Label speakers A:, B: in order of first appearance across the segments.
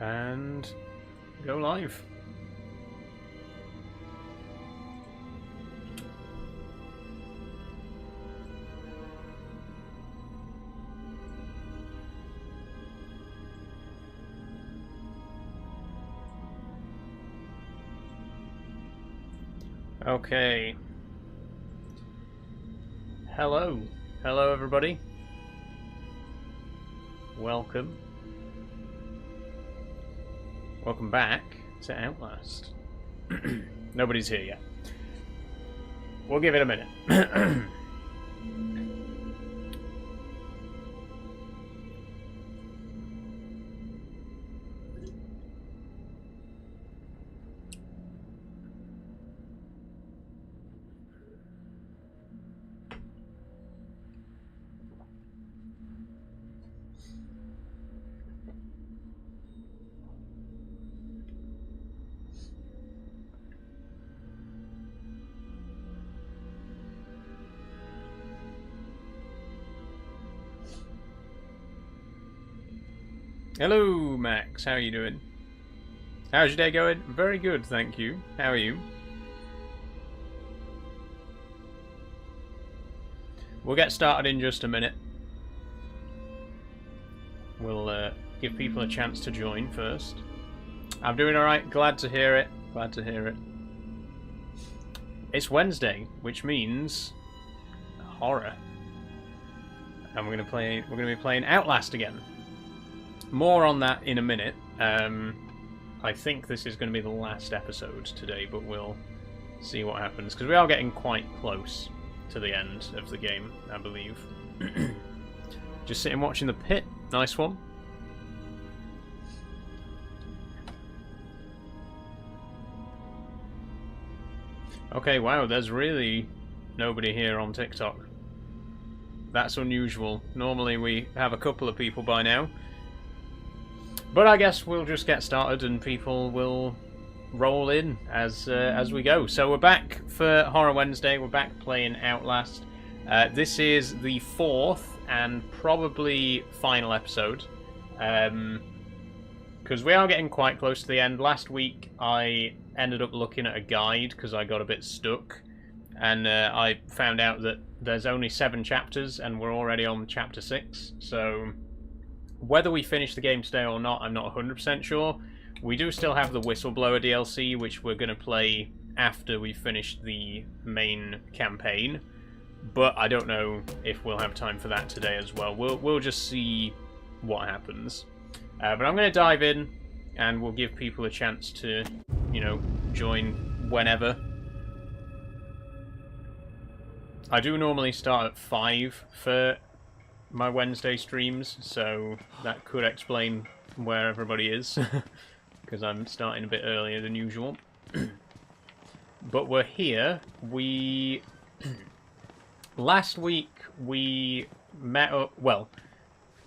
A: and go live. Okay. Hello. Hello, everybody. Welcome. Welcome back to Outlast. Nobody's here yet. We'll give it a minute. Hello, Max. How are you doing? How's your day going? Very good, thank you. How are you? We'll get started in just a minute. We'll give people a chance to join first. I'm doing alright. Glad to hear it. Glad to hear it. It's Wednesday, which means horror. And we're gonna be playing Outlast again. More on that in a minute. I think this is going to be the last episode today, but we'll see what happens, because we are getting quite close to the end of the game, I believe. Just sitting watching the pit. Nice one. Okay, wow, there's really nobody here on TikTok. That's unusual. Normally we have a couple of people by now. But I guess we'll just get started and people will roll in as we go. So we're back for Horror Wednesday. We're back playing Outlast. This is the fourth and probably final episode. Because we are getting quite close to the end. Last week I ended up looking at a guide because I got a bit stuck. And I found out that there's only 7 chapters and we're already on chapter 6. So whether we finish the game today or not, I'm not 100% sure. We do still have the Whistleblower DLC, which we're going to play after we finish the main campaign. But I don't know if we'll have time for that today as well. We'll just see what happens. But I'm going to dive in, and we'll give people a chance to, you know, join whenever. I do normally start at 5 for my Wednesday streams, so that could explain where everybody is, because I'm starting a bit earlier than usual. But we're here. Last week we met up, well,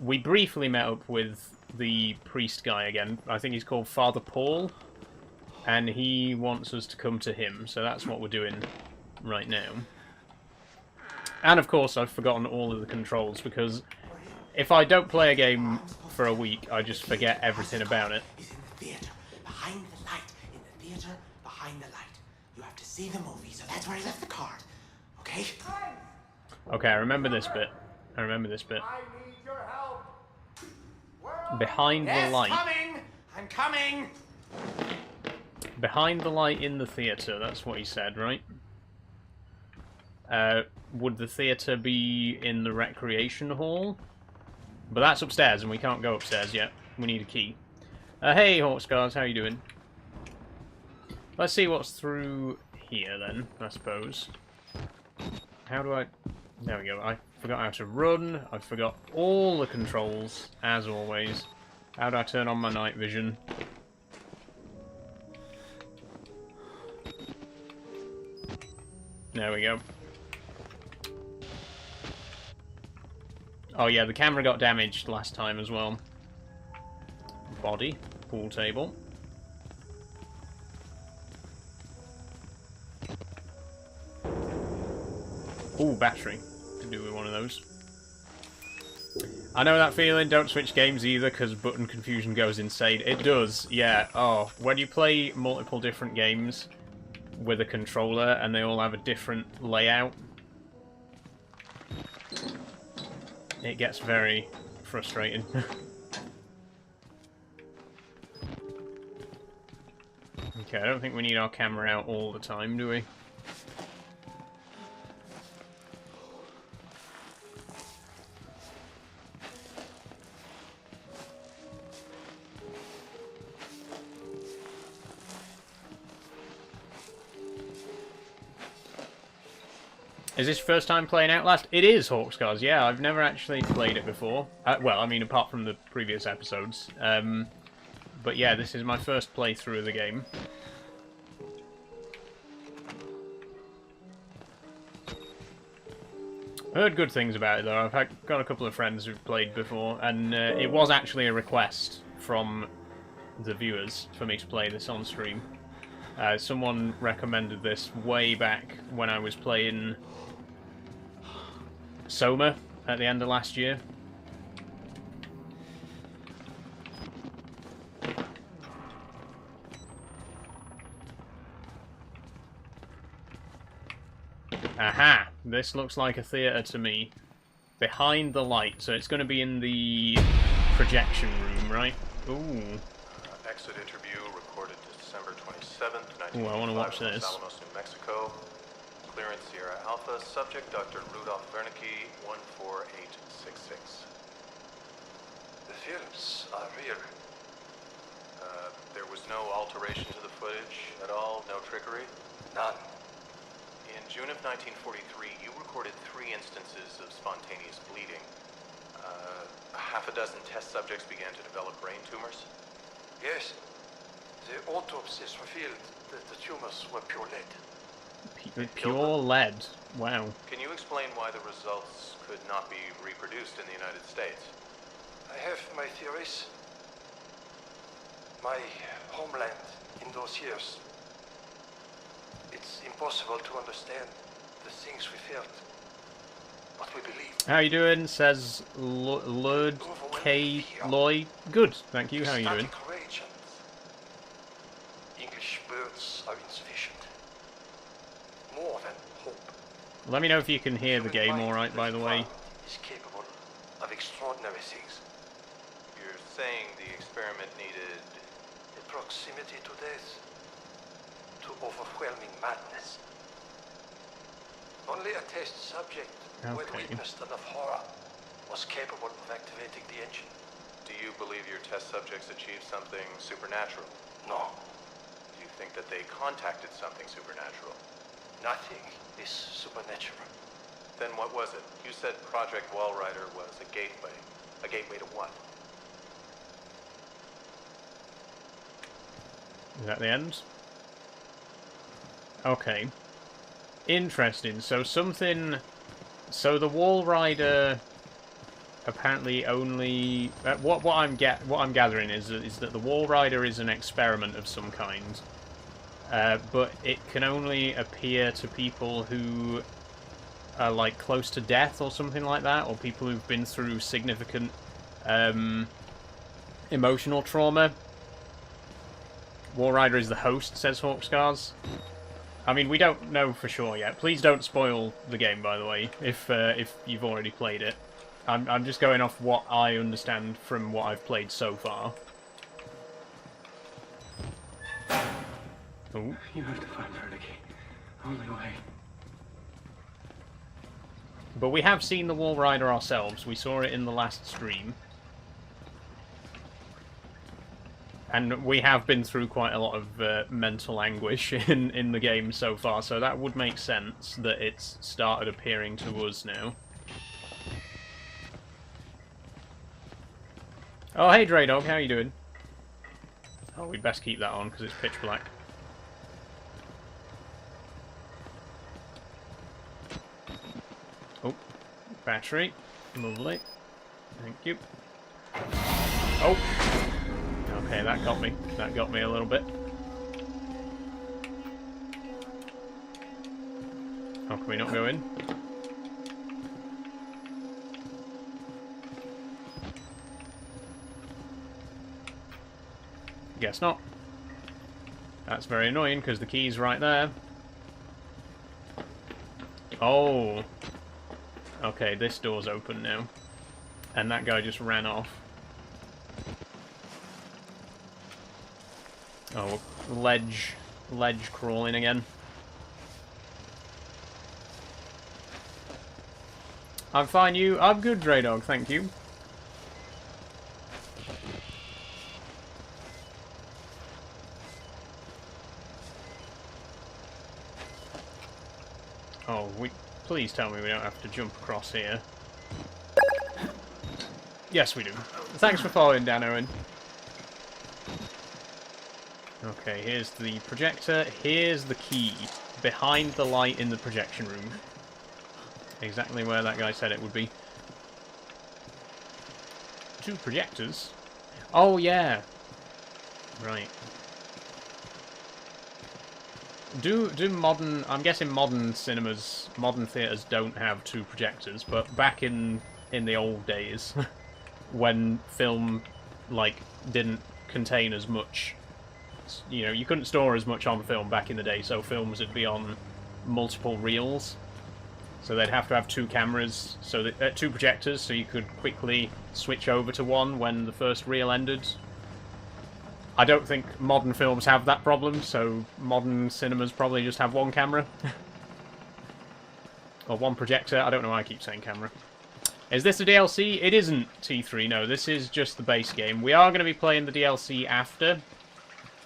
A: we briefly met up with the priest guy again. I think he's called Father Paul, and he wants us to come to him, so that's what we're doing right now. And of course, I've forgotten all of the controls, because if I don't play a game for a week, I just forget everything about it.
B: He's in the theater, behind the light. In the theater, behind the light. You have to see the movie, so that's where he left the card. Okay?
A: Okay, I remember this bit. I remember this bit.
B: I need your help.
A: Behind the light.
B: Coming! I'm coming!
A: Behind the light in the theater, that's what he said, right? Would the theatre be in the recreation hall? But that's upstairs, and we can't go upstairs yet. We need a key. Hey, Hawkscars, how you doing? Let's see what's through here, then, I suppose. How do I... There we go. I forgot how to run. I forgot all the controls, as always. How do I turn on my night vision? There we go. Oh yeah, the camera got damaged last time as well. Body, pool table. Ooh, battery. Could do with one of those. I know that feeling. Don't switch games either, because button confusion goes insane. It does, yeah. Oh, when you play multiple different games with a controller and they all have a different layout, it gets very frustrating. Okay, I don't think we need our camera out all the time, do we? Is this your first time playing Outlast? It is, Hawkscars, yeah. I've never actually played it before. Well, I mean, apart from the previous episodes. But yeah, this is my first playthrough of the game. I heard good things about it, though. I've got a couple of friends who've played before, and it was actually a request from the viewers for me to play this on stream. Someone recommended this way back when I was playing Soma at the end of last year. Aha! This looks like a theatre to me. Behind the light, so it's going to be in the projection room, right? Ooh.
C: Exit interview recorded December 27th,
A: Ooh, I want to watch this.
C: Los Alamos, New Mexico. Clearance Sierra Alpha. Subject Dr. Rudolph Wernicke, 14866.
D: The films are real.
C: There was no alteration to the footage at all? No trickery?
D: None.
C: In June of 1943, you recorded 3 instances of spontaneous bleeding. Half a dozen test subjects began to develop brain tumors?
D: Yes. The autopsies revealed that the tumors were pure lead.
A: Pure lead. Wow.
C: Can you explain why the results could not be reproduced in the United States?
D: I have my theories. My homeland in those years. It's impossible to understand the things we felt, what we believed.
A: How you doing? Says Lord K. Lloyd. Good, thank you. How are you doing?
D: Rage and English words are insufficient. More than hope.
A: Let me know if you can hear the game alright, by the way.
D: Is capable of extraordinary things.
C: You're saying the experiment needed...
D: The proximity to death, to overwhelming madness. Only a test subject who had witnessed enough horror was capable of activating the engine.
C: Do you believe your test subjects achieved something supernatural?
D: No,
C: Do you think that they contacted something supernatural?
D: nothing is supernatural.
C: Then what was it? You said Project Walrider was a gateway. A gateway to what?
A: Is that the end? Okay. Interesting. So something... So the Walrider apparently only... what I'm gathering is that the Walrider is an experiment of some kind. But it can only appear to people who are, like, close to death or something like that, or people who've been through significant emotional trauma. Walrider is the host, says Hawkscars. I mean, we don't know for sure yet. Please don't spoil the game, by the way, if you've already played it. I'm just going off what I understand from what I've played so far. Oh.
B: You have to find Wernicke. Only way.
A: But we have seen the Walrider ourselves. We saw it in the last stream. And we have been through quite a lot of mental anguish in the game so far, so that would make sense that it's started appearing to us now. Oh, hey Draydog, how you doing? Oh, we'd best keep that on because it's pitch black. Oh, battery. Lovely. Thank you. Oh! Okay, that got me. That got me a little bit. How can we not go in? Guess not. That's very annoying, because the key's right there. Oh. Okay, this door's open now. And that guy just ran off. Oh, ledge crawling again. I'm fine, you? I'm good, Dre Dog, thank you. Oh, please tell me we don't have to jump across here. Yes, we do. Thanks for following, Dan Owen. Okay, here's the projector. Here's the key. Behind the light in the projection room. Exactly where that guy said it would be. 2 projectors? Oh, yeah. Right. Do modern... I'm guessing modern cinemas, modern theatres don't have 2 projectors, but back in the old days, when film, like, didn't contain as much... You know, you couldn't store as much on film back in the day, so films would be on multiple reels. So they'd have to have 2 cameras, so that 2 projectors, so you could quickly switch over to one when the first reel ended. I don't think modern films have that problem, so modern cinemas probably just have 1 camera. Or 1 projector, I don't know why I keep saying camera. Is this a DLC? It isn't, T3, no, this is just the base game. We are going to be playing the DLC after.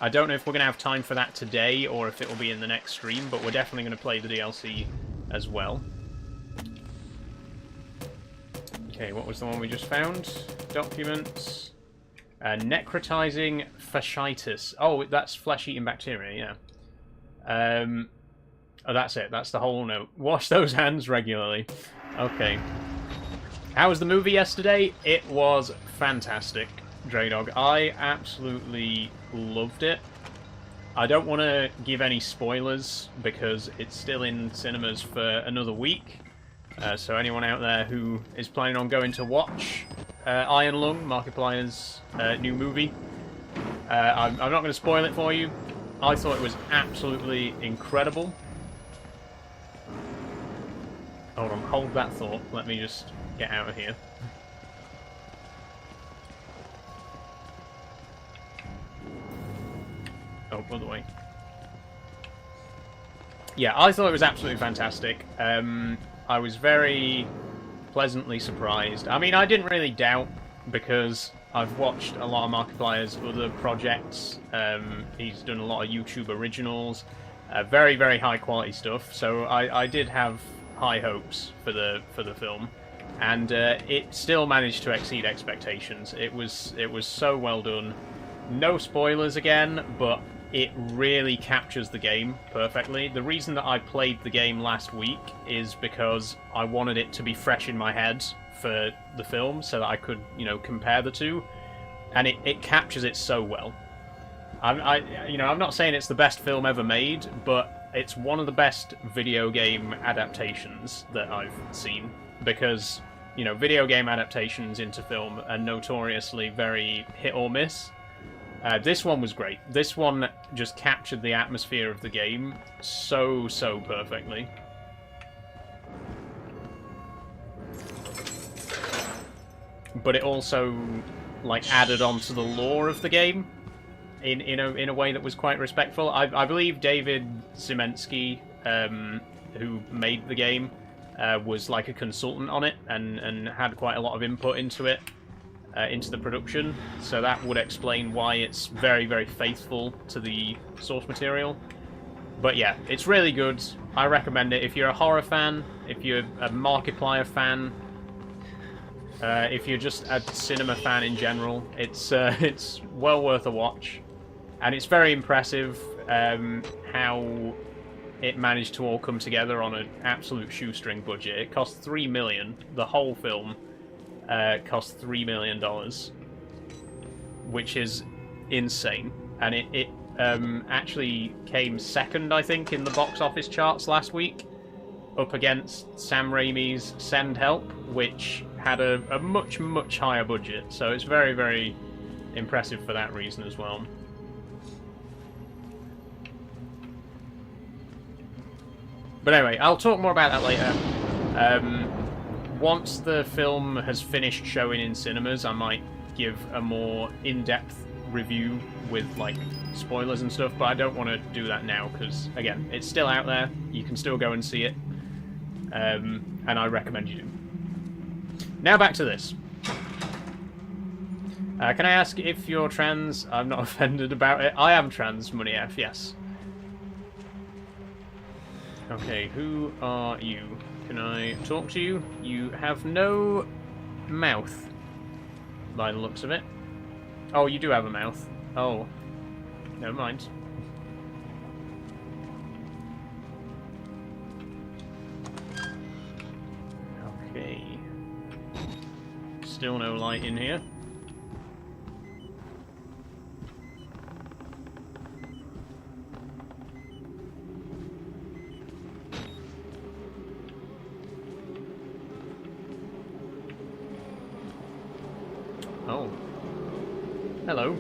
A: I don't know if we're going to have time for that today, or if it will be in the next stream, but we're definitely going to play the DLC as well. Okay, what was the one we just found? Documents. Necrotizing fasciitis. Oh, that's flesh-eating bacteria, yeah. Oh, that's it. That's the whole note. Wash those hands regularly. Okay. How was the movie yesterday? It was fantastic, Draydog. I absolutely loved it. I don't want to give any spoilers because it's still in cinemas for another week. So anyone out there who is planning on going to watch Iron Lung, Markiplier's new movie, I'm not going to spoil it for you. I thought it was absolutely incredible. Hold on, hold that thought. Let me just get out of here. Oh, other way. Yeah, I thought it was absolutely fantastic. I was very pleasantly surprised. I mean, I didn't really doubt, because I've watched a lot of Markiplier's other projects. He's done a lot of YouTube originals. Very, very high quality stuff. So I did have high hopes for the film. And it still managed to exceed expectations. It was so well done. No spoilers again, but it really captures the game perfectly. The reason that I played the game last week is because I wanted it to be fresh in my head for the film, so that I could, you know, compare the two, and it captures it so well. I'm not saying it's the best film ever made, but it's one of the best video game adaptations that I've seen, because, you know, video game adaptations into film are notoriously very hit or miss. This one was great. This one just captured the atmosphere of the game so perfectly. But it also, like, added on to the lore of the game in a way that was quite respectful. I believe David Zemensky, who made the game, was like a consultant on it and had quite a lot of input into it. Into the production, so that would explain why it's very, very faithful to the source material. But yeah, it's really good. I recommend it if you're a horror fan, if you're a Markiplier fan, if you're just a cinema fan in general. It's well worth a watch, and it's very impressive how it managed to all come together on an absolute shoestring budget. It cost $3 million. The whole film cost $3 million, which is insane. And it actually came second, I think, in the box office charts last week, up against Sam Raimi's Send Help, which had a much higher budget. So it's very, very impressive for that reason as well. But anyway, I'll talk more about that later. Once the film has finished showing in cinemas, I might give a more in-depth review with, like, spoilers and stuff, but I don't want to do that now, because, again, it's still out there. You can still go and see it. And I recommend you do. Now back to this. Can I ask if you're trans? I'm not offended about it. I am trans, Money F, yes. Okay, who are you? Can I talk to you? You have no mouth, by the looks of it. Oh, you do have a mouth. Oh. Never mind. Okay. Still no light in here. Oh. Hello.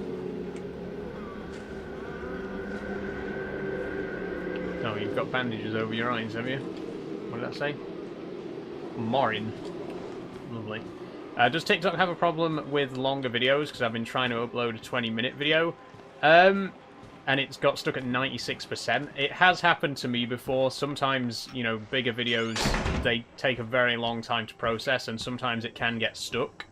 A: Oh, you've got bandages over your eyes, have you? What did that say? Morin. Lovely. Does TikTok have a problem with longer videos? Because I've been trying to upload a 20-minute video. And it's got stuck at 96%. It has happened to me before. Sometimes, you know, bigger videos, they take a very long time to process, and sometimes it can get stuck.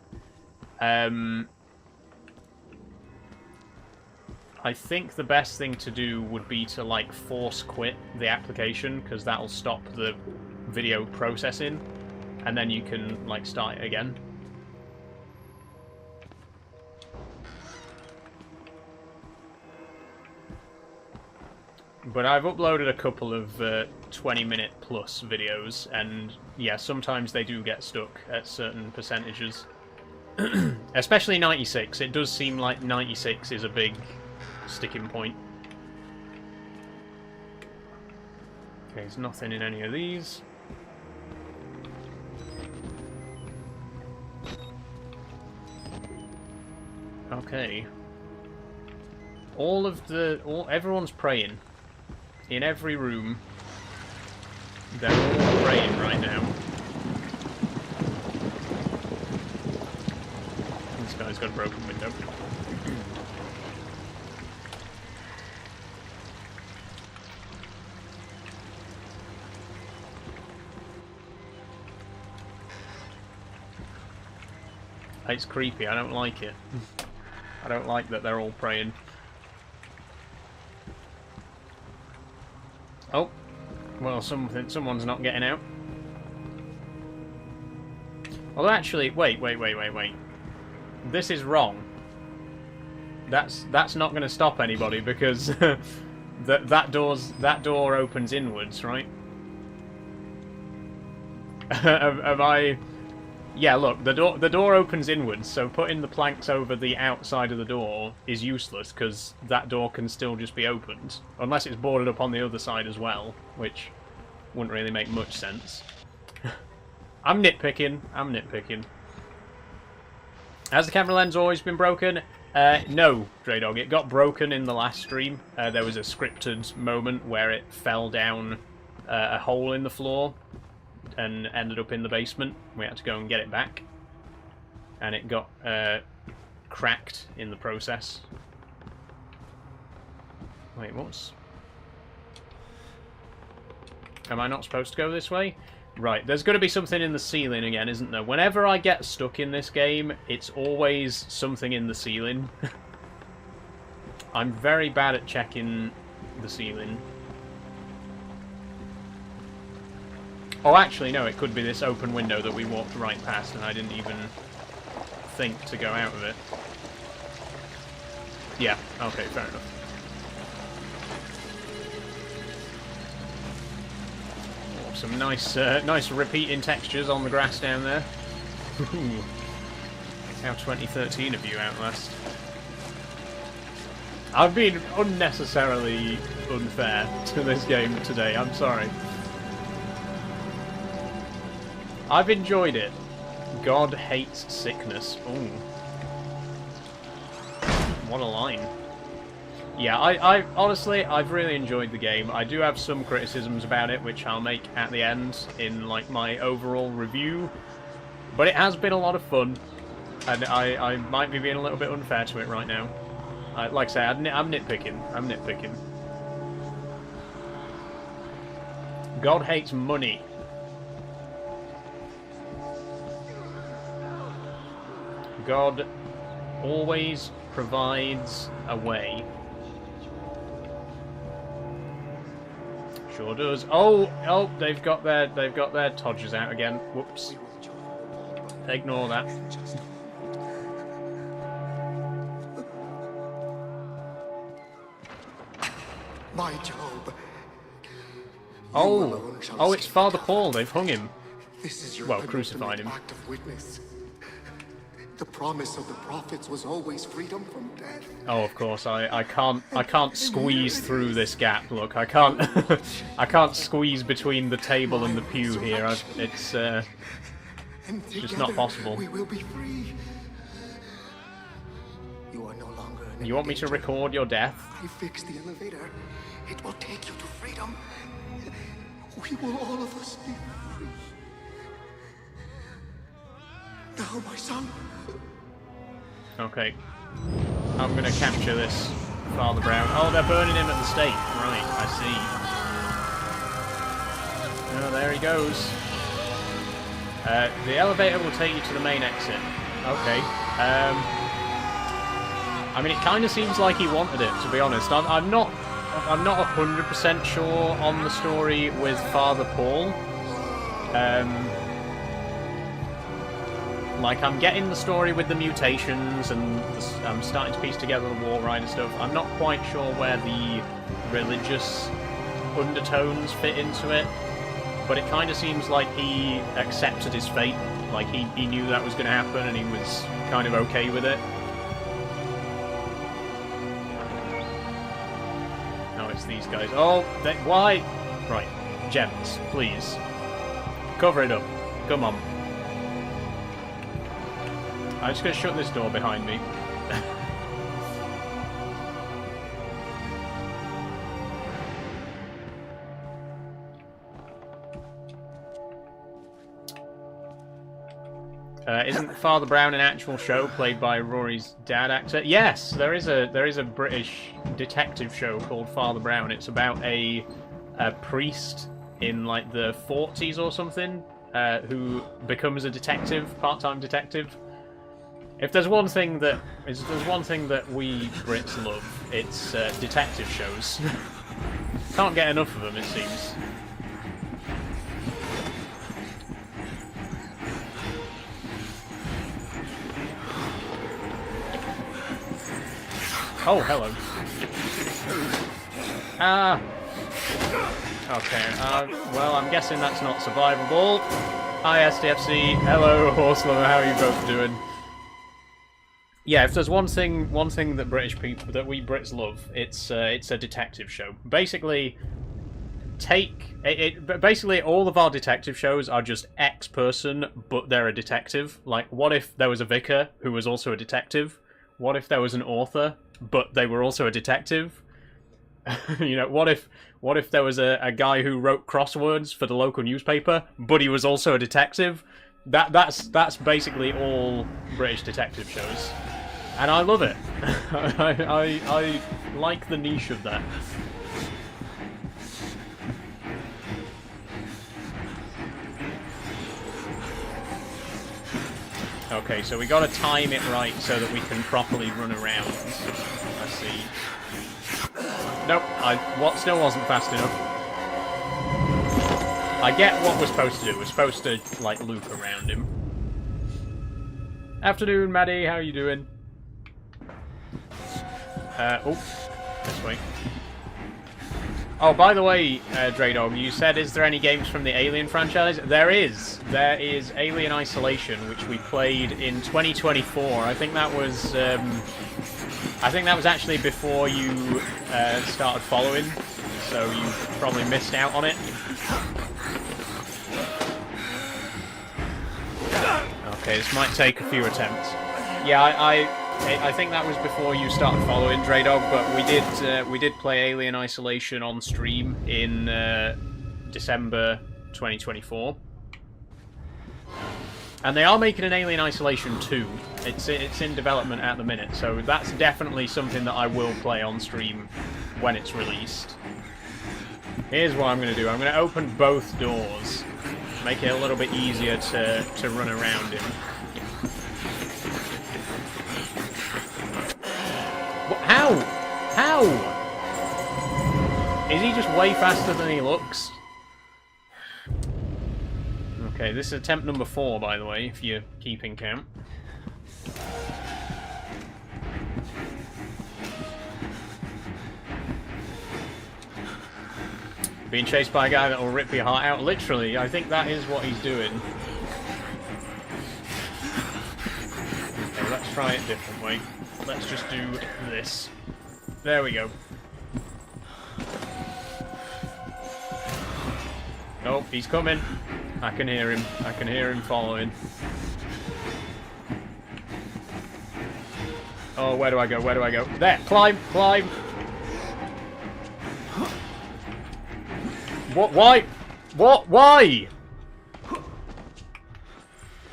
A: I think the best thing to do would be to, like, force quit the application, because that'll stop the video processing, and then you can, like, start it again. But I've uploaded a couple of 20-minute plus videos, and yeah, sometimes they do get stuck at certain percentages. Especially 96. It does seem like 96 is a big sticking point. Okay, there's nothing in any of these. Okay. Everyone's praying. In every room. They're all praying right now. This guy's got a broken window. It's creepy, I don't like it. I don't like that they're all praying. Oh, well, someone's not getting out. Although actually, wait. This is wrong. That's not going to stop anybody, because that door opens inwards, right? Have I? Yeah, look, the door opens inwards, so putting the planks over the outside of the door is useless, because that door can still just be opened. Unless it's boarded up on the other side as well, which wouldn't really make much sense. I'm nitpicking. Has the camera lens always been broken? No, Dre Dog. It got broken in the last stream. There was a scripted moment where it fell down a hole in the floor and ended up in the basement. We had to go and get it back. And it got cracked in the process. Wait, what's... Am I not supposed to go this way? Right, there's going to be something in the ceiling again, isn't there? Whenever I get stuck in this game, it's always something in the ceiling. I'm very bad at checking the ceiling. Oh, actually, no, it could be this open window that we walked right past and I didn't even think to go out of it. Yeah, okay, fair enough. Oh, some nice repeating textures on the grass down there. Ooh. How 2013 of you, Outlast. I've been unnecessarily unfair to this game today, I'm sorry. I've enjoyed it. God hates sickness. Ooh. What a line. yeah, I honestly, I've really enjoyed the game. I do have some criticisms about it, which I'll make at the end in like my overall review. But it has been a lot of fun, and I might be being a little bit unfair to it right now. Like I say, I'm nitpicking. I'm nitpicking. God hates money. God always provides a way. Sure does. Oh, they've got their Todgers out again. Whoops. Ignore that.
B: My Job.
A: Oh, it's Father Paul. They've hung him.
B: This is your
A: crucified him.
B: act of witness. The promise of the prophets was always freedom from death.
A: Oh, of course. I can't squeeze through this gap. Look, I can't I can't squeeze between the table and the pew here. It's just not possible.
B: We will be free. You are no longer an
A: You want me to record your death?
B: I fixed the elevator. It will take you to freedom. We will all of us be free. Now, my son.
A: Okay. I'm gonna capture this Father Brown. Oh, they're burning him at the stake. Right, I see. Oh, there he goes. The elevator will take you to the main exit. Okay. I mean, it kind of seems like he wanted it, to be honest. I'm not 100% sure on the story with Father Paul. Like, I'm getting the story with the mutations, and I'm starting to piece together the Walrider stuff. I'm not quite sure where the religious undertones fit into it, but it kind of seems like he accepted his fate. Like, he knew that was going to happen, and he was kind of okay with it. No, it's these guys. Oh, why? Right, gents, please. Cover it up. Come on. I'm just going to shut this door behind me. Isn't Father Brown an actual show played by Rory's dad actor? Yes, there is a British detective show called Father Brown. It's about a priest in like the 40s or something who becomes a detective, part-time detective. If there's one thing that we Brits love, it's detective shows. Can't get enough of them, it seems. Oh, hello. Okay, well, I'm guessing that's not survivable. Hi, SDFC. Hello, Horse Lover. How are you both doing? Yeah, if there's one thing that British people, that we Brits love, it's a detective show. Basically, basically all of our detective shows are just X person, but they're a detective. Like, what if there was a vicar who was also a detective? What if there was an author, but they were also a detective? You know, what if there was a guy who wrote crosswords for the local newspaper, but he was also a detective? That's basically all British detective shows. And I love it. I like the niche of that. Okay, so we gotta time it right so that we can properly run around. Let's see. Nope, what still wasn't fast enough. I get what we're supposed to do. We're supposed to, like, loop around him. Afternoon, Maddie. How are you doing? Oh, this way. Oh, by the way, Draydog, you said, is there any games from the Alien franchise? There is. There is Alien Isolation, which we played in 2024. I think that was actually before you started following, so you probably missed out on it. Okay, this might take a few attempts. Yeah, I think that was before you started following Draydog, but we did play Alien Isolation on stream in December 2024. And they are making an Alien Isolation 2. It's in development at the minute, so that's definitely something that I will play on stream when it's released. Here's what I'm going to do. I'm going to open both doors. Make it a little bit easier to run around in. How? How? Is he just way faster than he looks? Okay, this is attempt number 4, by the way, if you're keeping count. Being chased by a guy that will rip your heart out. Literally, I think that is what he's doing. Okay, let's try it a different way. Let's just do this. There we go. Oh, he's coming. I can hear him. I can hear him following. Oh, where do I go? Where do I go? There! Climb! Climb! What? Why? What? Why?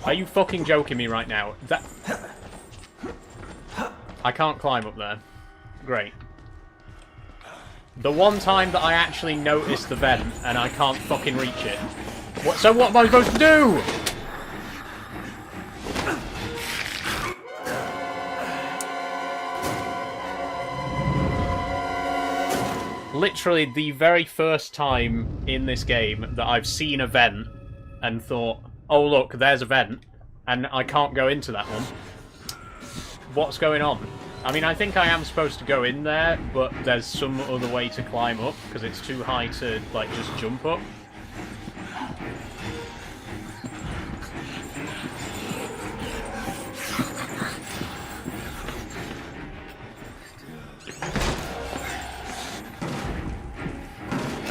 A: Are you fucking joking me right now? That... I can't climb up there. Great. The one time that I actually noticed the vent and I can't fucking reach it. What? So what am I supposed to do? Literally the very first time in this game that I've seen a vent and thought, oh look, there's a vent, and I can't go into that one. What's going on? I mean, I think I am supposed to go in there, but there's some other way to climb up, because it's too high to, like, just jump up.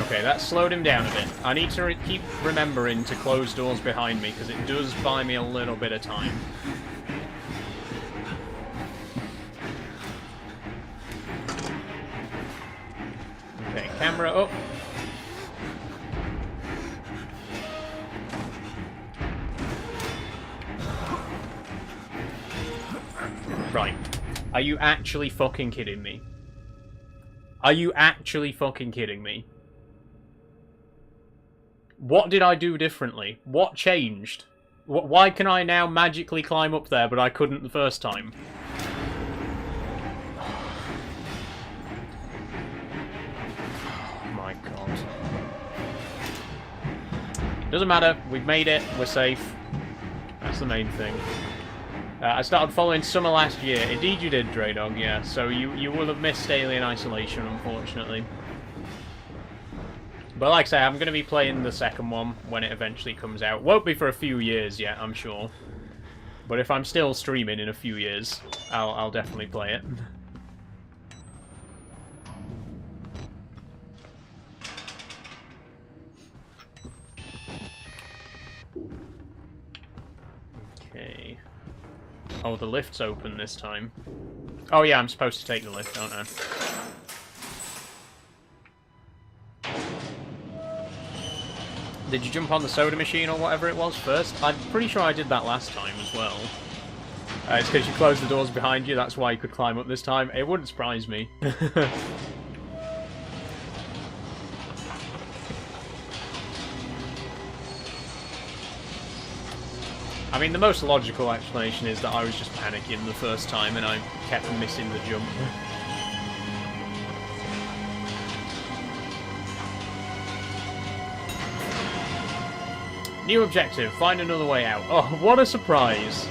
A: Okay, that slowed him down a bit. I need to keep remembering to close doors behind me, because it does buy me a little bit of time. Okay, camera up. Right. Are you actually fucking kidding me? Are you actually fucking kidding me? What did I do differently? What changed? Why can I now magically climb up there, but I couldn't the first time? Oh my god. Doesn't matter. We've made it. We're safe. That's the main thing. I started following summer last year. Indeed you did, Draydog, yeah. So you will have missed Alien Isolation, unfortunately. But like I say, I'm going to be playing the second one when it eventually comes out. Won't be for a few years yet, I'm sure. But if I'm still streaming in a few years, I'll definitely play it. Okay. Oh, the lift's open this time. Oh yeah, I'm supposed to take the lift, aren't I? Did you jump on the soda machine or whatever it was first? I'm pretty sure I did that last time as well. It's because you closed the doors behind you, that's why you could climb up this time. It wouldn't surprise me. I mean, the most logical explanation is that I was just panicking the first time and I kept missing the jump. New objective, find another way out. Oh, what a surprise.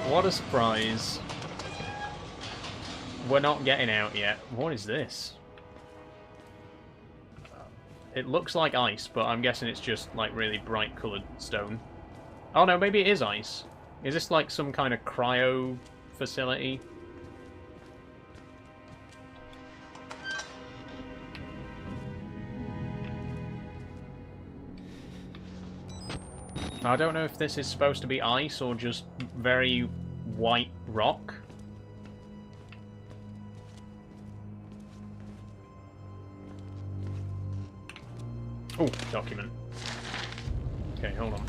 A: What a surprise. We're not getting out yet. What is this? It looks like ice, but I'm guessing it's just like really bright coloured stone. Oh no, maybe it is ice. Is this like some kind of cryo facility? I don't know if this is supposed to be ice or just very white rock. Oh, document. Okay, hold on.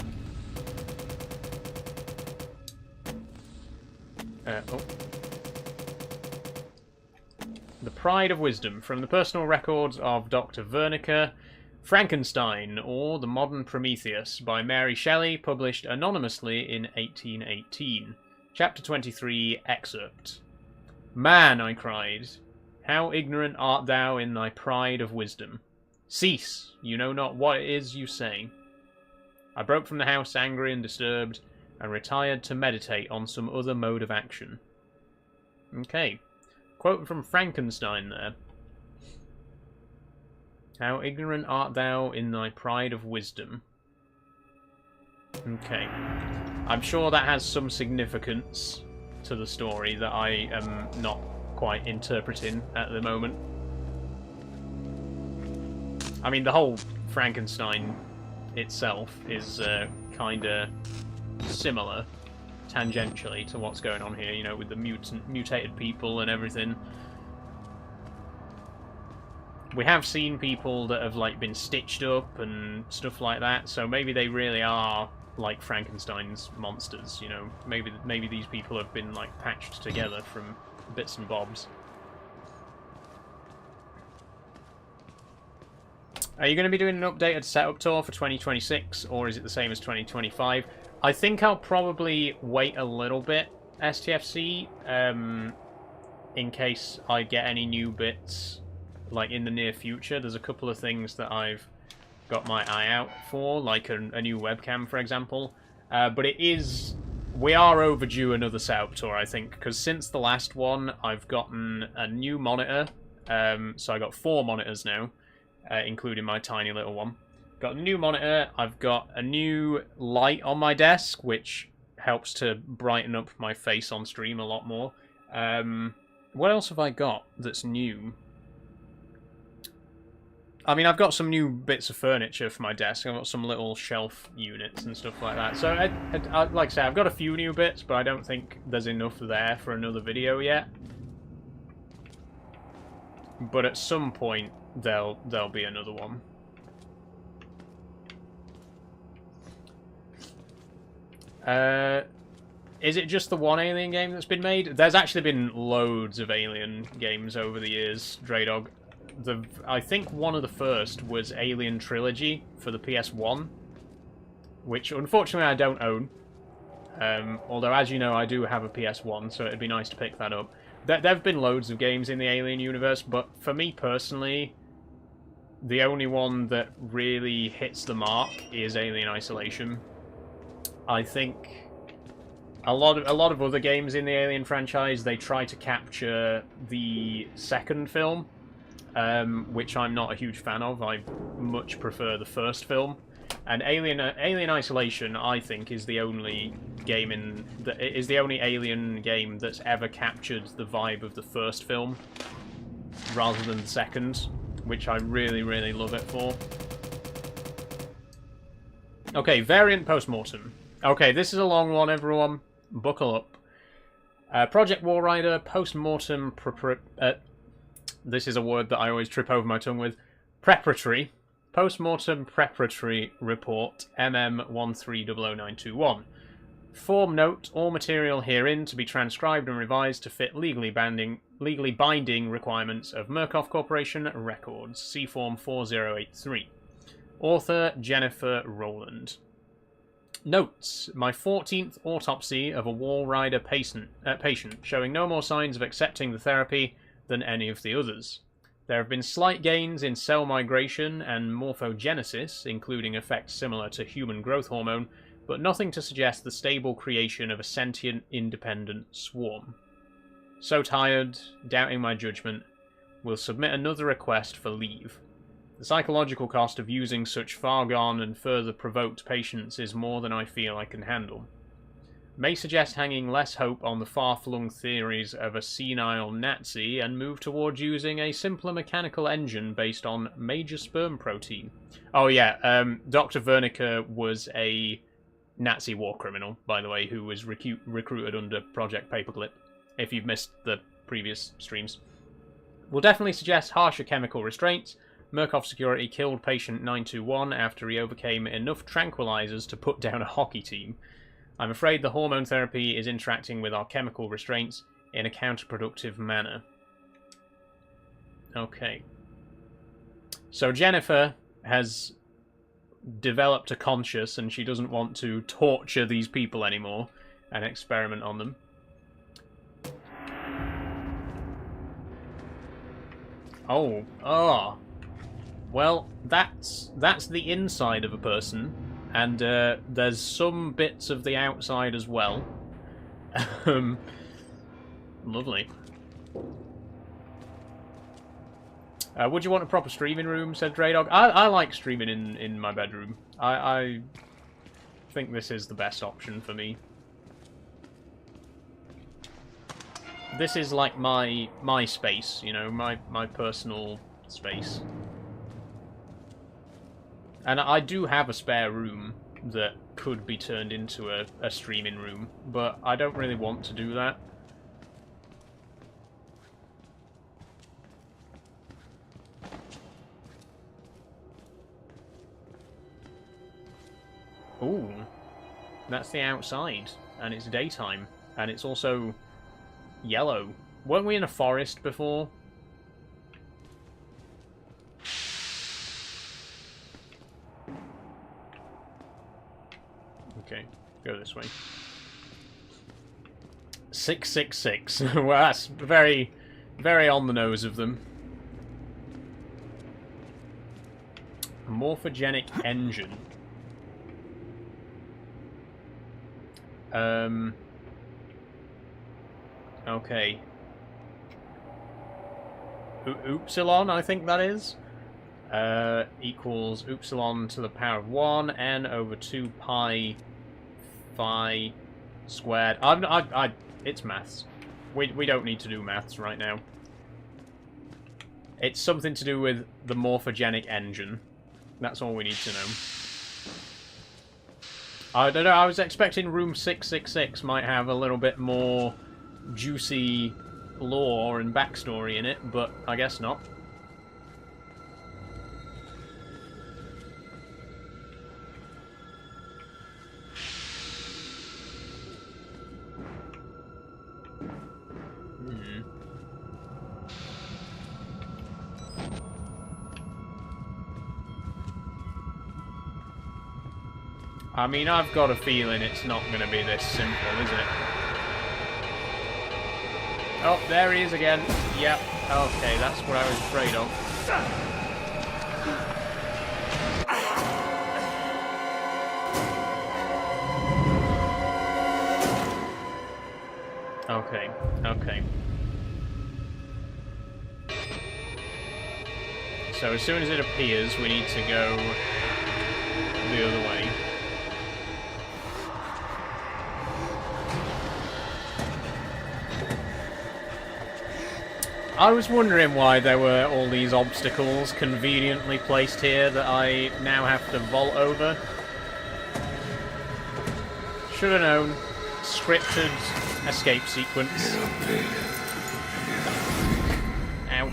A: Oh. The Pride of Wisdom, from the personal records of Dr. Wernicke, Frankenstein, or The Modern Prometheus, by Mary Shelley, published anonymously in 1818. Chapter 23, excerpt. Man, I cried, how ignorant art thou in thy pride of wisdom! Cease, you know not what it is you say. I broke from the house angry and disturbed, and retired to meditate on some other mode of action. Okay. Quote from Frankenstein there. How ignorant art thou in thy pride of wisdom. Okay. I'm sure that has some significance to the story that I am not quite interpreting at the moment. I mean, the whole Frankenstein itself is kind of similar, tangentially, to what's going on here, you know, with the mutated people and everything. We have seen people that have, like, been stitched up and stuff like that, so maybe they really are like Frankenstein's monsters, you know. Maybe these people have been, like, patched together from bits and bobs. Are you going to be doing an updated setup tour for 2026, or is it the same as 2025? I think I'll probably wait a little bit, STFC, in case I get any new bits, like, in the near future. There's a couple of things that I've got my eye out for, like a new webcam, for example. But we are overdue another setup tour, I think, because since the last one, I've gotten a new monitor. So I got 4 monitors now, including my tiny little one. Got a new monitor, I've got a new light on my desk, which helps to brighten up my face on stream a lot more. What else have I got that's new? I mean, I've got some new bits of furniture for my desk. I've got some little shelf units and stuff like that. So, like I say, I've got a few new bits, but I don't think there's enough there for another video yet. But at some point, there'll be another one. Is it just the one Alien game that's been made? There's actually been loads of Alien games over the years, Draydog. I think one of the first was Alien Trilogy for the PS1, which unfortunately I don't own. Although, as you know, I do have a PS1, so it'd be nice to pick that up. There have been loads of games in the Alien universe, but for me personally, the only one that really hits the mark is Alien Isolation. I think a lot of other games in the Alien franchise, they try to capture the second film, which I'm not a huge fan of. I much prefer the first film. And Alien Isolation, I think, is the only game the only Alien game that's ever captured the vibe of the first film, rather than the second, which I really, really love it for. Okay, variant postmortem. Okay, this is a long one, everyone. Buckle up. Project Walrider postmortem. This is a word that I always trip over my tongue with. Preparatory. Postmortem Preparatory Report, MM130091. Form note, all material herein to be transcribed and revised to fit legally binding requirements of Murkoff Corporation records. See Form 4083. Author, Jennifer Rowland. Notes. My 14th autopsy of a Walrider patient, showing no more signs of accepting the therapy than any of the others. There have been slight gains in cell migration and morphogenesis, including effects similar to human growth hormone, but nothing to suggest the stable creation of a sentient, independent swarm. So tired, doubting my judgment, will submit another request for leave. The psychological cost of using such far-gone and further provoked patients is more than I feel I can handle. May suggest hanging less hope on the far-flung theories of a senile Nazi and move towards using a simpler mechanical engine based on major sperm protein. Oh yeah, Dr. Wernicke was a Nazi war criminal, by the way, who was recruited under Project Paperclip, if you've missed the previous streams. Will definitely suggest harsher chemical restraints, Murkoff Security killed patient 921 after he overcame enough tranquilizers to put down a hockey team. I'm afraid the hormone therapy is interacting with our chemical restraints in a counterproductive manner. Okay. So Jennifer has developed a conscience and she doesn't want to torture these people anymore and experiment on them. Oh. Well, that's the inside of a person, and there's some bits of the outside as well. Lovely. Would you want a proper streaming room, said Draydog? I like streaming in my bedroom. I think this is the best option for me. This is like my space, you know, my personal space. And I do have a spare room that could be turned into a streaming room, but I don't really want to do that. Ooh, that's the outside, and it's daytime, and it's also yellow. Weren't we in a forest before? Okay, go this way. 666. Well, that's very, very on the nose of them. Morphogenic engine. Okay. Upsilon, I think that is. Equals upsilon to the power of 1, n over 2 pi phi squared. It's maths. We don't need to do maths right now. It's something to do with the morphogenic engine. That's all we need to know. I don't know, I was expecting room 666 might have a little bit more juicy lore and backstory in it, but I guess not. I mean, I've got a feeling it's not going to be this simple, is it? Oh, there he is again. Yep. Okay, that's what I was afraid of. Okay, okay. So as soon as it appears, we need to go the other way. I was wondering why there were all these obstacles conveniently placed here that I now have to vault over. Should have known. Scripted escape sequence. Ouch.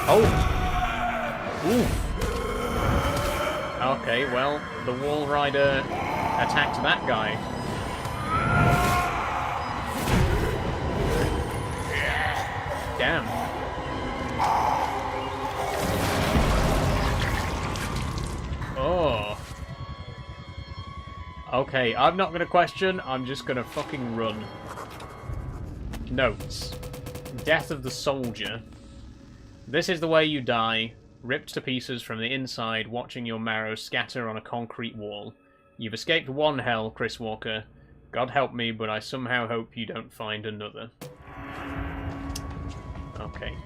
A: Oh! Oof. Okay, well, the Walrider attacked that guy. Damn. Oh. Okay, I'm not gonna question, I'm just gonna fucking run. Notes. Death of the soldier. This is the way you die, ripped to pieces from the inside, watching your marrow scatter on a concrete wall. You've escaped one hell, Chris Walker. God help me, but I somehow hope you don't find another. Okay.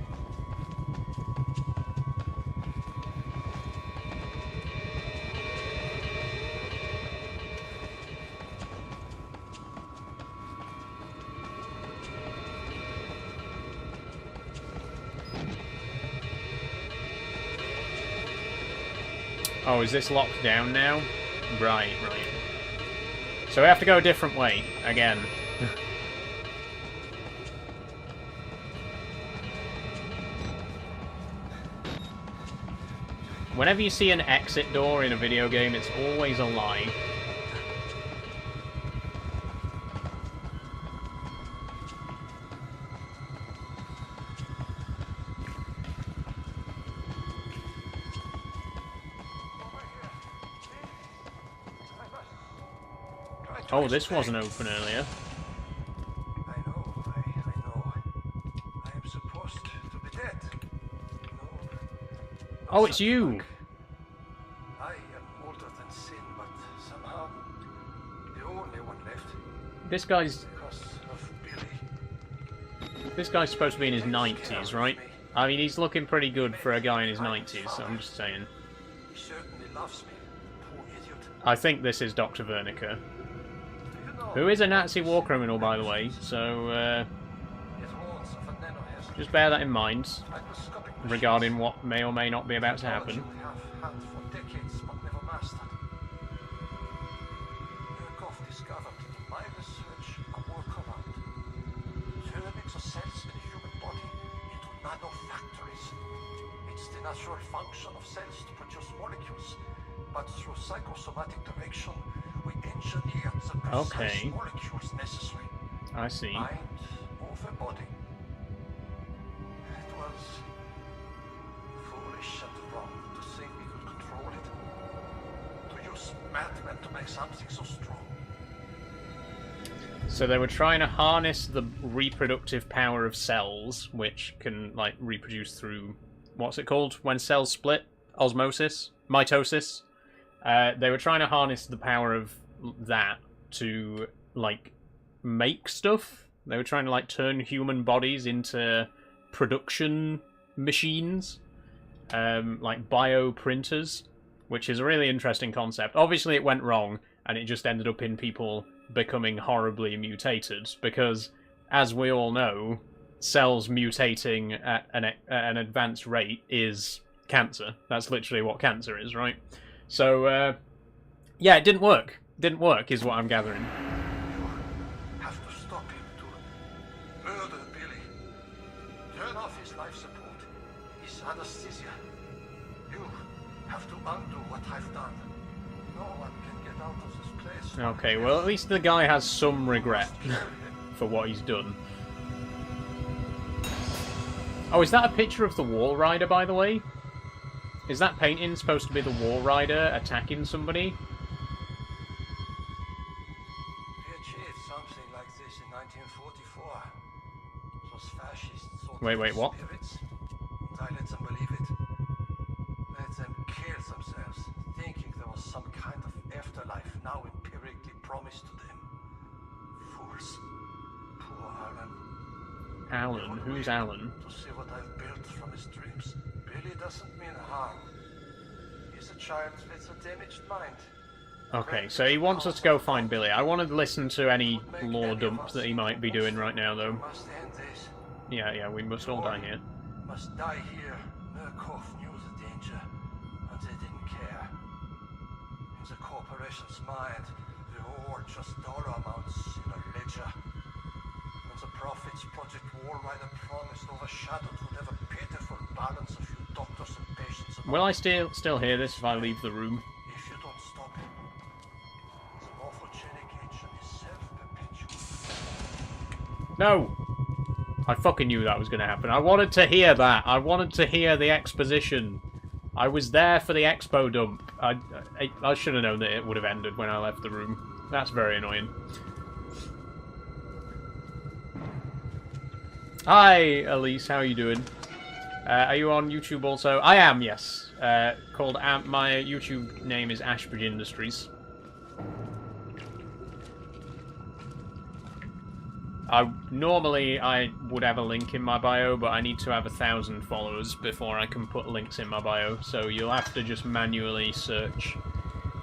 A: Oh, is this locked down now? Right, right. So we have to go a different way, again. Whenever you see an exit door in a video game, it's always a lie. Oh, this wasn't open earlier.
D: I know. I am supposed to be dead. No,
A: Oh, it's you!
D: I am older than sin, but somehow the only one left
A: This guy's
D: because of Billy.
A: This guy's supposed to be in his 90s, right? I mean, he's looking pretty good for a guy in his 90s, so I'm just saying.
D: He certainly loves me, poor idiot.
A: I think this is Dr. Wernicke,
D: Do you know
A: who is a Nazi war criminal, by the way, so
D: his horns of a nanohair
A: just bear that in mind
D: microscopic
A: regarding what may or may not be about to happen.
D: technology we have had for decades but never mastered. Murkoff discovered in my research a workaround. Turning the cells in the human body into nanofactories. It's the natural function of cells to produce molecules, but through psychosomatic direction, we engineered the precise
A: Okay.
D: molecules necessary.
A: I see.
D: Mind over body. It was foolish and wrong to think we could control it. To use madmen to make something so strong.
A: So they were trying to harness the reproductive power of cells, which can, like, reproduce through... What's it called? When cells split? Osmosis? Mitosis? They were trying to harness the power of that to, like, make stuff. They were trying to, like, turn human bodies into production machines. Like bioprinters, which is a really interesting concept. Obviously it went wrong, and it just ended up in people becoming horribly mutated, because, as we all know, cells mutating at an advanced rate is cancer. That's literally what cancer is, right? So, yeah, it didn't work. Didn't work, is what I'm gathering.
D: You have to stop him to murder Billy. Turn off his life support, his anesthesia. You have to undo what I've done. No one can get out of this place.
A: Okay, well, at least the guy has some regret for what he's done. Oh, is that a picture of the Walrider, by the way? Is that painting supposed to be the Walrider attacking somebody?
D: We achieved something like this in 1944. Those fascists thought
A: Wait,
D: they were
A: what?
D: spirits, and I let them believe it. Let them kill themselves, thinking there was some kind of afterlife now empirically promised to them. Fools. Poor Alan.
A: Alan? Who's Alan?
D: To see what I've built from his dreams. Billy doesn't mean harm. He's a child with a damaged mind.
A: Okay, so he wants us to go find Billy. I want to listen to any lore dump that he might be doing right now, though.
D: We must end this.
A: Yeah, we must all die here.
D: Must die here. Murkoff knew the danger, and they didn't care. In the corporation's mind, we're all just dollar amounts in a ledger. And the profits Project Walrider promised overshadowed whatever pitiful balance of you doctors and patients.
A: Will I still hear this if I leave the room?
D: If you don't stop it, the morphogenic agent is self-perpetuating.
A: No! I fucking knew that was going to happen. I wanted to hear that. I wanted to hear the exposition. I was there for the expo dump. I should have known that it would have ended when I left the room. That's very annoying. Hi, Elise. How are you doing? Are you on YouTube also? I am, yes. My YouTube name is Ashbridge Industries. Normally I would have a link in my bio, but I need to have 1,000 followers before I can put links in my bio, so you'll have to just manually search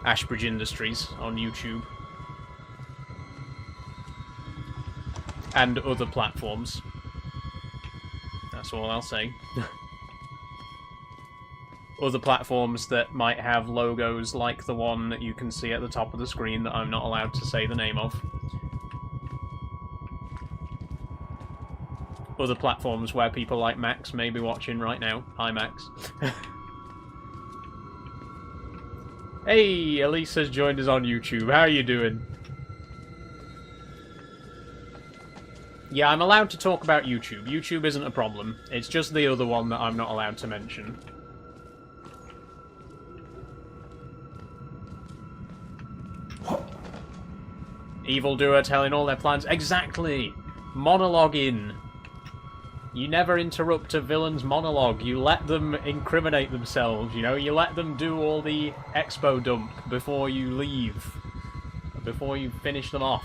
A: Ashbridge Industries on YouTube. And other platforms. That's all I'll say. Other platforms that might have logos like the one that you can see at the top of the screen that I'm not allowed to say the name of. Other platforms where people like Max may be watching right now. Hi, Max. Hey, Elise has joined us on YouTube. How are you doing? Yeah, I'm allowed to talk about YouTube. YouTube isn't a problem. It's just the other one that I'm not allowed to mention. Evildoer telling all their plans. Exactly! Monologuing. You never interrupt a villain's monologue. You let them incriminate themselves, you know? You let them do all the expo dump before you leave. Before you finish them off.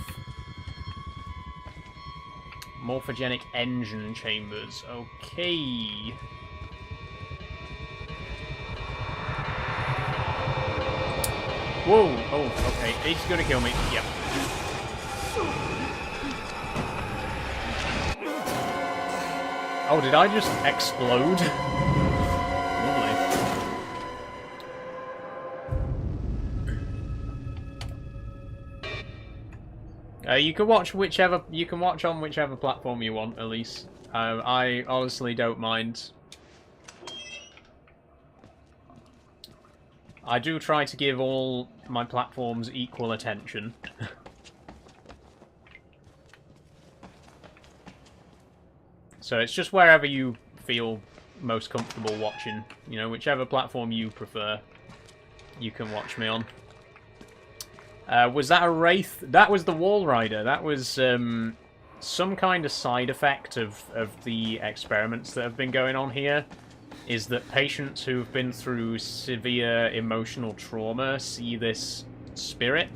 A: Morphogenic engine chambers. Okay. Whoa! Oh, okay. He's gonna kill me. Yep. Oh, did I just explode? Lovely. You can watch whichever. You can watch on whichever platform you want, Elise. I honestly don't mind. I do try to give all my platforms equal attention. So it's just wherever you feel most comfortable watching. You know, whichever platform you prefer, you can watch me on. Was that a Wraith? That was the Walrider. That was some kind of side effect of the experiments that have been going on here. Is that patients who've been through severe emotional trauma see this spirit.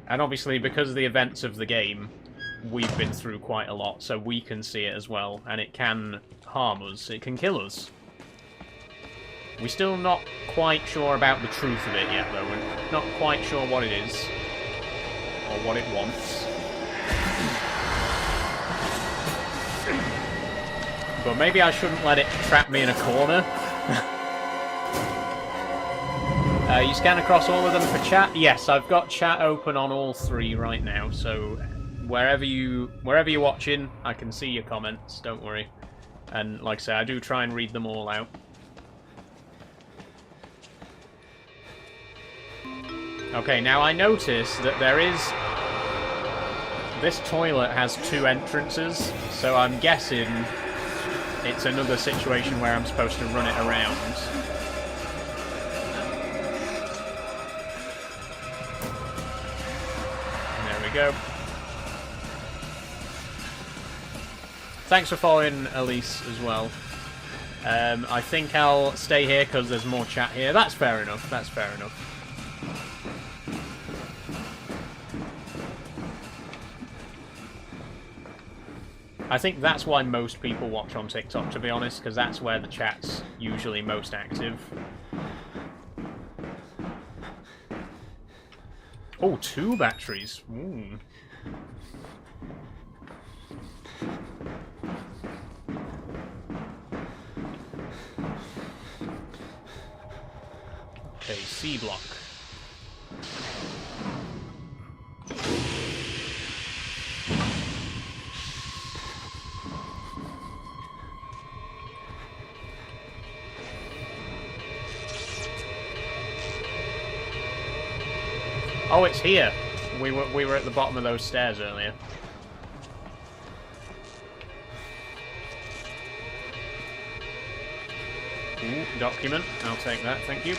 A: And obviously, because of the events of the game, we've been through quite a lot, so we can see it as well, and it can harm us. It can kill us. We're still not quite sure about the truth of it yet, though. We're not quite sure what it is, or what it wants. But maybe I shouldn't let it trap me in a corner. You scan across all of them for chat? Yes, I've got chat open on all three right now, so wherever you're watching, I can see your comments, don't worry. And like I say, I do try and read them all out. Okay, now I notice that there is... This toilet has 2 entrances, so I'm guessing it's another situation where I'm supposed to run it around. There we go. Thanks for following, Elise, as well. I think I'll stay here because there's more chat here. That's fair enough. That's fair enough. I think that's why most people watch on TikTok, to be honest, because that's where the chat's usually most active. Oh, 2 batteries. Ooh. Okay, C block. Oh, it's here. We were at the bottom of those stairs earlier. Ooh, document. I'll take that, thank you.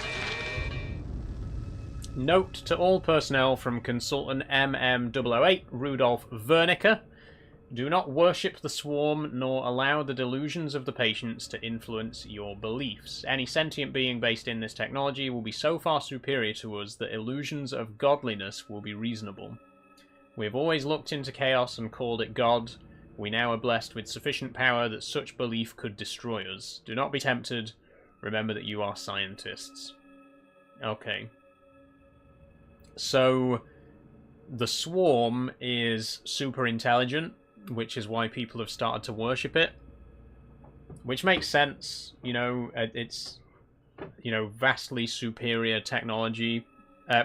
A: Note to all personnel from Consultant MM008, Rudolf Wernicke. Do not worship the swarm, nor allow the delusions of the patients to influence your beliefs. Any sentient being based in this technology will be so far superior to us that illusions of godliness will be reasonable. We have always looked into chaos and called it God. We now are blessed with sufficient power that such belief could destroy us. Do not be tempted. Remember that you are scientists. Okay. So, the swarm is super intelligent, which is why people have started to worship it. Which makes sense, you know, it's, you know, vastly superior technology.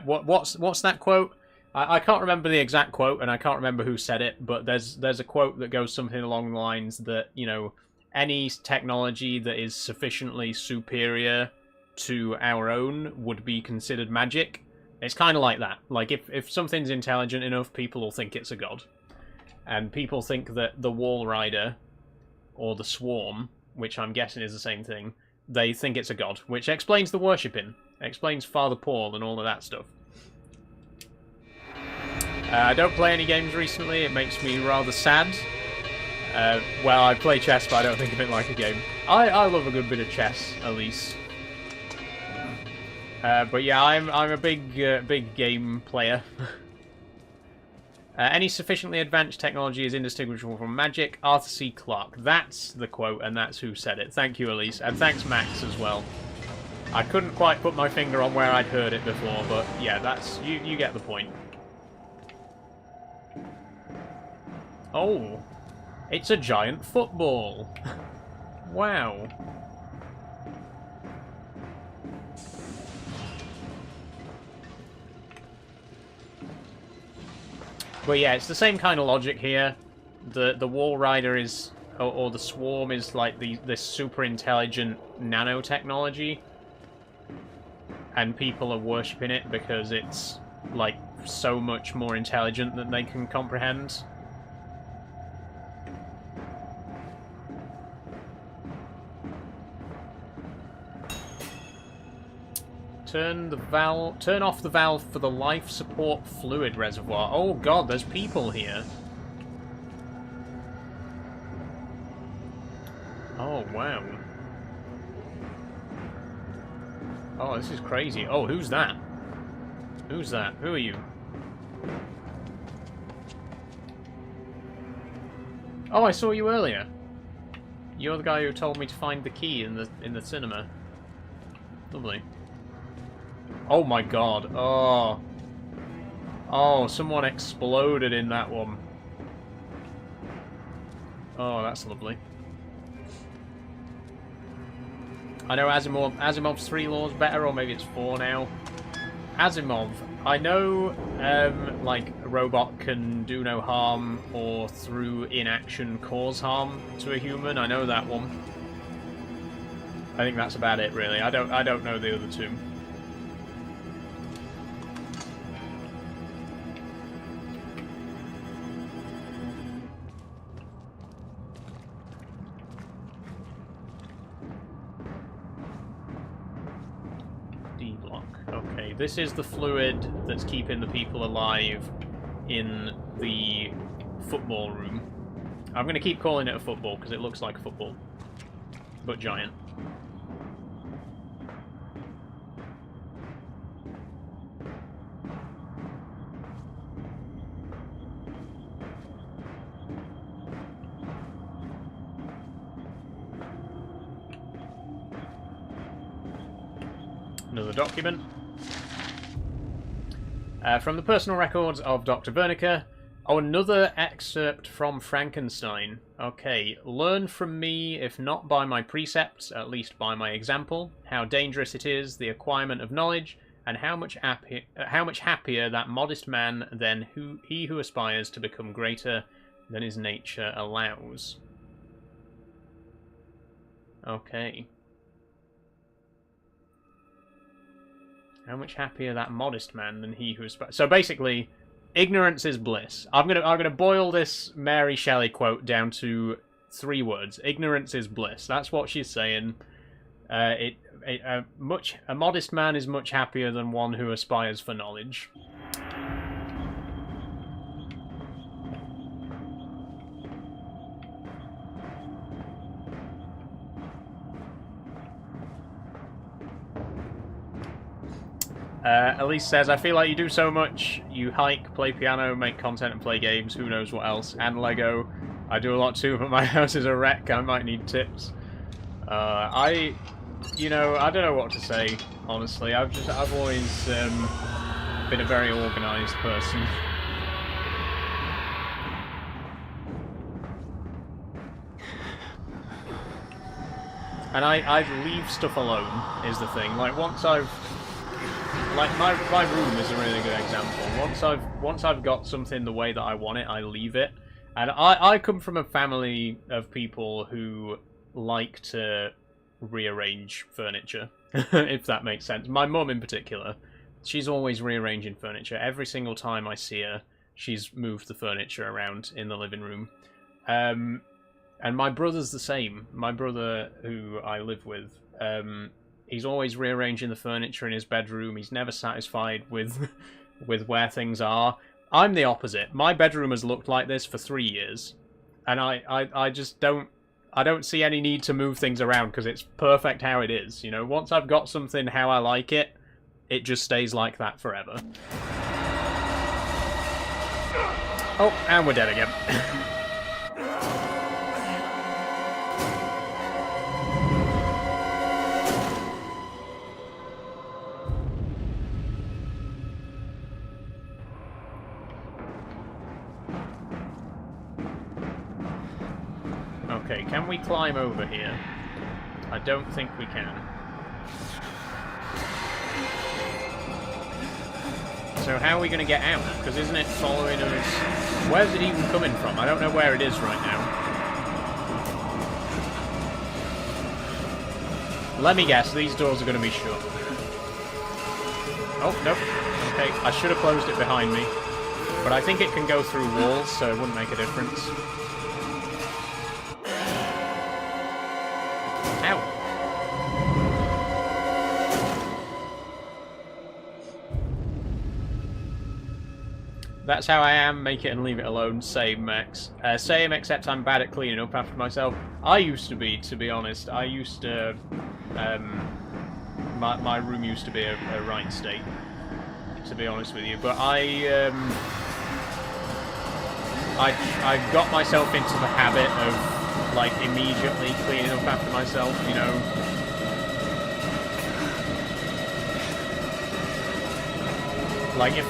A: What's that quote? I can't remember the exact quote, and I can't remember who said it, but there's a quote that goes something along the lines that, you know, any technology that is sufficiently superior to our own would be considered magic. It's kind of like that. Like, if something's intelligent enough, people will think it's a god. And people think that the Walrider, or the Swarm, which I'm guessing is the same thing, they think it's a god, which explains the worshipping. Explains Father Paul and all of that stuff. I don't play any games recently. It makes me rather sad. Well, I play chess, but I don't think of it like a game. I love a good bit of chess, at least. But yeah, I'm a big game player. Any sufficiently advanced technology is indistinguishable from magic. Arthur C. Clarke. That's the quote, and that's who said it. Thank you, Elise, and thanks, Max, as well. I couldn't quite put my finger on where I'd heard it before, but yeah, that's you get the point. Oh, it's a giant football. Wow. But yeah, it's the same kind of logic here. The Walrider is, or the Swarm is like this super intelligent nanotechnology, and people are worshipping it because it's like so much more intelligent than they can comprehend. Turn off the valve for the life support fluid reservoir. Oh god, there's people here. Oh wow. Oh, this is crazy. Oh, who's that? Who's that? Who are you? Oh, I saw you earlier. You're the guy who told me to find the key in the cinema. Lovely. Oh my god. Oh. Oh, someone exploded in that one. Oh, that's lovely. I know Asimov's 3 laws better, or maybe it's 4 now. Asimov. I know, like, a robot can do no harm, or through inaction cause harm to a human. I know that one. I think that's about it, really. I don't know the other two. Okay, this is the fluid that's keeping the people alive in the football room. I'm going to keep calling it a football because it looks like a football, but giant. Another document. From the personal records of Dr. Wernicke. Oh, another excerpt from Frankenstein. Okay. Learn from me, if not by my precepts, at least by my example, how dangerous it is, the acquirement of knowledge, and how much happier that modest man than he who aspires to become greater than his nature allows. Okay. How much happier that modest man than he who aspires... So basically, ignorance is bliss. I'm gonna boil this Mary Shelley quote down to 3 words. Ignorance is bliss. That's what she's saying. A modest man is much happier than one who aspires for knowledge. Elise says, I feel like you do so much. You hike, play piano, make content and play games, who knows what else, and Lego. I do a lot too, but my house is a wreck. I might need tips. You know, I don't know what to say, honestly. I've always been a very organised person. And I leave stuff alone, is the thing. Like, once I've... Like, my room is a really good example. Once I've got something the way that I want it, I leave it. And I come from a family of people who like to rearrange furniture. if that makes sense. My mum in particular, she's always rearranging furniture. Every single time I see her, she's moved the furniture around in the living room. And my brother's the same. My brother, who I live with, he's always rearranging the furniture in his bedroom. He's never satisfied with where things are. I'm the opposite. My bedroom has looked like this for 3 years, and I just don't see any need to move things around because it's perfect how it is. You know, once I've got something how I like it, it just stays like that forever. Oh, and we're dead again. Okay, can we climb over here? I don't think we can. So how are we going to get out? Because isn't it following us? Where's it even coming from? I don't know where it is right now. Let me guess, these doors are going to be shut. Oh, nope. Okay, I should have closed it behind me. But I think it can go through walls, so it wouldn't make a difference. Ow. That's how I am, make it and leave it alone, same Max. Same, except I'm bad at cleaning up after myself. I used to be honest. I used to... my room used to be a right state, to be honest with you. But I got myself into the habit of, like, immediately cleaning up after myself, you know. Like, if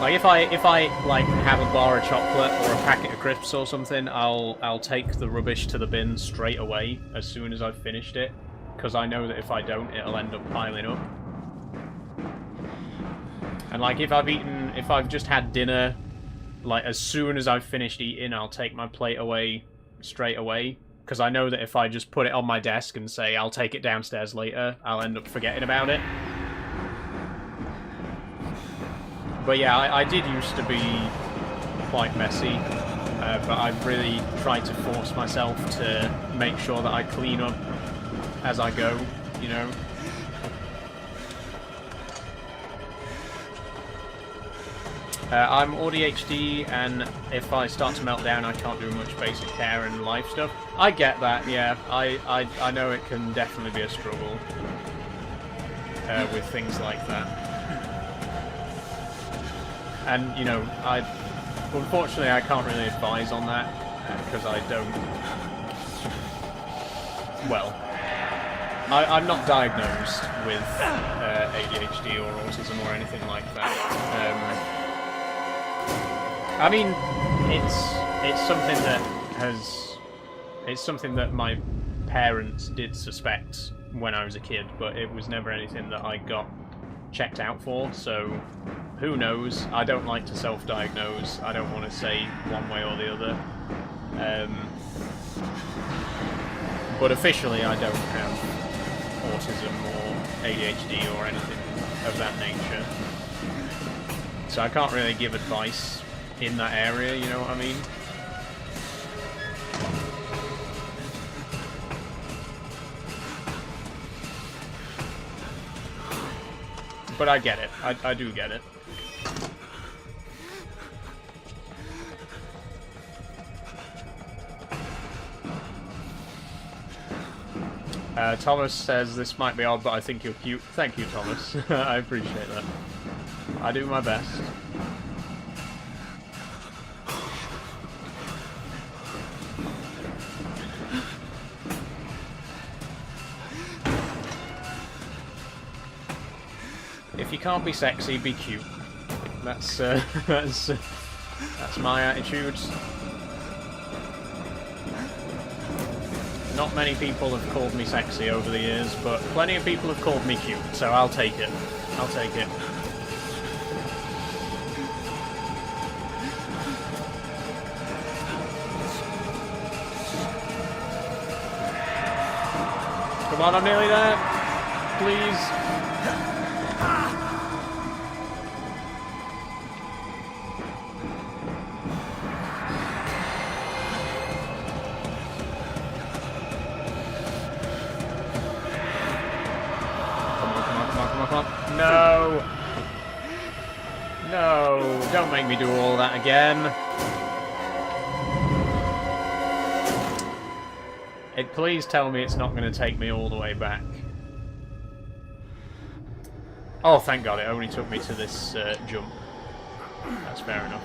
A: if I like have a bar of chocolate or a packet of crisps or something, I'll take the rubbish to the bin straight away as soon as I've finished it, because I know that if I don't, it'll end up piling up. And like if I've just had dinner, like as soon as I've finished eating, I'll take my plate away straight away, because I know that if I just put it on my desk and say I'll take it downstairs later, I'll end up forgetting about it. But yeah, I did used to be quite messy, but I've really tried to force myself to make sure that I clean up as I go, you know. I'm ADHD, and if I start to melt down, I can't do much basic care and life stuff. I get that, yeah. I know it can definitely be a struggle with things like that. And, you know, unfortunately I can't really advise on that, because I don't... Well, I'm not diagnosed with ADHD or autism or anything like that. I mean, it's something that it's something that my parents did suspect when I was a kid, but it was never anything that I got checked out for, so... Who knows? I don't like to self-diagnose. I don't want to say one way or the other. But officially I don't have autism or ADHD or anything of that nature. So I can't really give advice in that area, you know what I mean? But I get it. I do get it. Thomas says, this might be odd, but I think you're cute. Thank you, Thomas. I appreciate that. I do my best. If you can't be sexy, be cute. That's that's my attitude. Not many people have called me sexy over the years, but plenty of people have called me cute, so I'll take it. I'll take it. on, I'm nearly there. Please. Come on. No! No, don't make me do all that again. Please tell me it's not going to take me all the way back. Oh, thank God, it only took me to this jump. That's fair enough.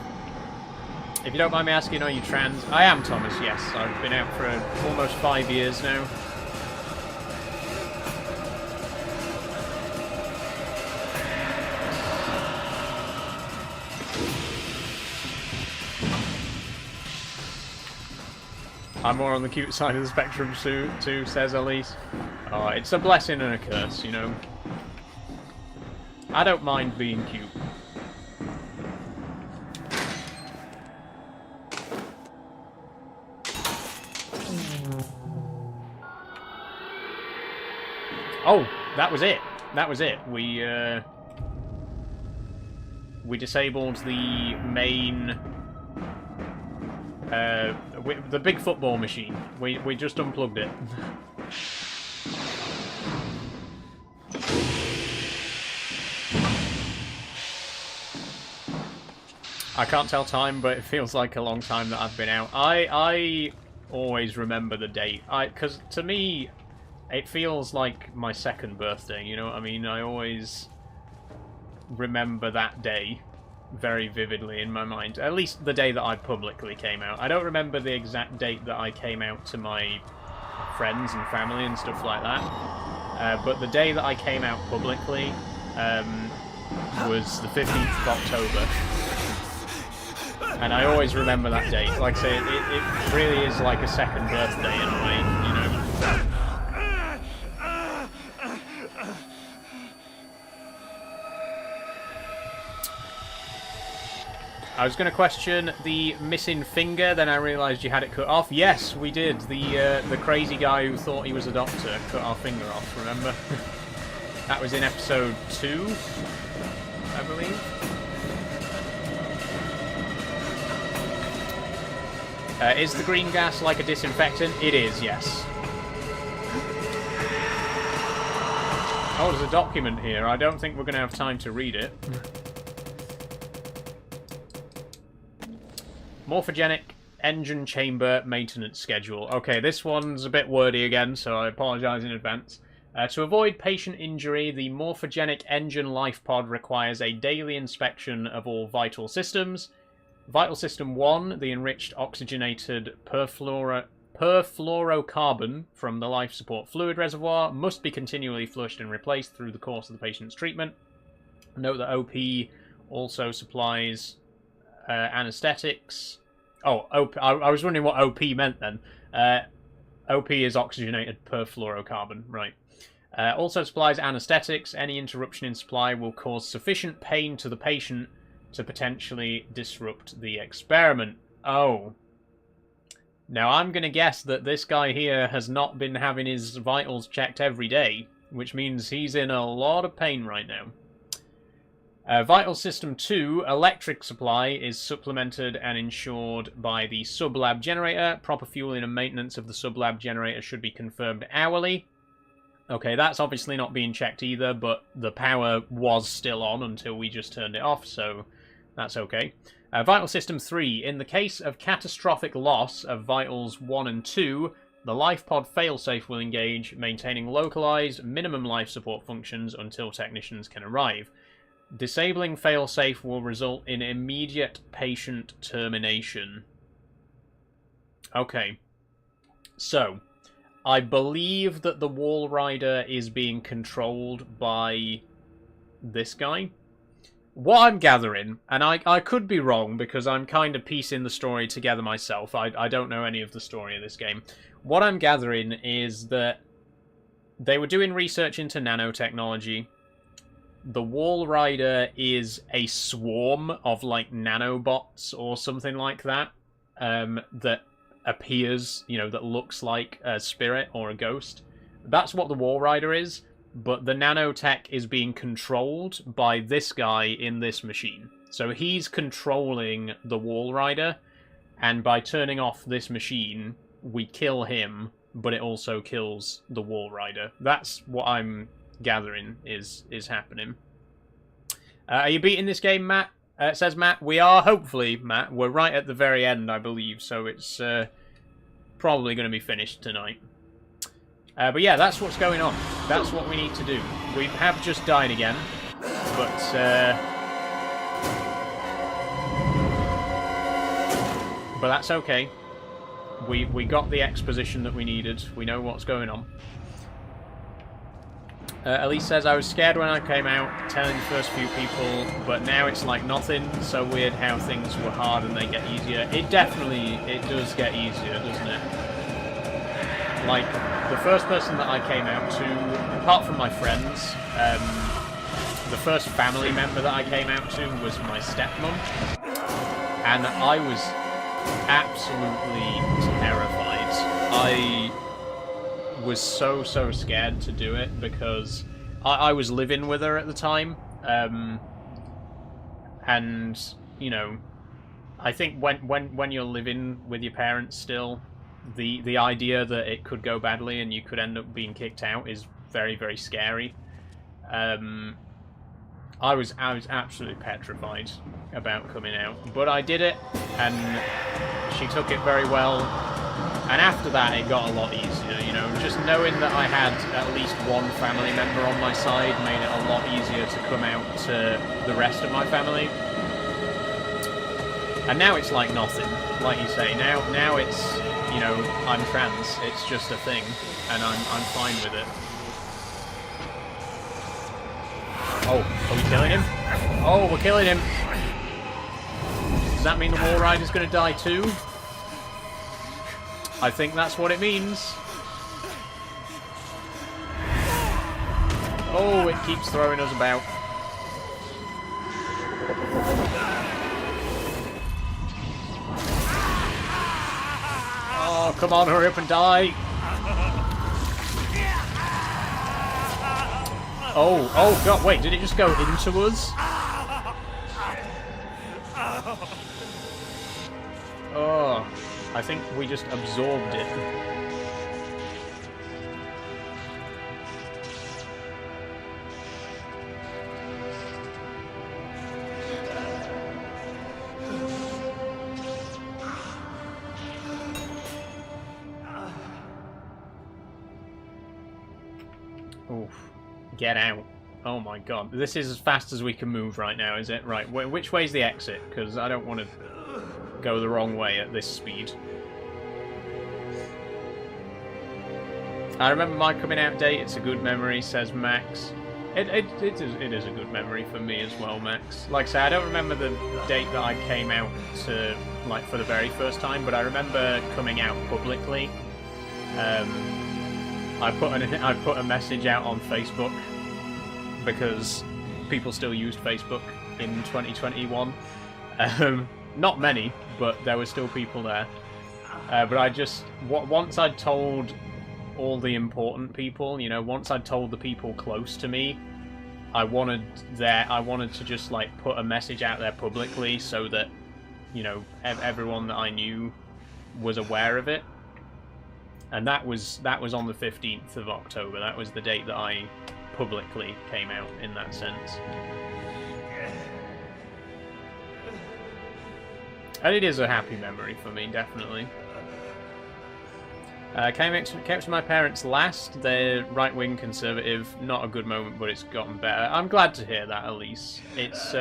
A: If you don't mind me asking, are you trans? I am, Thomas, yes. I've been out for almost 5 years now. I'm more on the cute side of the spectrum too, says Elise. Oh, it's a blessing and a curse, you know. I don't mind being cute. Oh, that was it. That was it. We disabled the main... the big football machine. We just unplugged it. I can't tell time, but it feels like a long time that I've been out. I always remember the date. Because to me, it feels like my second birthday, you know what I mean? I always remember that day very vividly in my mind. At least the day that I publicly came out. I don't remember the exact date that I came out to my friends and family and stuff like that. But the day that I came out publicly was the 15th of October. And I always remember that date. Like I say, it really is like a second birthday in a way, you know. I was going to question the missing finger, then I realised you had it cut off. Yes, we did. The crazy guy who thought he was a doctor cut our finger off, remember? That was in episode 2, I believe. Is the green gas like a disinfectant? It is, yes. Oh, there's a document here. I don't think we're going to have time to read it. Morphogenic engine chamber maintenance schedule. Okay, this one's a bit wordy again, so I apologise in advance. To avoid patient injury, the morphogenic engine life pod requires a daily inspection of all vital systems. Vital System 1, the enriched oxygenated perfluorocarbon from the life support fluid reservoir, must be continually flushed and replaced through the course of the patient's treatment. Note that OP also supplies anesthetics. Oh, I was wondering what OP meant then. OP is oxygenated perfluorocarbon, right. Also supplies anesthetics. Any interruption in supply will cause sufficient pain to the patient to potentially disrupt the experiment. Oh. Now I'm going to guess that this guy here has not been having his vitals checked every day, which means he's in a lot of pain right now. Vital System 2, electric supply, is supplemented and insured by the sublab generator. Proper fueling and maintenance of the sublab generator should be confirmed hourly. Okay, that's obviously not being checked either, but the power was still on until we just turned it off, so that's okay. Vital System 3, in the case of catastrophic loss of Vitals 1 and 2, the life pod failsafe will engage, maintaining localized minimum life support functions until technicians can arrive. Disabling failsafe will result in immediate patient termination. Okay. So, I believe that the Walrider is being controlled by this guy. What I'm gathering, and I could be wrong because I'm kind of piecing the story together myself. I don't know any of the story of this game. What I'm gathering is that they were doing research into nanotechnology. The Walrider is a swarm of, like, nanobots or something like that, that appears, you know, that looks like a spirit or a ghost. That's what the Walrider is, but the nanotech is being controlled by this guy in this machine. So he's controlling the Walrider, and by turning off this machine, we kill him, but it also kills the Walrider. That's what I'm gathering is happening. Are you beating this game, Matt? It says Matt. We are, hopefully, Matt. We're right at the very end, I believe, so it's probably going to be finished tonight. But yeah, that's what's going on. That's what we need to do. We have just died again, but that's okay. We got the exposition that we needed. We know what's going on. Elise says, I was scared when I came out, telling the first few people, but now it's like nothing. So weird how things were hard and they get easier. It does get easier, doesn't it? Like, the first person that I came out to, apart from my friends, the first family member that I came out to was my stepmom. And I was absolutely terrified. I was so scared to do it because I was living with her at the time, and you know, I think when you're living with your parents still, the idea that it could go badly and you could end up being kicked out is very scary. I was absolutely petrified about coming out, but I did it, and she took it very well. And after that, it got a lot easier, you know. Just knowing that I had at least one family member on my side made it a lot easier to come out to the rest of my family. And now it's like nothing, like you say. Now it's, you know, I'm trans. It's just a thing, and I'm fine with it. Oh, are we killing him? Oh, we're killing him. Does that mean the Walrider's going to die too? I think that's what it means. Oh, it keeps throwing us about. Oh, come on, hurry up and die. Oh god, wait, did it just go into us? Oh, I think we just absorbed it. Oof. Get out. Oh my god. This is as fast as we can move right now, is it? Right, which way's the exit? Because I don't want to go the wrong way at this speed. I remember my coming out date. It's a good memory, says Max. It is a good memory for me as well, Max. Like I say, I don't remember the date that I came out to, like, for the very first time, but I remember coming out publicly. I put a message out on Facebook because people still used Facebook in 2021. Not many, but there were still people there. But I just once I'd told all the important people, you know, once I'd told the people close to me, I wanted to just like put a message out there publicly so that, you know, everyone that I knew was aware of it. And that was on the 15th of October. That was the date that I publicly came out in that sense. And it is a happy memory for me, definitely. Came out to my parents last. They're right-wing conservative. Not a good moment, but it's gotten better. I'm glad to hear that, Elise. It's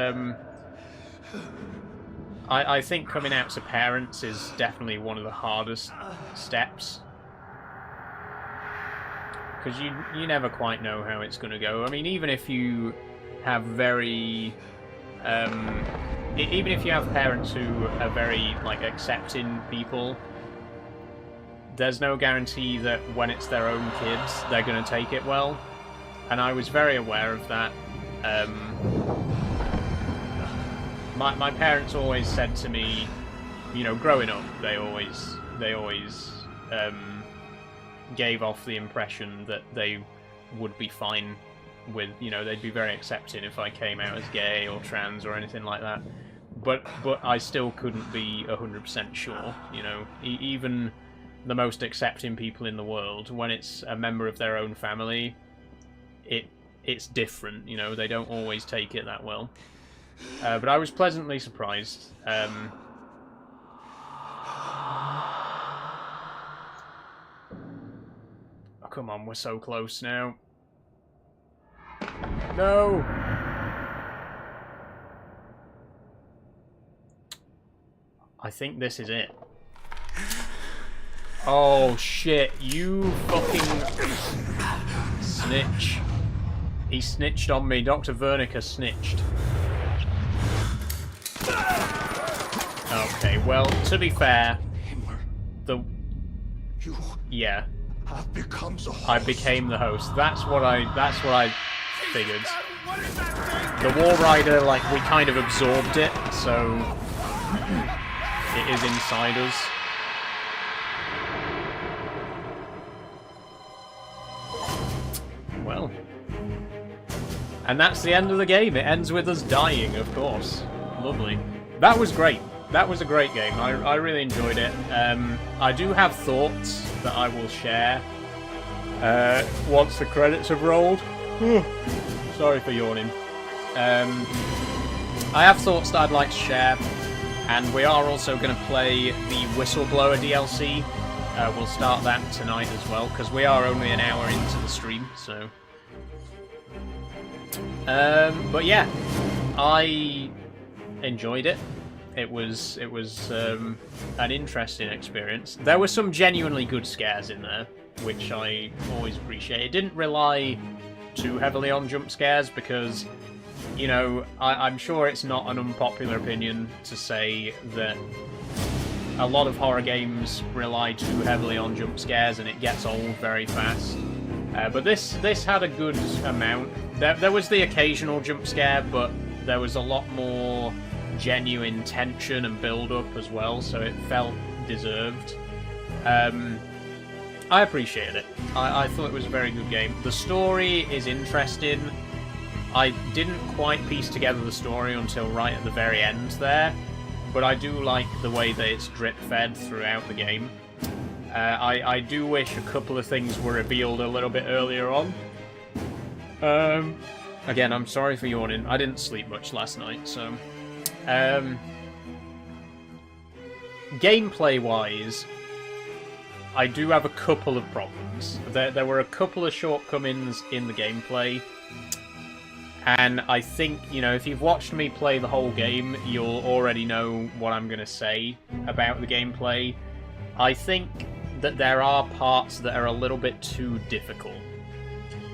A: I think coming out to parents is definitely one of the hardest steps. Because you never quite know how it's going to go. I mean, even if you have very... even if you have parents who are very, like, accepting people, there's no guarantee that when it's their own kids, they're going to take it well. And I was very aware of that. My parents always said to me, you know, growing up, they always gave off the impression that they would be fine with, you know, they'd be very accepting if I came out as gay or trans or anything like that. But I still couldn't be 100% sure, you know. Even the most accepting people in the world, when it's a member of their own family, it's different, you know. They don't always take it that well. But I was pleasantly surprised. Oh, come on, we're so close now. No! I think this is it. Oh shit, you fucking snitch. He snitched on me. Dr. Wernicke snitched. Okay, well, to be fair, yeah. I became the host. That's what I figured. The Walrider, like, we kind of absorbed it, so it is inside us. Well. And that's the end of the game. It ends with us dying, of course. Lovely. That was great. That was a great game. I really enjoyed it. I do have thoughts that I will share once the credits have rolled. Sorry for yawning. I have thoughts that I'd like to share, and we are also going to play the Whistleblower DLC. We'll start that tonight as well, because we are only an hour into the stream, so... but yeah, I enjoyed it. It was an interesting experience. There were some genuinely good scares in there, which I always appreciate. It didn't rely too heavily on jump scares because, you know, I'm sure it's not an unpopular opinion to say that a lot of horror games rely too heavily on jump scares and it gets old very fast. But this had a good amount. There was the occasional jump scare, but there was a lot more genuine tension and build-up as well, so it felt deserved. I appreciated it. I thought it was a very good game. The story is interesting. I didn't quite piece together the story until right at the very end there, but I do like the way that it's drip-fed throughout the game. I do wish a couple of things were revealed a little bit earlier on. Again, I'm sorry for yawning. I didn't sleep much last night, so... Gameplay-wise, I do have a couple of problems. There were a couple of shortcomings in the gameplay, and I think, you know, if you've watched me play the whole game, you'll already know what I'm going to say about the gameplay. I think that there are parts that are a little bit too difficult.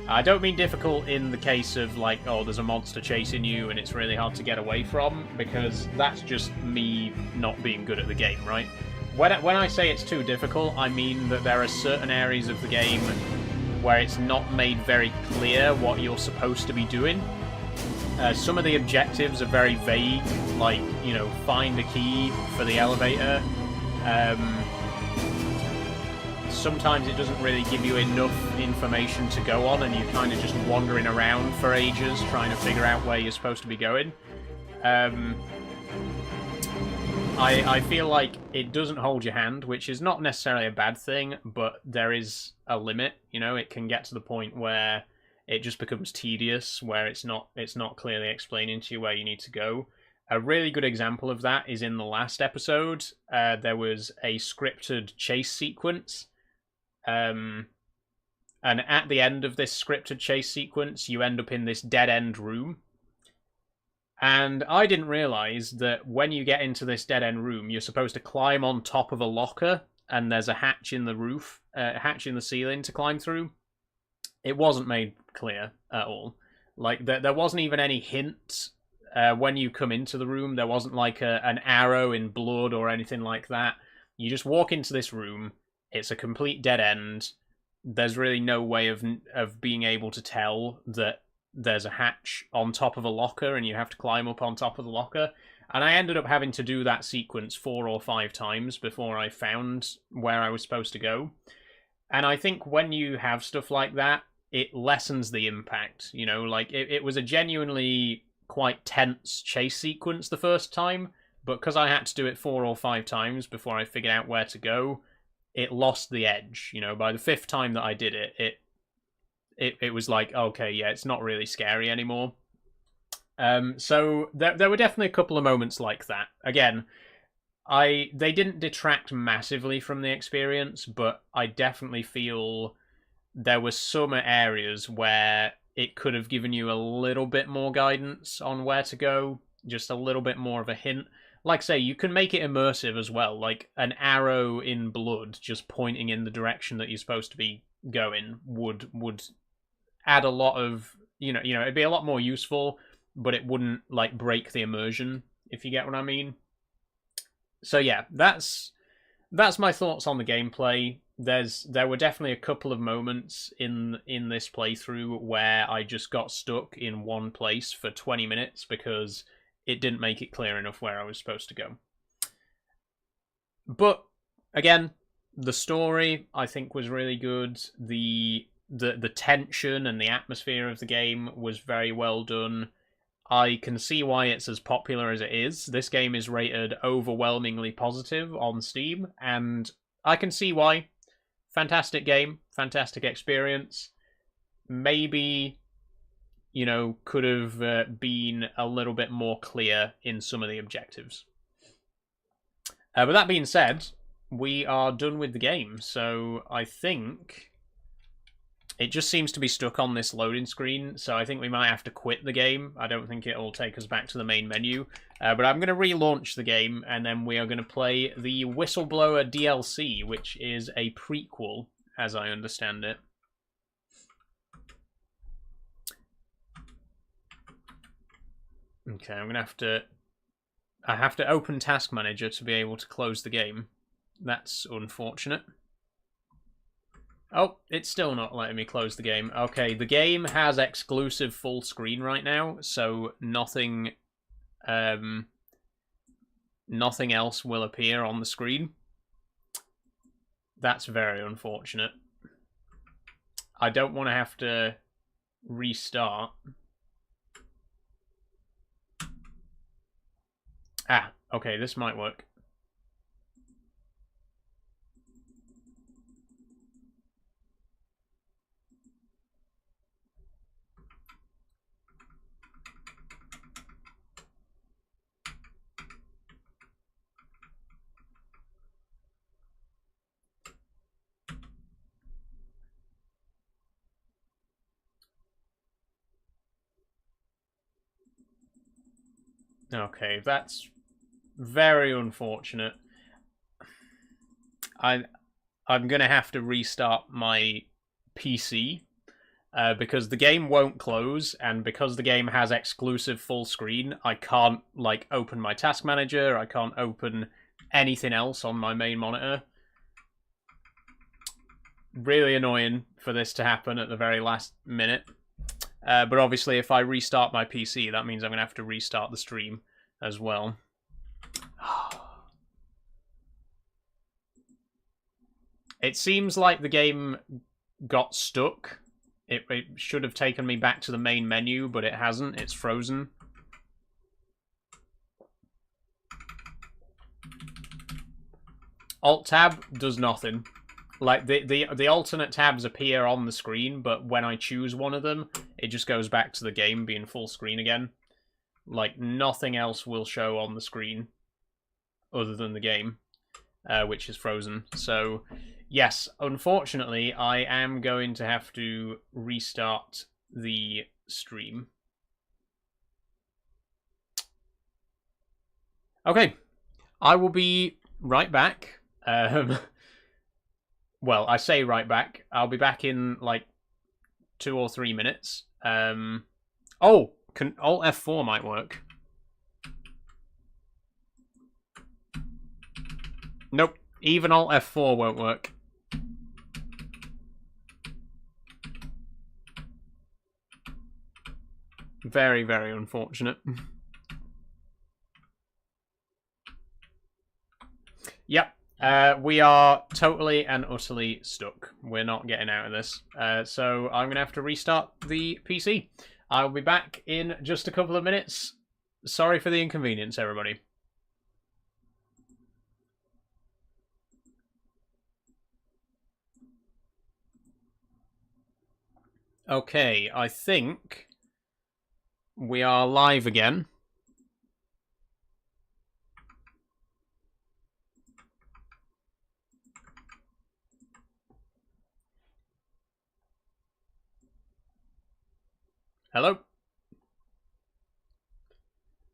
A: I don't mean difficult in the case of, like, oh, there's a monster chasing you and it's really hard to get away from, because that's just me not being good at the game, right? When I say it's too difficult, I mean that there are certain areas of the game where it's not made very clear what you're supposed to be doing. Some of the objectives are very vague, like, you know, find a key for the elevator. Sometimes it doesn't really give you enough information to go on, and you're kind of just wandering around for ages trying to figure out where you're supposed to be going. I feel like it doesn't hold your hand, which is not necessarily a bad thing, but there is a limit. You know, it can get to the point where it just becomes tedious, where it's not clearly explaining to you where you need to go. A really good example of that is in the last episode. There was a scripted chase sequence. And at the end of this scripted chase sequence, you end up in this dead-end room. And I didn't realise that when you get into this dead-end room, you're supposed to climb on top of a locker, and there's a hatch in the roof, hatch in the ceiling to climb through. It wasn't made clear at all. Like, there wasn't even any hint when you come into the room. There wasn't like an arrow in blood or anything like that. You just walk into this room. It's a complete dead end. There's really no way of being able to tell that there's a hatch on top of a locker and you have to climb up on top of the locker. And I ended up having to do that sequence 4 or 5 times before I found where I was supposed to go. And I think when you have stuff like that, it lessens the impact. You know, like it was a genuinely quite tense chase sequence the first time, but because I had to do it 4 or 5 times before I figured out where to go, it lost the edge. You know, by the 5th time that I did it, it was like, okay, yeah, it's not really scary anymore. So there were definitely a couple of moments like that. Again, they didn't detract massively from the experience, but I definitely feel there were some areas where it could have given you a little bit more guidance on where to go, just a little bit more of a hint. Like I say, you can make it immersive as well, like an arrow in blood just pointing in the direction that you're supposed to be going would add a lot of, you know, it'd be a lot more useful, but it wouldn't like break the immersion, if you get what I mean. So yeah, that's my thoughts on the gameplay. There were definitely a couple of moments in this playthrough where I just got stuck in one place for 20 minutes because it didn't make it clear enough where I was supposed to go. But again, the story I think was really good. The tension and the atmosphere of the game was very well done. I can see why it's as popular as it is. This game is rated overwhelmingly positive on Steam, and I can see why. Fantastic game, fantastic experience. Maybe, you know, could have been a little bit more clear in some of the objectives. But that being said, we are done with the game, so I think it just seems to be stuck on this loading screen, so I think we might have to quit the game. I don't think it'll take us back to the main menu. But I'm going to relaunch the game, and then we are going to play the Whistleblower DLC, which is a prequel, as I understand it. Okay, I'm going to have to... I have to open Task Manager to be able to close the game. That's unfortunate. Oh, it's still not letting me close the game. Okay, the game has exclusive full screen right now, so nothing else will appear on the screen. That's very unfortunate. I don't want to have to restart. Ah, okay, this might work. Okay, that's very unfortunate. I'm gonna have to restart my PC because the game won't close, and because the game has exclusive full screen, I can't like open my task manager. I can't open anything else on my main monitor. Really annoying for this to happen at the very last minute. But obviously, if I restart my PC, that means I'm going to have to restart the stream as well. It seems like the game got stuck. It should have taken me back to the main menu, but it hasn't. It's frozen. Alt-tab does nothing. Like, the alternate tabs appear on the screen, but when I choose one of them, it just goes back to the game being full screen again. Like, nothing else will show on the screen other than the game, which is frozen. So, yes, unfortunately, I am going to have to restart the stream. Okay, I will be right back. Well, I say right back. I'll be back in, like, 2 or 3 minutes. Oh! Alt F4 might work. Nope. Even Alt F4 won't work. Very, very unfortunate. Yep. We are totally and utterly stuck. We're not getting out of this. So I'm going to have to restart the PC. I'll be back in just a couple of minutes. Sorry for the inconvenience, everybody. Okay, I think we are live again. Hello?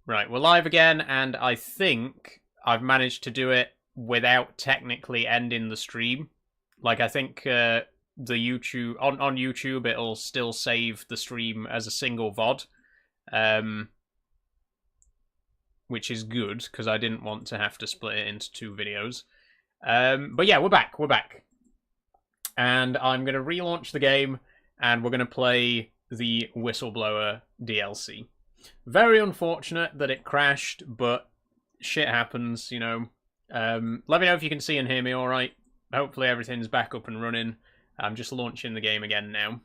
A: Right, we're live again, and I think I've managed to do it without technically ending the stream. Like, I think the YouTube on YouTube it'll still save the stream as a single VOD, which is good because I didn't want to have to split it into 2 videos. But yeah, we're back, and I'm gonna relaunch the game, and we're gonna play the Whistleblower DLC. Very unfortunate that it crashed, but shit happens, you know. Let me know if you can see and hear me all right. Hopefully everything's back up and running. I'm just launching the game again now.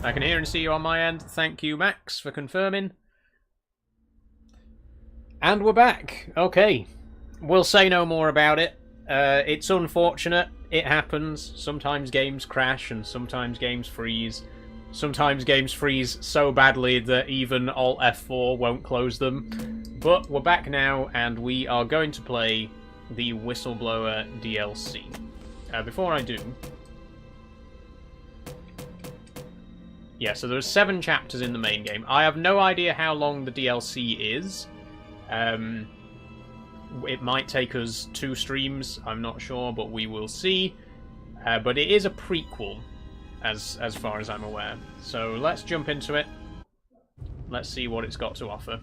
A: I can hear and see you on my end. Thank you, Max, for confirming. And we're back. Okay. We'll say no more about it. It's unfortunate. It happens. Sometimes games crash and sometimes games freeze. Sometimes games freeze so badly that even Alt F4 won't close them. But we're back now, and we are going to play the Whistleblower DLC. Before I do... Yeah, so there's 7 chapters in the main game. I have no idea how long the DLC is. It might take us 2 streams, I'm not sure, but we will see. But it is a prequel, as far as I'm aware. So let's jump into it. Let's see what it's got to offer.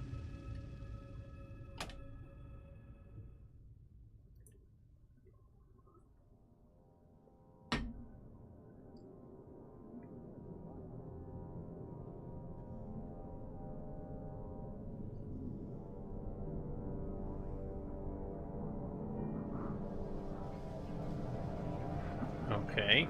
A: Okay.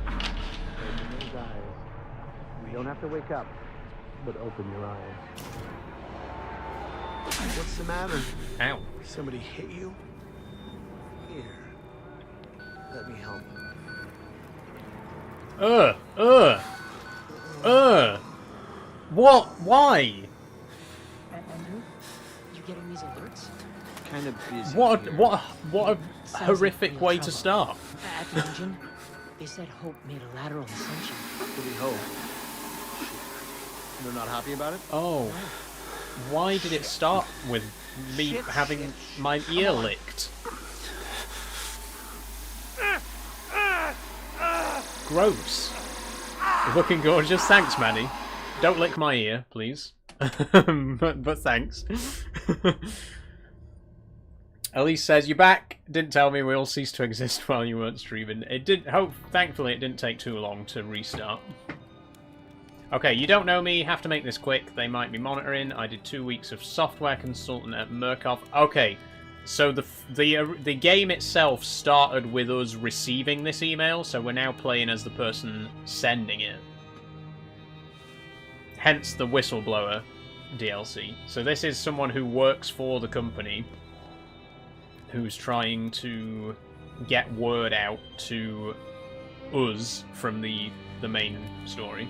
E: Open those eyes. You don't have to wake up, but open your eyes.
B: What's the matter?
A: Ow.
B: Somebody hit you? Here. Let me help.
A: What? Why?
F: Andrew, you getting these alerts?
E: Kind of busy.
A: What a
F: Sounds
A: horrific
F: like
A: way
F: real
A: to
F: trouble.
A: start.
F: At the engine, they said Hope made a lateral ascension.
E: What do we hope? They're not happy about it?
A: Oh. Why did it start with me having my ear licked? Gross. Looking gorgeous. Thanks, Manny. Don't lick my ear, please. but thanks. Elise says, "You're back. Didn't tell me we all ceased to exist while you weren't streaming." It did. Thankfully, it didn't take too long to restart. Okay, you don't know me. Have to make this quick. They might be monitoring. I did 2 weeks of software consultant at Murkoff. Okay, so the game itself started with us receiving this email, so we're now playing as the person sending it. Hence the Whistleblower DLC. So this is someone who works for the company, who's trying to get word out to us from the main story.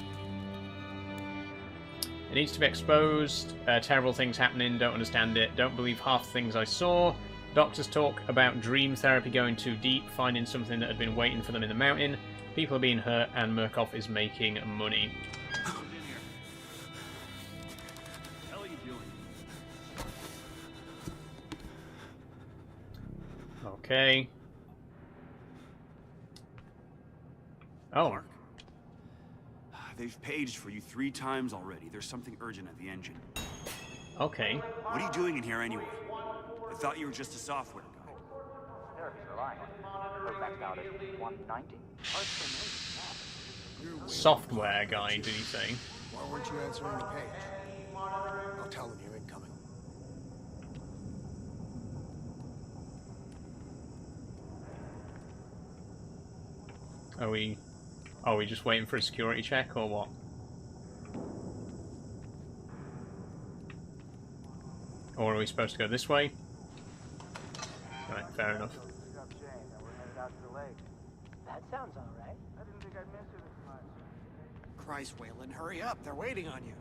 A: It needs to be exposed. Terrible things happening. Don't understand it. Don't believe half the things I saw. Doctors talk about dream therapy going too deep, finding something that had been waiting for them in the mountain. People are being hurt, and Murkoff is making money. Okay. Oh.
G: They've paged for you 3 times already. There's something urgent at the engine.
A: Okay.
G: What are you doing in here anyway? I thought you were just a software guy.
E: Therapy's relying on it. Maxed out at 190.
A: Software guy, did he say?
H: Why weren't you answering the page? I'll tell him you're incoming.
A: Are we just waiting for a security check or what? Or are we supposed to go this way? Right, fair enough.
E: That sounds alright. I didn't think I'd miss you this much.
H: Christ, Waylon, hurry up. They're waiting on you.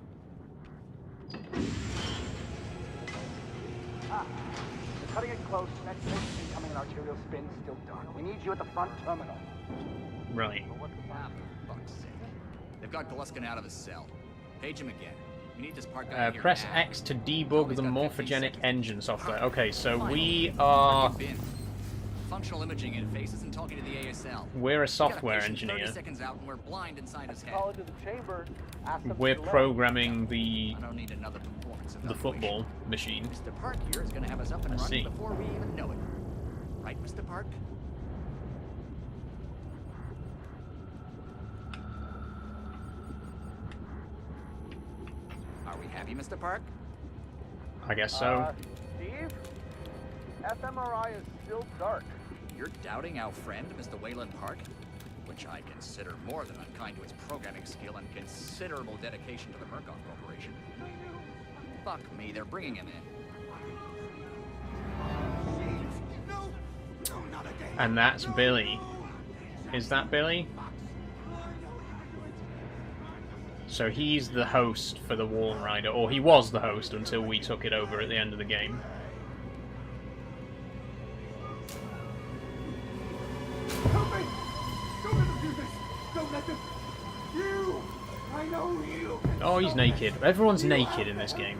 E: They're cutting it close. Next station incoming, arterial spin, still dark. We need you at the front terminal.
A: Right.
I: Fuck's sake. They've got Gluskin out of his cell. Page him again. We need this part guy here
A: Press
I: now.
A: X to debug the morphogenic engine software. Okay, so
I: Fine.
A: we are...
I: Functional imaging interface isn't talking to the ASL.
A: We're a
I: We
A: software
I: got a patient
A: engineer.
I: 30 seconds out and we're blind inside his head.
E: Call into the chamber. Ask them
A: We're
E: to load.
A: programming the
I: I don't need another performance
A: football machine.
I: Mr. Park here is going to have us up and
A: I
I: running
A: see.
I: before we even know it. Right, Mr. Park? Are we happy, Mr. Park?
A: I guess so.
E: Steve? fMRI is still dark.
I: You're doubting our friend, Mr. Wayland Park? Which I consider more than unkind to his programming skill and considerable dedication to the Murkoff Corporation. Fuck me, they're bringing him in.
A: And that's Billy. Is that Billy? So he's the host for the Walrider, or he was the host until we took it over at the end of the game.
H: Help me! Don't let them do this! Don't let them... You! I know you!
A: Oh, he's naked. Everyone's naked in this game.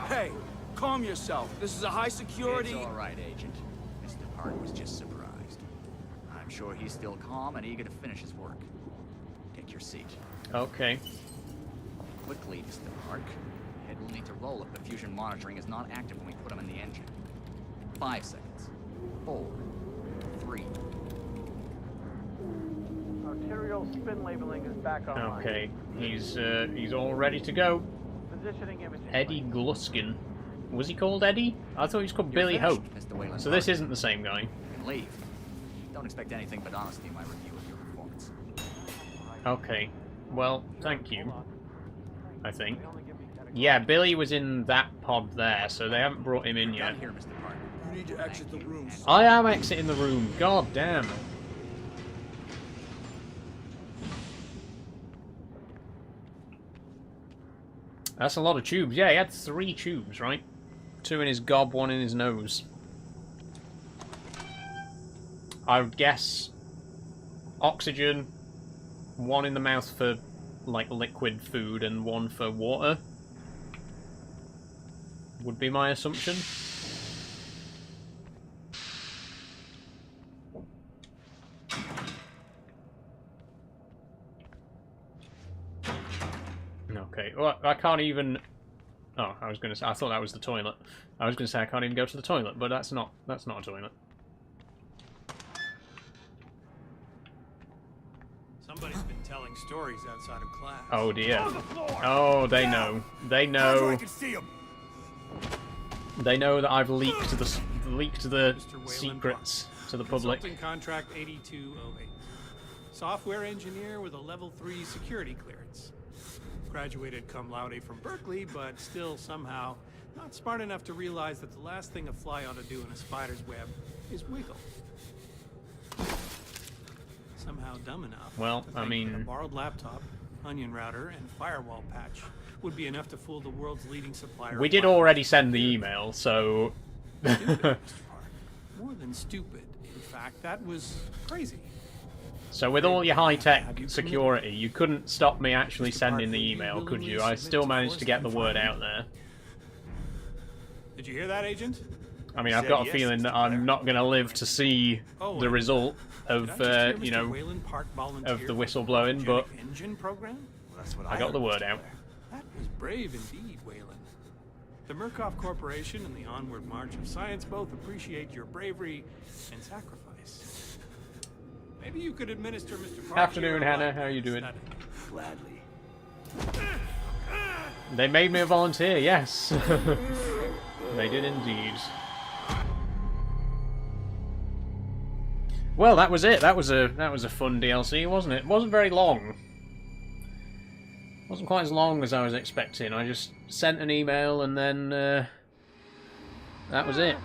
G: Hey, calm yourself. This is a high security...
I: It's all right, Agent. Mr. Park was just surprised. I'm sure he's still calm and eager to finish his work. Take your seat.
A: Okay.
I: Quickly, Mr. Park. Head will need to roll if the fusion monitoring is not active when we put him in the engine. 5 seconds. 4, 3.
E: Arterial spin labeling is back online.
A: Okay. He's all ready to go.
E: Positioning imaging.
A: Eddie Gluskin. Was he called Eddie? I thought he was called Billy
I: finished,
A: Hope.
I: Mr. Wayland
A: So this
I: Park.
A: isn't the same guy.
I: You can leave. Don't expect anything but honesty in my review of your performance.
A: Okay. Well, thank you. I think. Yeah, Billy was in that pod there, so they haven't brought him in yet.
I: Down here, Mr. Park.
G: You need to exit the room.
A: I am exiting the room. God damn. That's a lot of tubes. Yeah, he had 3 tubes, right? 2 in his gob, 1 in his nose. I would guess oxygen, 1 in the mouth for like liquid food and 1 for water. Would be my assumption. Okay, well, I can't even... Oh, I was going to say, I thought that was the toilet. I was going to say I can't even go to the toilet, but that's not a toilet.
J: Somebody's been telling stories outside of class.
A: Oh dear. Oh, they know. They know. They know that I've leaked the secrets to the public.
J: Consulting contract 8208. Software engineer with a level 3 security clearance. Graduated cum laude from Berkeley, but still somehow not smart enough to realize that the last thing a fly ought to do in a spider's web is wiggle. Somehow dumb enough.
A: Well,
J: to
A: I
J: think that
A: mean...
J: a borrowed laptop, onion router, and firewall patch would be enough to fool the world's leading supplier.
A: We did already send the email, so...
J: Stupid, Mr. Park. More than stupid. In fact, that was crazy.
A: So with all your high-tech security, you couldn't stop me actually sending the email, could you? I still managed to get the word out there.
J: Did you hear that, Agent?
A: I mean, I've got a feeling that I'm not going to live to see the result of, you know, of the whistleblowing, but
J: engine program?
A: I got the word out.
J: That was brave indeed, Wayland. The Murkoff Corporation and the onward march of science both appreciate your bravery and sacrifice. Maybe you could administer Mr. Park.
A: Afternoon, Hannah. How are you doing?
J: Gladly.
A: They made me a volunteer, yes. They did indeed. Well, that was it. That was a fun DLC, wasn't it? It wasn't very long. It wasn't quite as long as I was expecting. I just sent an email and then that was it.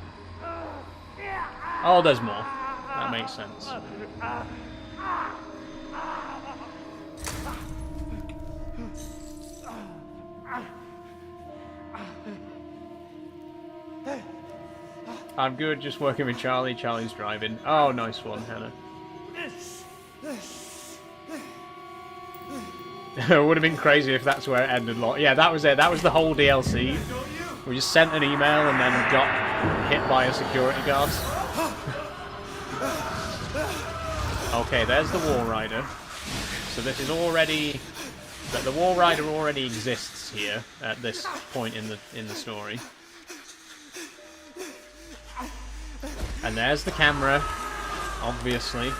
A: Oh, there's more. That makes sense. I'm good, just working with Charlie. Charlie's driving. Oh, nice one, Hannah. It would have been crazy if that's where it ended. Yeah, that was it. That was the whole DLC. We just sent an email and then got hit by a security guard. Okay, there's the Walrider. So this is already... The Walrider already exists here at this point in the story. And there's the camera, obviously.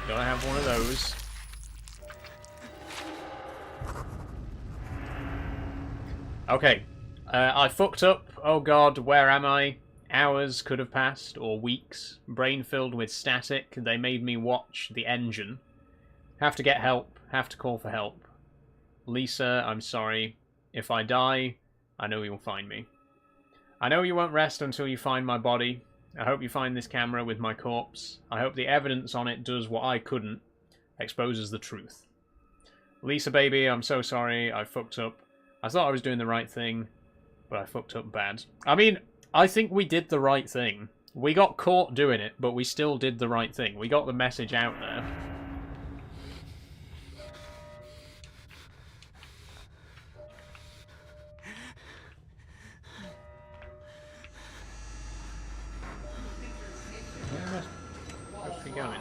A: Gotta have one of those. Okay, I fucked up. Oh god, where am I? Hours could have passed, or weeks. Brain filled with static. They made me watch the engine. Have to get help. Have to call for help. Lisa, I'm sorry. If I die, I know you'll find me. I know you won't rest until you find my body. I hope you find this camera with my corpse. I hope the evidence on it does what I couldn't. Exposes the truth. Lisa, baby, I'm so sorry. I fucked up. I thought I was doing the right thing, but I fucked up bad. I mean, I think we did the right thing. We got caught doing it, but we still did the right thing. We got the message out there. Where's he going?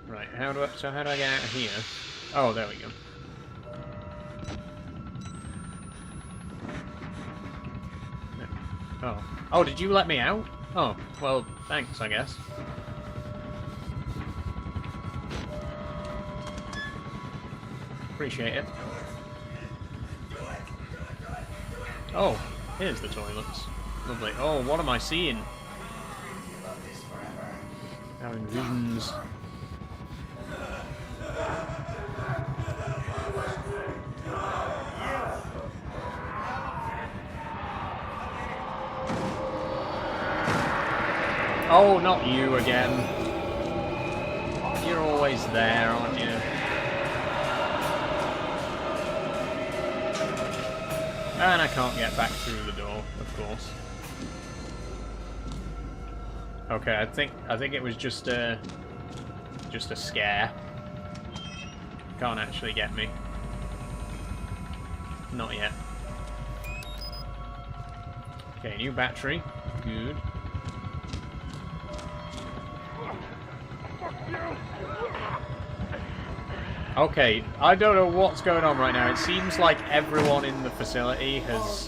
A: Right, how do I get out of here? Oh, there we go. Oh. Oh, did you let me out? Oh, well, thanks, I guess. Appreciate it. Oh, here's the toilets. Lovely. Oh, what am I seeing? Having visions. Oh, not you again. You're always there, aren't you? And I can't get back through the door, of course. Okay, I think it was just a scare. Can't actually get me. Not yet. Okay, new battery. Good. Okay, I don't know what's going on right now. It seems like everyone in the facility has,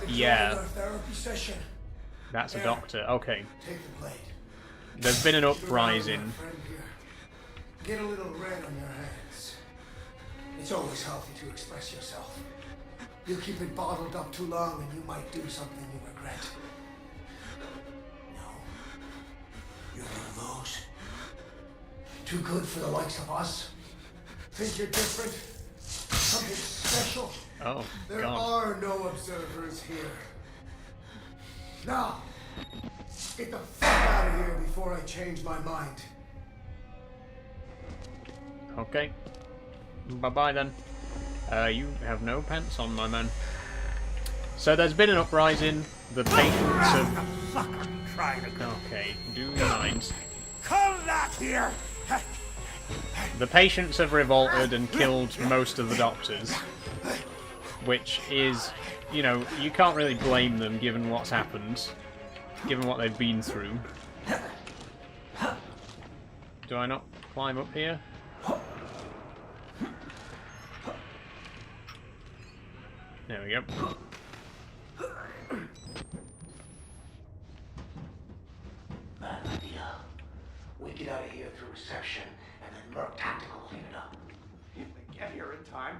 A: yeah. That's a doctor. Okay. There's been an uprising.
H: Get a little red on your hands. It's always healthy to express yourself. You keep it bottled up too long and you might do something you regret. No. You're one of those. Too good for the likes of us. Think you're different? Something special?
A: Oh,
H: there
A: God.
H: are no observers here. Now, get the fuck out of here before I change my mind.
A: Okay. Bye-bye then. You have no pants on, my man. So there's been an uprising. The patients have... Okay, do your minds.
H: Come back here!
A: The patients have revolted and killed most of the doctors. Which is, you know, you can't really blame them given what's happened. given what they've been through. Do I not climb up here? There we go.
B: Bad idea. We get out of here through reception, and then Merc Tactical will clean it up.
E: If they get here in time,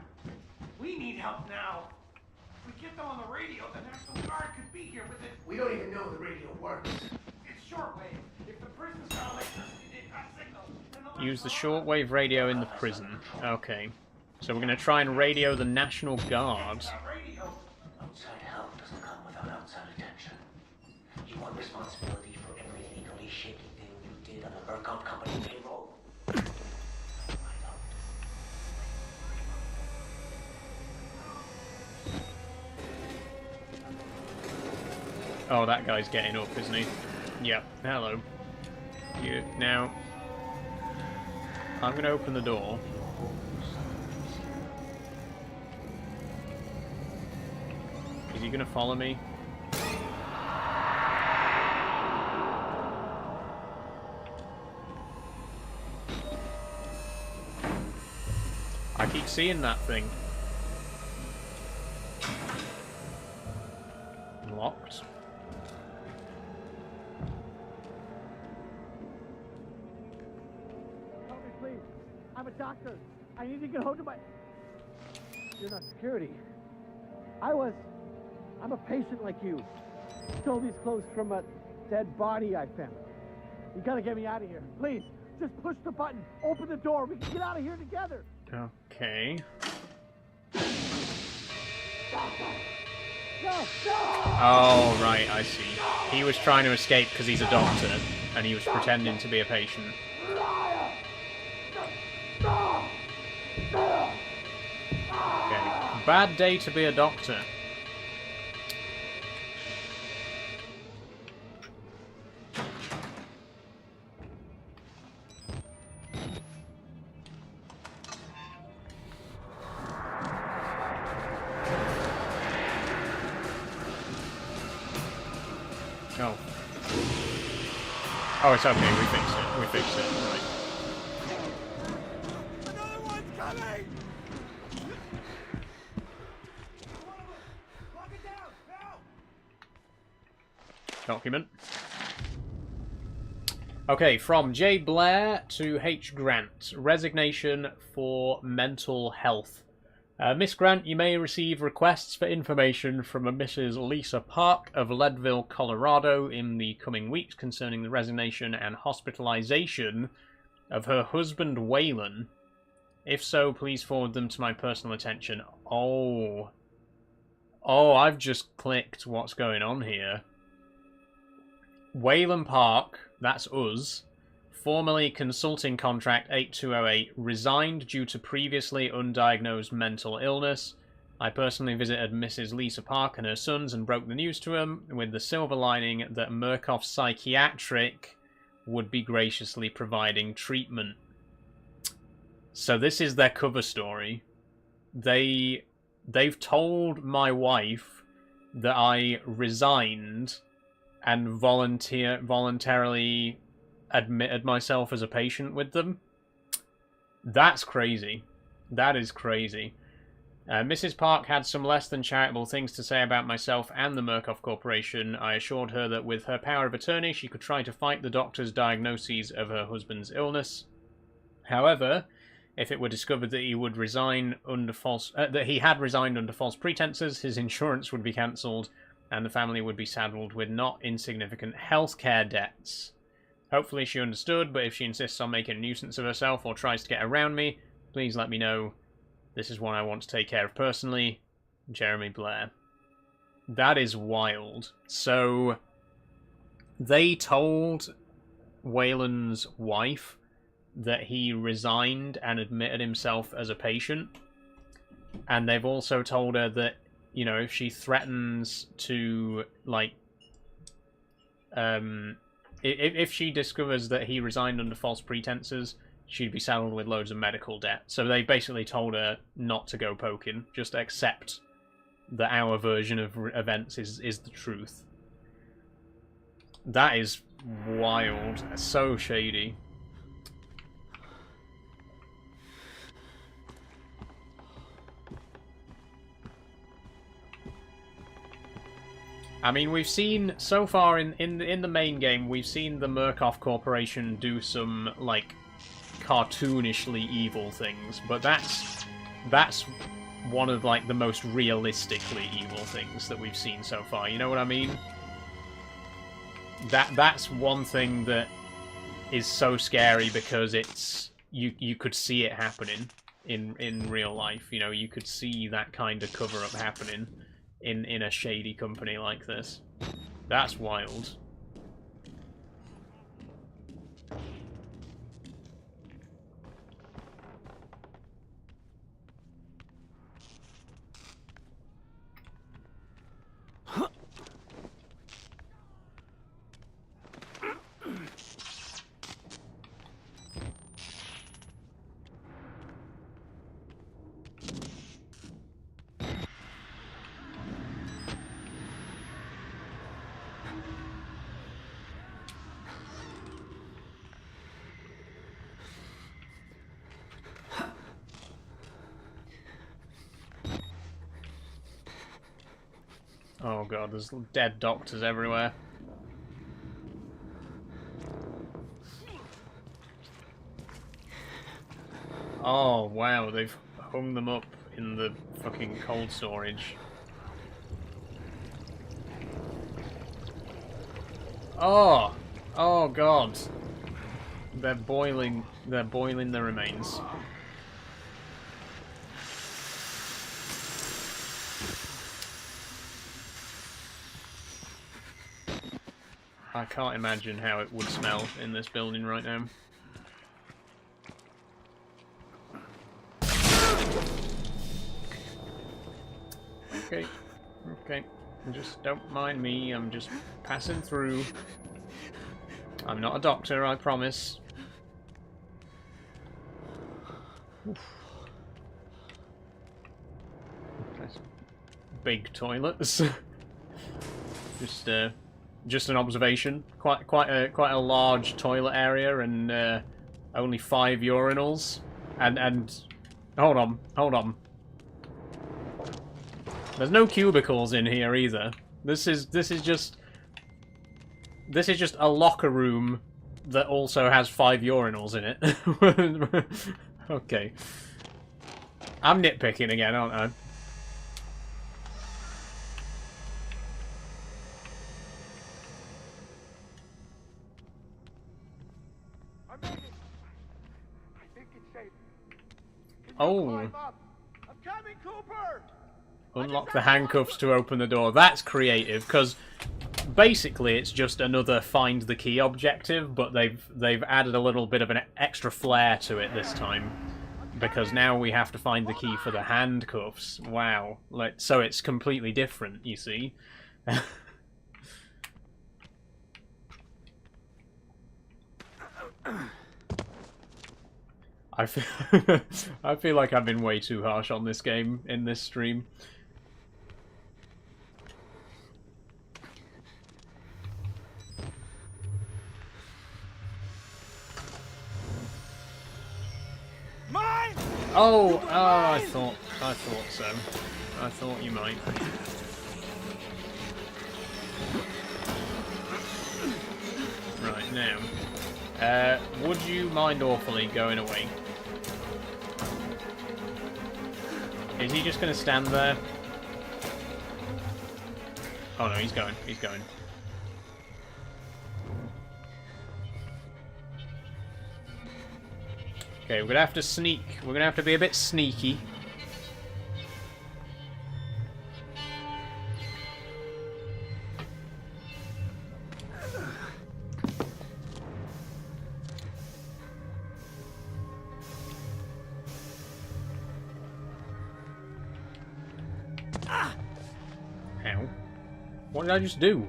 E: we need help now. If we get them on the radio, the National Guard could be here with it.
H: We don't even know the radio works.
E: It's shortwave. If the prison's got electricity, they've got signal. Then
A: Use the shortwave radio in the prison. Okay. So we're going to try and radio the National Guard.
B: Outside help doesn't come without outside attention. You want responsibility for every legally shaky thing you did on the Murkoff Company payroll.
A: Oh, that guy's getting up, isn't he? Yep. Hello. You now. I'm going to open the door. Is he going to follow me? I keep seeing that thing. Locked.
E: Help me, please. I'm a doctor. I need to get home to my... You're not security. I'm a patient like you. Stole these clothes from a dead body I found. You gotta get me out of here. Please, just push the button. Open the door. We can get out of here together.
A: Okay.
E: No, no!
A: Oh, right, I see. He was trying to escape because he's a doctor, and he was pretending to be a patient. Okay. Bad day to be a doctor. Oh. Oh, it's okay. We fixed it. We fixed it. Right.
E: Another one's coming! Lock it down! Now!
A: Document. Okay, from J. Blair to H. Grant. Resignation for mental health. Miss Grant, you may receive requests for information from a Mrs. Lisa Park of Leadville, Colorado in the coming weeks concerning the resignation and hospitalization of her husband, Waylon. If so, please forward them to my personal attention. Oh, I've just clicked what's going on here. Waylon Park, that's us, formerly consulting contract 8208, resigned due to previously undiagnosed mental illness. I personally visited Mrs. Lisa Park and her sons and broke the news to them with the silver lining that Murkoff Psychiatric would be graciously providing treatment. So this is their cover story. They've told my wife that I resigned and voluntarily admitted myself as a patient with them. That's crazy. That is crazy. Mrs. Park had some less than charitable things to say about myself and the Murkoff Corporation. I assured her that with her power of attorney, she could try to fight the doctor's diagnoses of her husband's illness. However, if it were discovered that he would resign under that he had resigned under false pretenses, his insurance would be cancelled, and the family would be saddled with not insignificant healthcare debts. Hopefully she understood, but if she insists on making a nuisance of herself or tries to get around me, please let me know. This is one I want to take care of personally. Jeremy Blair. That is wild. So, they told Waylon's wife that he resigned and admitted himself as a patient. And they've also told her that, you know, if she threatens to, like, if she discovers that he resigned under false pretenses, she'd be saddled with loads of medical debt. So they basically told her not to go poking, just accept that our version of events is the truth. That is wild. So shady. I mean, we've seen so far in the main game, we've seen the Murkoff Corporation do some like cartoonishly evil things, but that's one of like the most realistically evil things that we've seen so far. You know what I mean? That's one thing that is so scary because it's you could see it happening in real life. You know, you could see that kind of cover up happening in a shady company like this. That's wild. Oh god, there's dead doctors everywhere. Oh wow, they've hung them up in the fucking cold storage. Oh! Oh god. They're boiling the remains. I can't imagine how it would smell in this building right now. Okay, okay. Just don't mind me, I'm just passing through. I'm not a doctor, I promise. Oof. Nice. Big toilets. Just an observation. Quite a large toilet area and only 5 urinals. And hold on. There's no cubicles in here either. This is just a locker room that also has 5 urinals in it. Okay. I'm nitpicking again, aren't I? Oh. Unlock the handcuffs to open the door. That's creative, because basically it's just another find the key objective, but they've added a little bit of an extra flair to it this time, because now we have to find the key for the handcuffs. Wow. So it's completely different, you see. I feel like I've been way too harsh on this game in this stream.
J: Mine!
A: Oh, I thought so. I thought you might. Right, now. Would you mind awfully going away? Is he just going to stand there? Oh no, he's going. He's going. Okay, we're going to have to sneak. We're going to have to be a bit sneaky. Ow. What did I just do?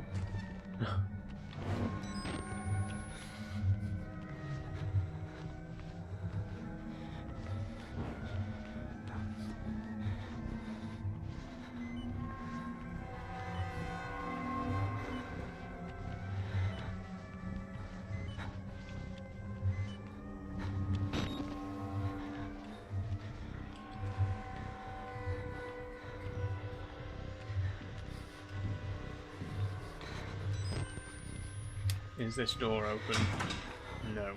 A: Is this door open? No.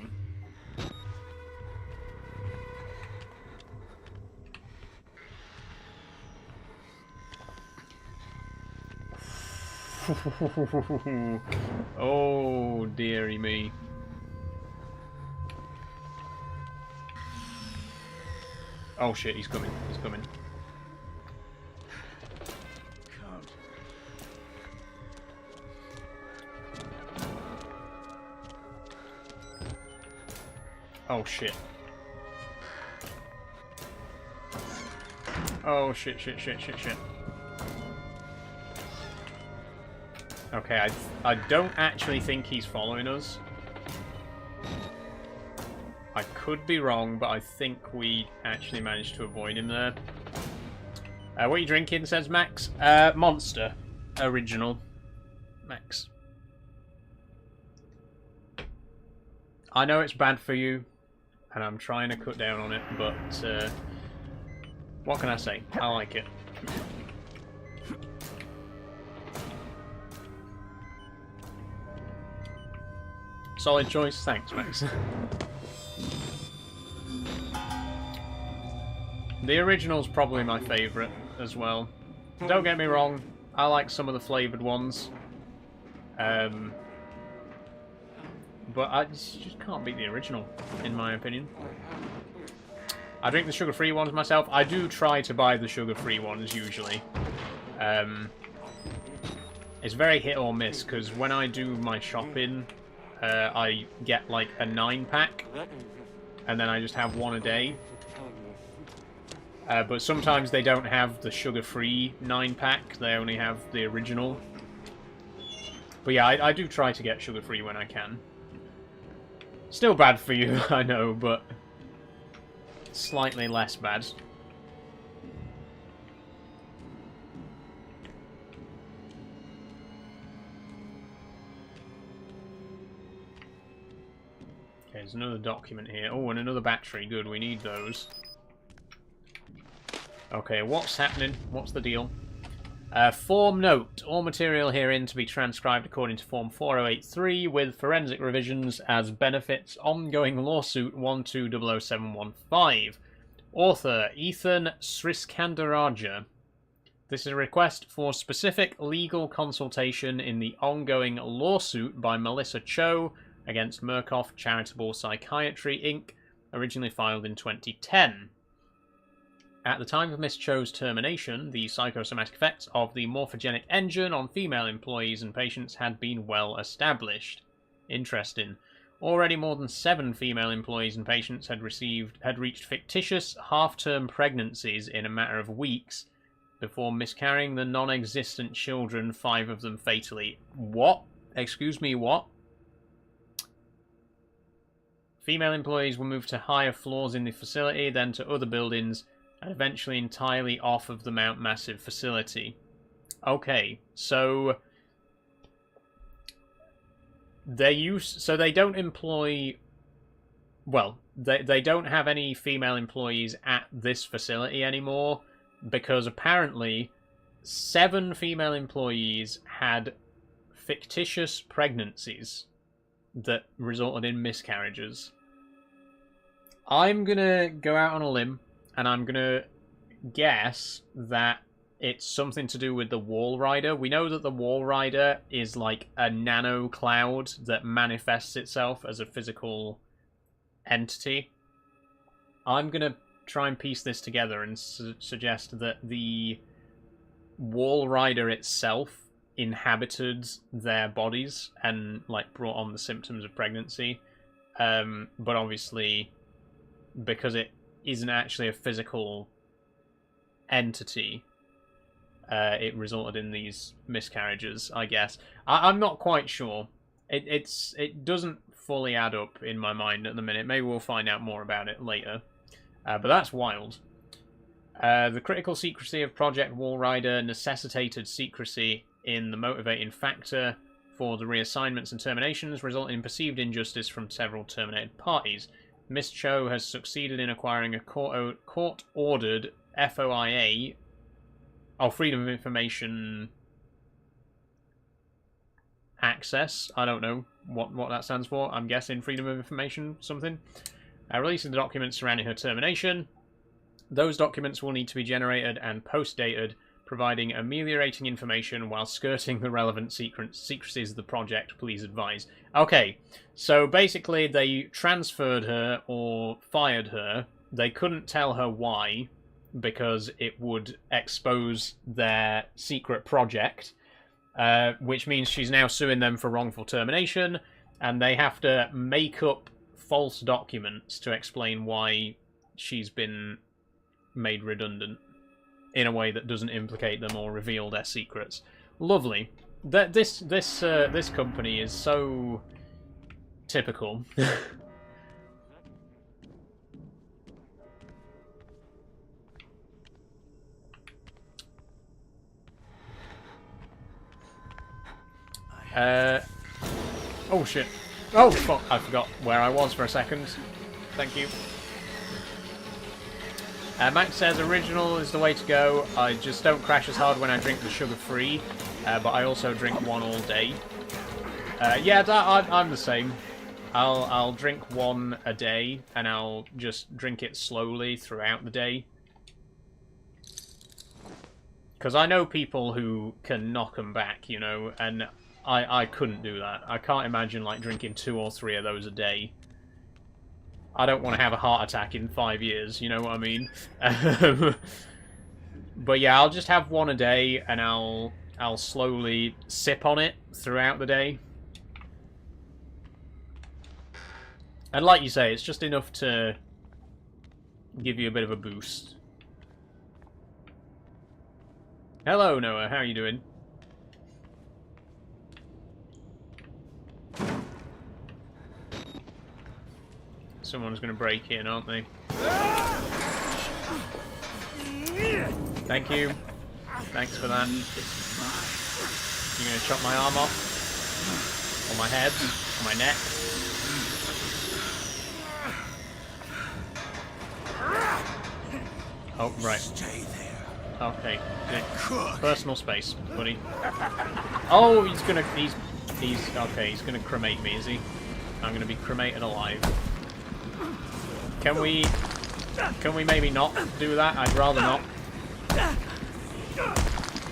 A: Oh, dearie me. Oh shit, he's coming. He's coming. Oh shit. Oh shit, shit, shit, shit, shit. Okay, I don't actually think he's following us. I could be wrong, but I think we actually managed to avoid him there. What are you drinking, says Max? Monster. Original. Max. I know it's bad for you, and I'm trying to cut down on it, but what can I say? I like it. Solid choice. Thanks, Max. The original's probably my favourite as well. Don't get me wrong, I like some of the flavoured ones. But I just can't beat the original, in my opinion. I drink the sugar-free ones myself. I do try to buy the sugar-free ones, usually. It's very hit or miss, because when I do my shopping, I get like a 9-pack, and then I just have one a day. But sometimes they don't have the sugar-free 9-pack, they only have the original. But yeah, I do try to get sugar-free when I can. Still bad for you, I know, but slightly less bad. Okay, there's another document here. Oh, and another battery. Good, we need those. Okay, what's happening? What's the deal? Form note. All material herein to be transcribed according to Form 4083 with forensic revisions as benefits ongoing lawsuit 12000715. Author Ethan Sriskandaraja. This is a request for specific legal consultation in the ongoing lawsuit by Melissa Cho against Murkoff Charitable Psychiatry, Inc., originally filed in 2010. At the time of Miss Cho's termination, the psychosomatic effects of the morphogenic engine on female employees and patients had been well established. Interesting. Already more than 7 female employees and patients had reached fictitious half-term pregnancies in a matter of weeks before miscarrying the non-existent children, 5 of them fatally. What? Excuse me, what? Female employees were moved to higher floors in the facility, then to other buildings, and eventually entirely off of the Mount Massive facility. Okay, so they don't employ, well, they don't have any female employees at this facility anymore, because apparently 7 female employees had fictitious pregnancies that resulted in miscarriages. I'm gonna go out on a limb, and I'm gonna guess that it's something to do with the Walrider. We know that the Walrider is like a nano cloud that manifests itself as a physical entity. I'm gonna try and piece this together and suggest that the Walrider itself inhabited their bodies and like brought on the symptoms of pregnancy. But obviously, because it isn't actually a physical entity, it resulted in these miscarriages, I guess. I'm not quite sure. It doesn't fully add up in my mind at the minute. Maybe we'll find out more about it later. But that's wild. The critical secrecy of Project Walrider necessitated secrecy in the motivating factor for the reassignments and terminations, resulting in perceived injustice from several terminated parties. Miss Cho has succeeded in acquiring a court-ordered FOIA, Freedom of Information access. I don't know what that stands for. I'm guessing freedom of information, something. Releasing the documents surrounding her termination. Those documents will need to be generated and post-dated, providing ameliorating information while skirting the relevant secrecies of the project. Please advise. Okay, so basically they transferred her or fired her. They couldn't tell her why, because it would expose their secret project, which means she's now suing them for wrongful termination, and they have to make up false documents to explain why she's been made redundant in a way that doesn't implicate them or reveal their secrets. Lovely. This company is so typical. Oh shit. Oh fuck, I forgot where I was for a second. Thank you. Max says original is the way to go. I just don't crash as hard when I drink the sugar-free, but I also drink one all day. Yeah, I'm the same. I'll drink one a day, and I'll just drink it slowly throughout the day. Because I know people who can knock them back, you know, and I couldn't do that. I can't imagine, like, drinking 2 or 3 of those a day. I don't want to have a heart attack in 5 years, you know what I mean? But yeah, I'll just have one a day, and I'll slowly sip on it throughout the day. And like you say, it's just enough to give you a bit of a boost. Hello, Noah. How are you doing? Someone's going to break in, aren't they? Thank you. Thanks for that. You're going to chop my arm off? Or my head? Or my neck? Oh, right.
D: Stay there.
A: Okay. Personal space, buddy. Oh, he's gonna... He's okay, he's gonna cremate me, is he? I'm gonna be cremated alive. Can we maybe not do that? I'd rather not.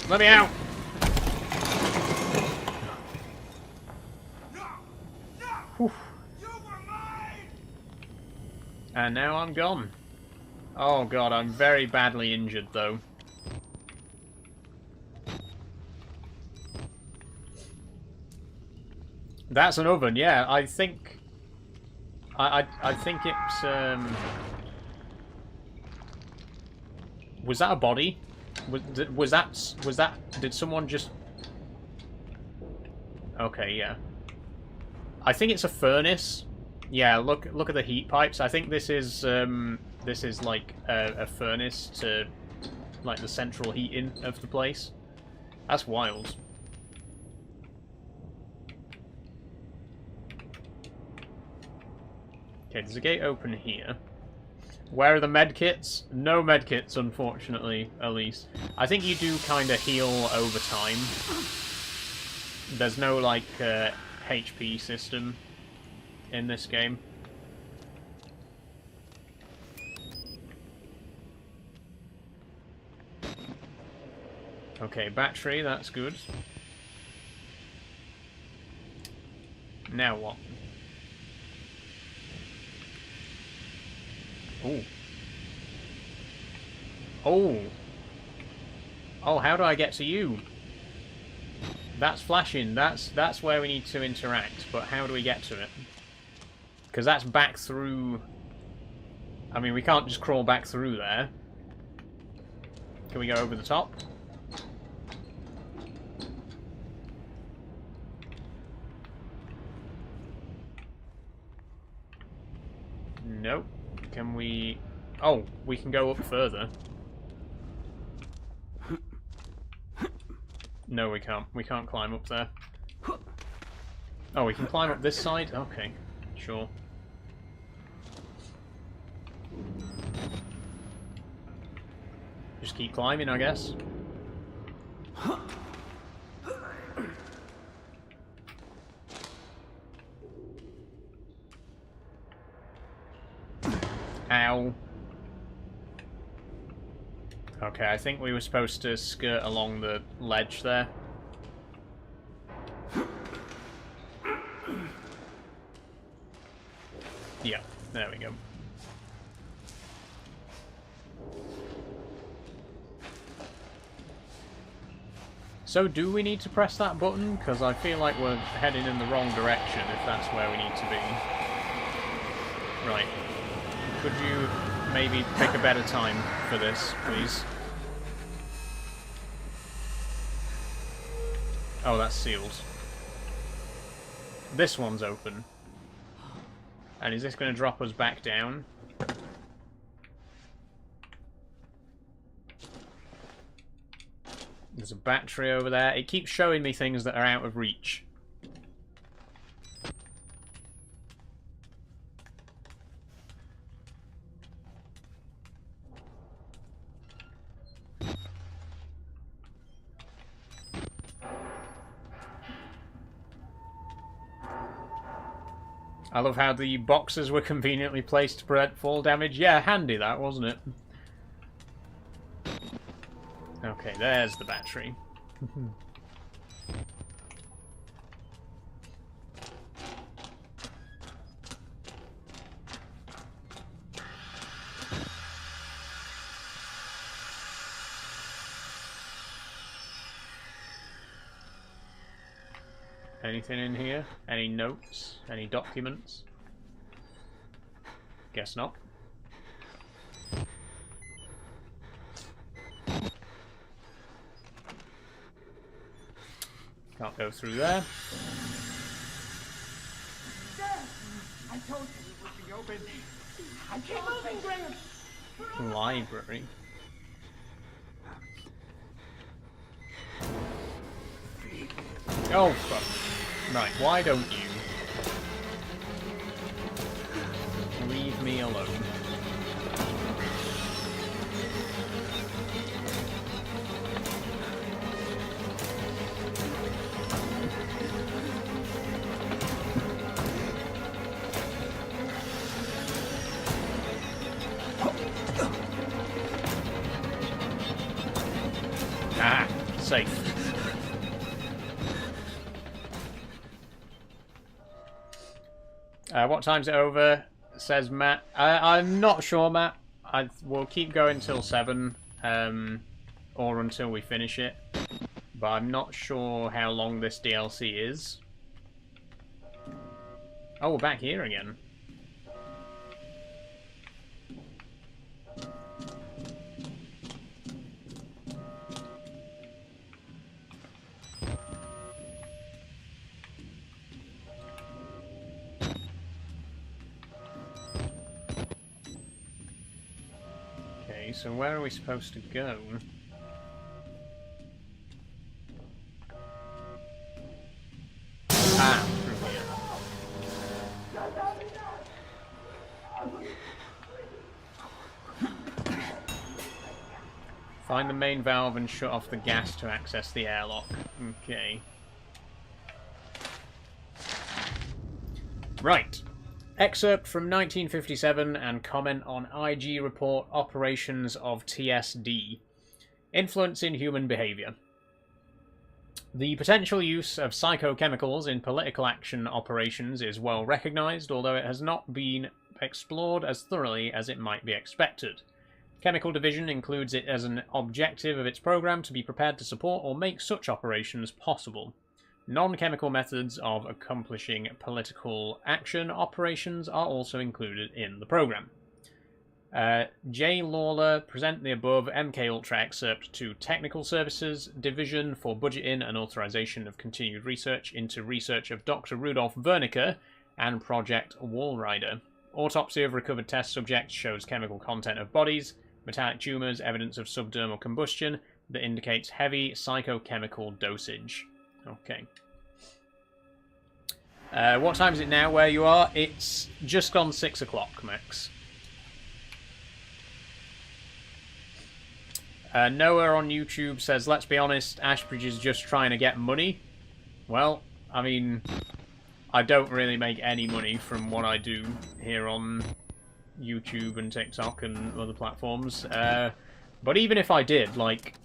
A: Let me out! Whew. And now I'm gone. Oh god, I'm very badly injured though. That's an oven, yeah. I think I think it's was that a body? Was that did someone just... Okay, yeah. I think it's a furnace. Yeah, look at the heat pipes. I think this is like a furnace to like the central heating of the place. That's wild. Okay, there's a gate open here. Where are the medkits? No medkits, unfortunately, Elise. I think you do kind of heal over time. There's no, like, HP system in this game. Okay, battery, that's good. Now what? Oh. Oh. Oh, how do I get to you? That's flashing. That's where we need to interact, but how do we get to it? Because that's back through... I mean, we can't just crawl back through there. Can we go over the top? Nope. Can we... Oh, we can go up further. No, we can't. We can't climb up there. Oh, we can climb up this side? Okay, sure. Just keep climbing, I guess. Ow. Okay, I think we were supposed to skirt along the ledge there. Yeah, there we go. So do we need to press that button? Because I feel like we're heading in the wrong direction if that's where we need to be. Right. Could you maybe pick a better time for this, please? Oh, that's sealed. This one's open. And is this going to drop us back down? There's a battery over there. It keeps showing me things that are out of reach. I love how the boxes were conveniently placed to prevent fall damage. Yeah, handy that, wasn't it? Okay, there's the battery. Anything in here? Any notes? Any documents? Guess not. Can't go through there.
E: I told you it would be open. I keep moving, Graham.
A: Library. Oh, fuck. Right, why don't you leave me alone? Ah, safe. What time's it over? Says Matt. I'm not sure, Matt. We'll keep going till 7, or until we finish it. But I'm not sure how long this DLC is. Oh, we're back here again. So where are we supposed to go? Ah, through here. Find the main valve and shut off the gas to access the airlock. Okay. Right. Excerpt from 1957 and comment on IG report operations of TSD. Influence in human behavior. The potential use of psychochemicals in political action operations is well recognized, although it has not been explored as thoroughly as it might be expected. Chemical Division includes it as an objective of its program to be prepared to support or make such operations possible. Non-chemical methods of accomplishing political action operations are also included in the program. J. Lawler present the above MK Ultra excerpt to Technical Services Division for budgeting and authorization of continued research into research of Dr. Rudolf Wernicke and Project Walrider. Autopsy of recovered test subjects shows chemical content of bodies, metallic tumors, evidence of subdermal combustion that indicates heavy psychochemical dosage. Okay. What time is it now where you are? It's just gone 6 o'clock, Max. Noah on YouTube says, let's be honest, Ashbridge is just trying to get money. Well, I mean, I don't really make any money from what I do here on YouTube and TikTok and other platforms. But even if I did, like,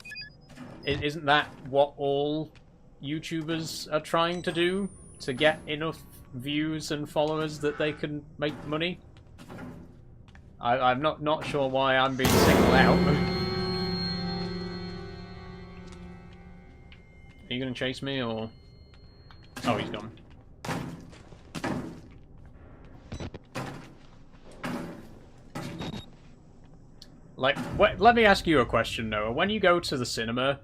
A: isn't that what all YouTubers are trying to do? To get enough views and followers that they can make money? I'm not sure why I'm being singled out. Are you gonna chase me, or...? Oh, he's gone. Like, let me ask you a question, Noah. When you go to the cinema,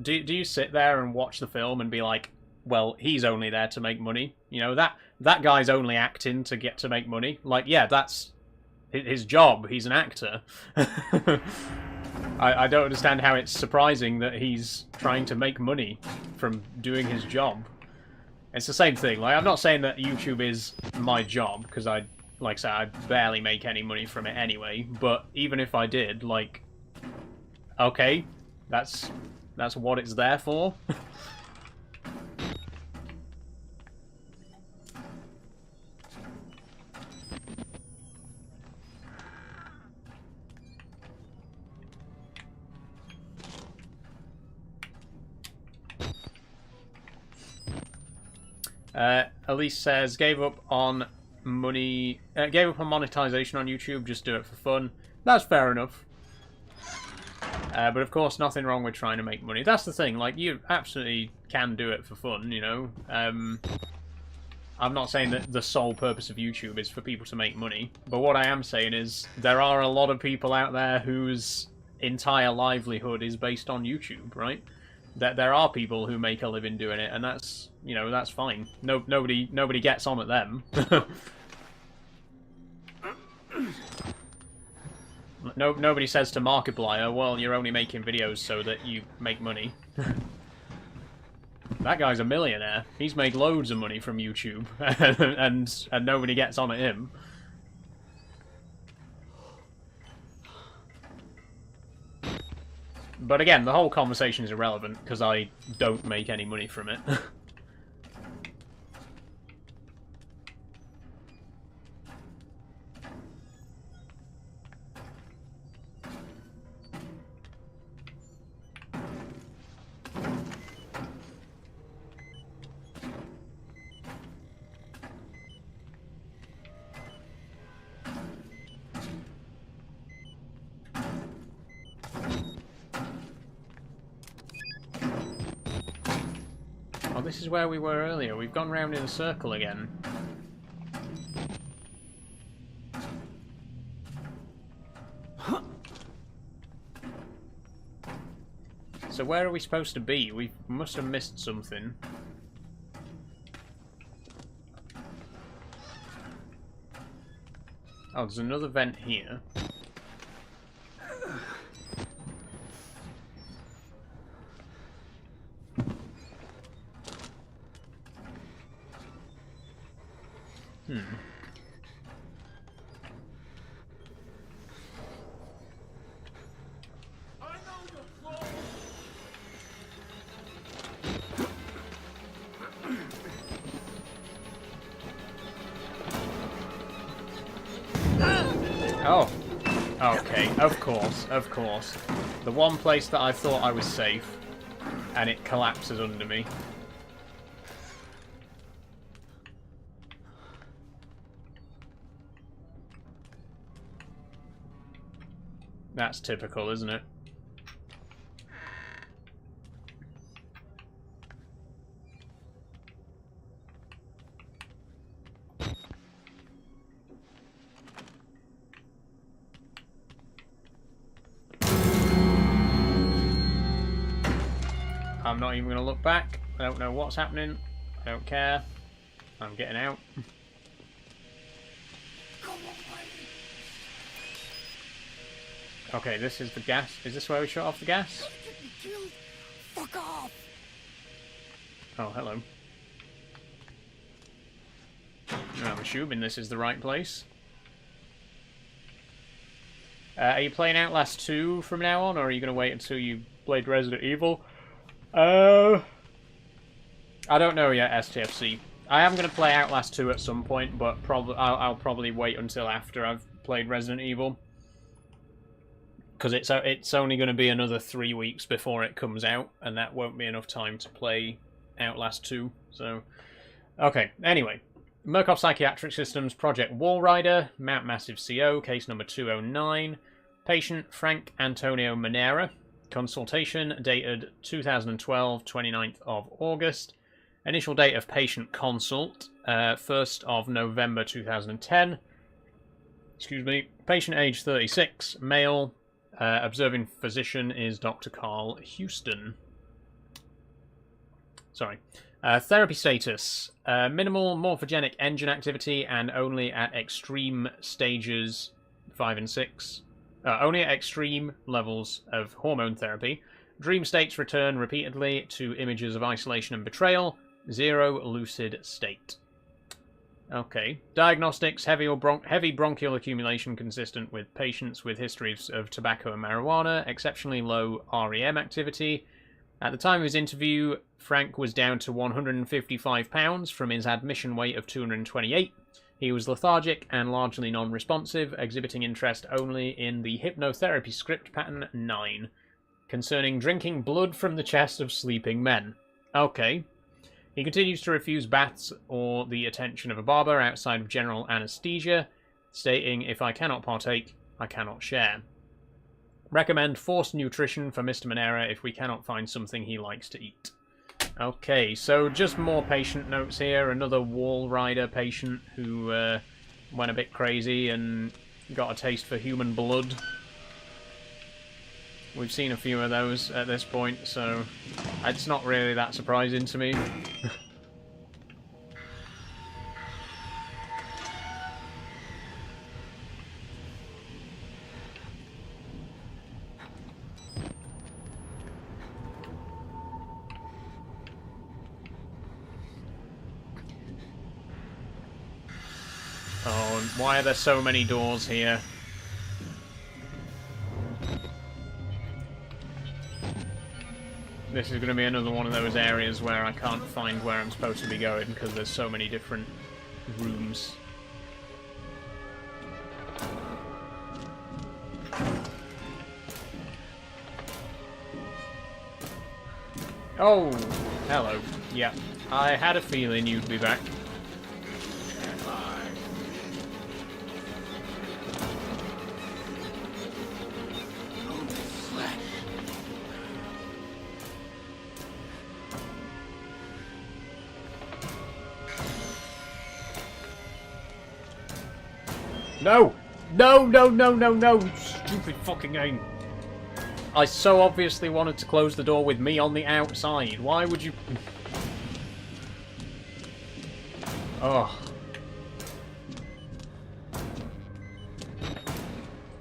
A: do you sit there and watch the film and be like, well, he's only there to make money? You know, that guy's only acting to make money. Like, yeah, that's his job. He's an actor. I don't understand how it's surprising that he's trying to make money from doing his job. It's the same thing. Like, I'm not saying that YouTube is my job, because like I said, I barely make any money from it anyway. But even if I did, like, okay, that's what it's there for. Elise says, gave up on monetization on YouTube, just do it for fun. That's fair enough. But of course, nothing wrong with trying to make money. That's the thing, like, you absolutely can do it for fun, you know? I'm not saying that the sole purpose of YouTube is for people to make money, but what I am saying is there are a lot of people out there whose entire livelihood is based on YouTube, right? That there are people who make a living doing it, and that's, you know, that's fine. Nobody gets on at them. Nobody says to Markiplier, well, you're only making videos so that you make money. That guy's a millionaire. He's made loads of money from YouTube, and nobody gets on at him. But again, the whole conversation is irrelevant, because I don't make any money from it. Oh, this is where we were earlier. We've gone round in a circle again. So where are we supposed to be? We must have missed something. Oh, there's another vent here. Oh, okay, of course. The one place that I thought I was safe, and it collapses under me. That's typical, isn't it? I'm not even going to look back. I don't know what's happening. I don't care. I'm getting out. Okay, this is the gas. Is this where we shut off the gas?
F: Fuck off!
A: Oh, hello. I'm assuming this is the right place. Are you playing Outlast 2 from now on, or are you going to wait until you played Resident Evil? I don't know yet, STFC. I am going to play Outlast 2 at some point, but I'll probably wait until after I've played Resident Evil. Because it's only going to be another 3 weeks before it comes out, and that won't be enough time to play Outlast 2. So, okay, anyway. Murkoff Psychiatric Systems, Project Walrider, Mount Massive CO, case number 209. Patient Frank Antonio Manera. Consultation dated 2012, 29th of August. Initial date of patient consult, 1st of November 2010. Excuse me. Patient age 36, male. Observing physician is Dr. Carl Houston. Sorry. Therapy status. Minimal morphogenic engine activity and only at extreme stages 5 and 6. Only at extreme levels of hormone therapy. Dream states return repeatedly to images of isolation and betrayal. 0 lucid state. Okay. Diagnostics, heavy bronchial accumulation consistent with patients with histories of tobacco and marijuana. Exceptionally low REM activity. At the time of his interview, Frank was down to 155 pounds from his admission weight of 228. He was lethargic and largely non-responsive, exhibiting interest only in the hypnotherapy script pattern 9, concerning drinking blood from the chest of sleeping men. Okay. He continues to refuse baths or the attention of a barber outside of general anesthesia, stating, "If I cannot partake, I cannot share." Recommend forced nutrition for Mr. Manera if we cannot find something he likes to eat. Okay, so just more patient notes here. Another Walrider patient who went a bit crazy and got a taste for human blood. We've seen a few of those at this point, so it's not really that surprising to me. Oh, and why are there so many doors here? This is going to be another one of those areas where I can't find where I'm supposed to be going because there's so many different rooms. Oh, hello. Yeah, I had a feeling you'd be back. No! No, no, no, no, no! Stupid fucking game. I so obviously wanted to close the door with me on the outside. Why would you... Oh.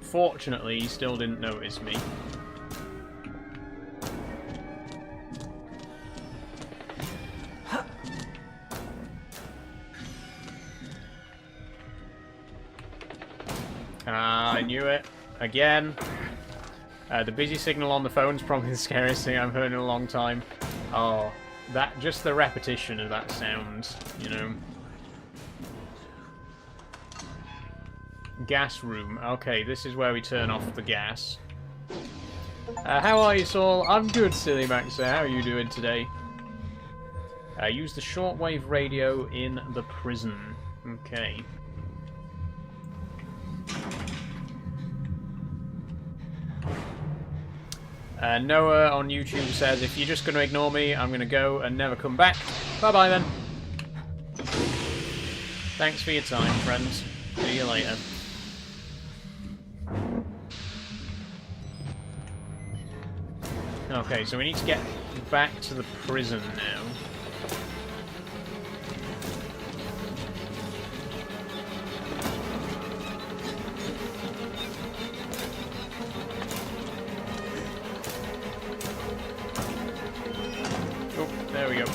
A: Fortunately, he still didn't notice me. I knew it. Again. The busy signal on the phone is probably the scariest thing I've heard in a long time. Oh, that, just the repetition of that sound, you know. Gas room. Okay, this is where we turn off the gas. How are you, Saul? I'm good, Silly Maxer. How are you doing today? Use the shortwave radio in the prison. Okay. Noah on YouTube says, if you're just going to ignore me, I'm going to go and never come back. Bye-bye then. Thanks for your time, friends. See you later. Okay, so we need to get back to the prison now. There we go.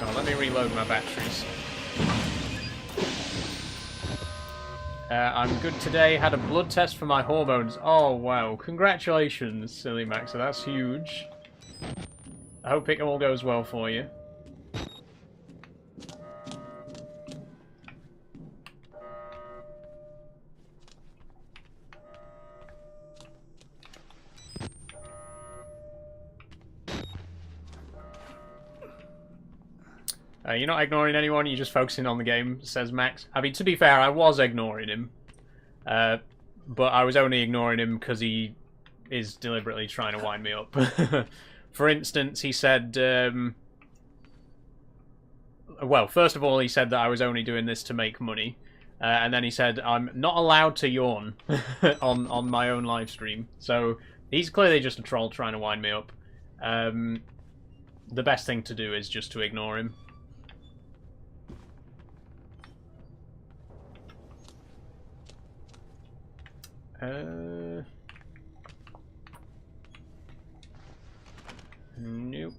A: Oh, let me reload my batteries. I'm good today. Had a blood test for my hormones. Oh, wow. Congratulations, Silly Maxer. That's huge. I hope it all goes well for you. You're not ignoring anyone, you're just focusing on the game, says Max. I mean, to be fair, I was ignoring him. But I was only ignoring him because he is deliberately trying to wind me up. For instance, he said... well, first of all, he said that I was only doing this to make money. And then he said, I'm not allowed to yawn on my own live stream. So he's clearly just a troll trying to wind me up. The best thing to do is just to ignore him. Nope.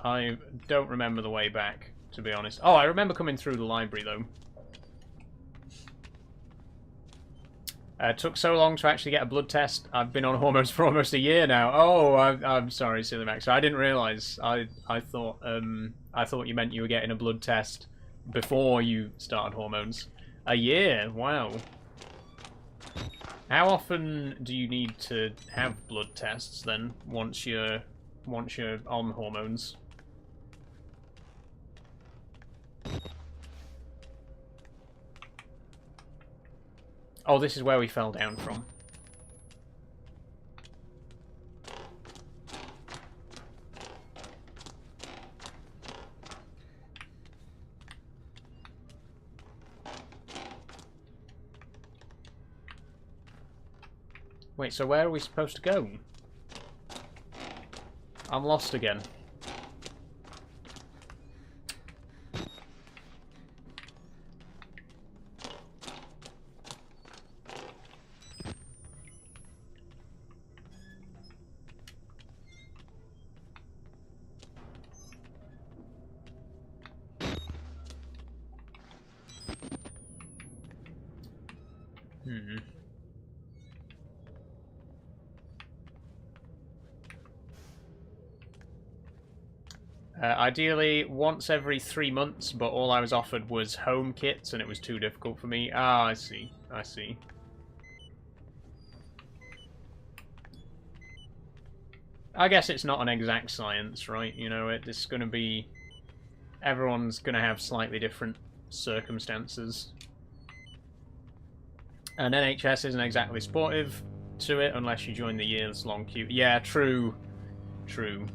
A: I don't remember the way back, to be honest. Oh, I remember coming through the library, though. Took so long to actually get a blood test. I've been on hormones for almost a year now. Oh, I'm sorry, Silly Max. I didn't realise. I thought you meant you were getting a blood test before you started hormones. A year? Wow. How often do you need to have blood tests then? Once you're on hormones? Oh, this is where we fell down from. Wait, so where are we supposed to go? I'm lost again. Ideally, once every 3 months, but all I was offered was home kits, and it was too difficult for me. Ah, I see. I see. I guess it's not an exact science, right? You know, it's going to be... Everyone's going to have slightly different circumstances. And NHS isn't exactly supportive to it, unless you join the years-long queue. Yeah, true. True.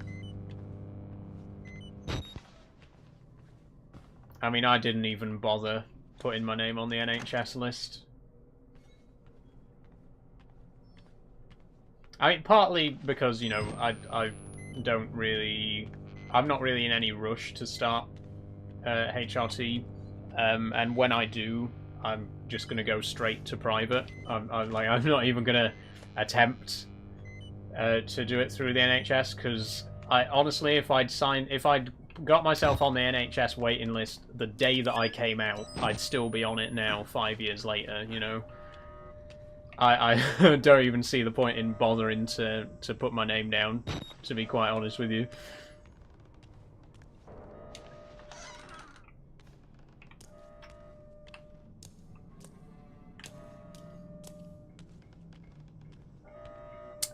A: I mean, I didn't even bother putting my name on the NHS list. I mean, partly because, you know, I don't really... I'm not really in any rush to start HRT. And when I do, I'm just going to go straight to private. I'm not even going to attempt to do it through the NHS, because honestly, if I'd got myself on the NHS waiting list the day that I came out, I'd still be on it now, 5 years later, you know. I don't even see the point in bothering to put my name down, to be quite honest with you.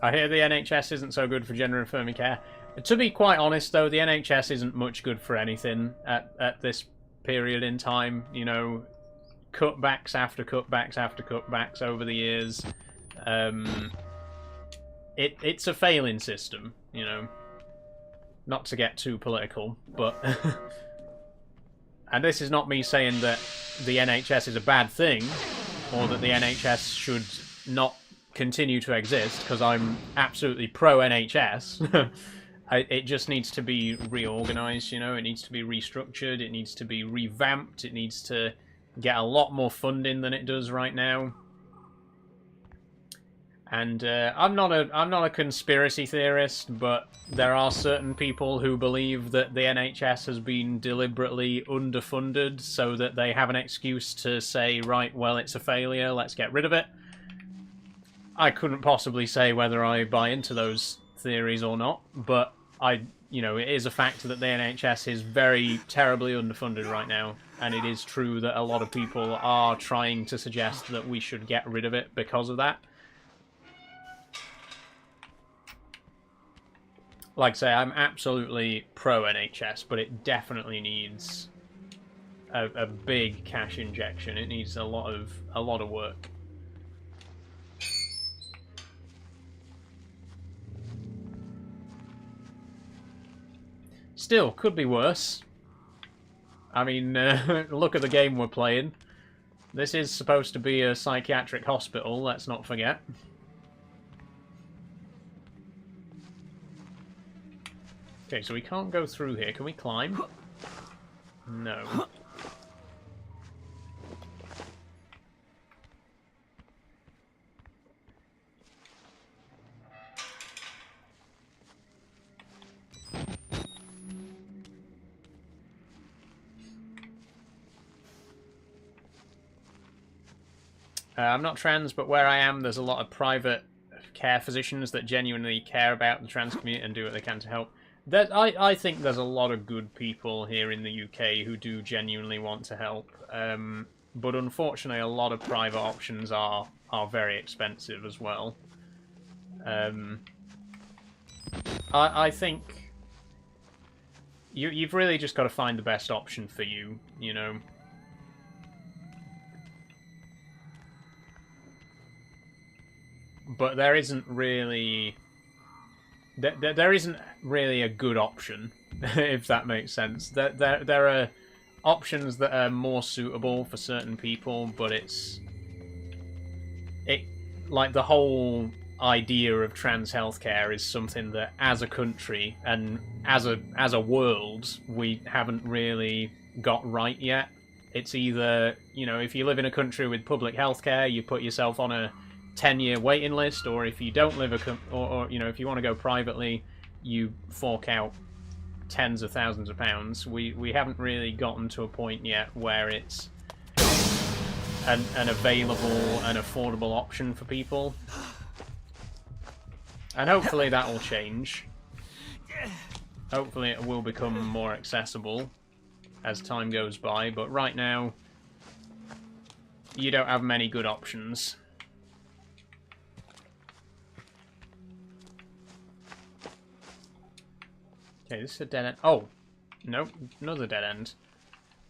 A: I hear the NHS isn't so good for gender affirming care. To be quite honest, though, the NHS isn't much good for anything at this period in time. You know, cutbacks after cutbacks after cutbacks over the years. It's a failing system, you know. Not to get too political, but... And this is not me saying that the NHS is a bad thing, or that the NHS should not continue to exist, because I'm absolutely pro-NHS. It just needs to be reorganised, you know, it needs to be restructured, it needs to be revamped, it needs to get a lot more funding than it does right now. And I'm not a conspiracy theorist, but there are certain people who believe that the NHS has been deliberately underfunded so that they have an excuse to say, right, well, it's a failure, let's get rid of it. I couldn't possibly say whether I buy into those theories or not, but you know, it is a fact that the NHS is very terribly underfunded right now, and it is true that a lot of people are trying to suggest that we should get rid of it because of that. Like I say, I'm absolutely pro-NHS, but it definitely needs a big cash injection. It needs a lot of work. Still, could be worse. I mean, look at the game we're playing. This is supposed to be a psychiatric hospital, let's not forget. Okay, so we can't go through here. Can we climb? No. I'm not trans, but where I am, there's a lot of private care physicians that genuinely care about the trans community and do what they can to help. I think there's a lot of good people here in the UK who do genuinely want to help. But unfortunately, a lot of private options are very expensive as well. I think you've really just got to find the best option for you, you know. But there isn't really... There isn't really a good option, if that makes sense. There are options that are more suitable for certain people, but like the whole idea of trans healthcare is something that, as a country and as a world, we haven't really got right yet. It's either, you know, if you live in a country with public healthcare, you put yourself on a 10-year waiting list, or if you don't live or you know, if you want to go privately, you fork out tens of thousands of pounds. We haven't really gotten to a point yet where it's an available and affordable option for people, and hopefully that will change. Hopefully it will become more accessible as time goes by, but right now you don't have many good options. Okay, this is a dead end. Oh, no, another dead end.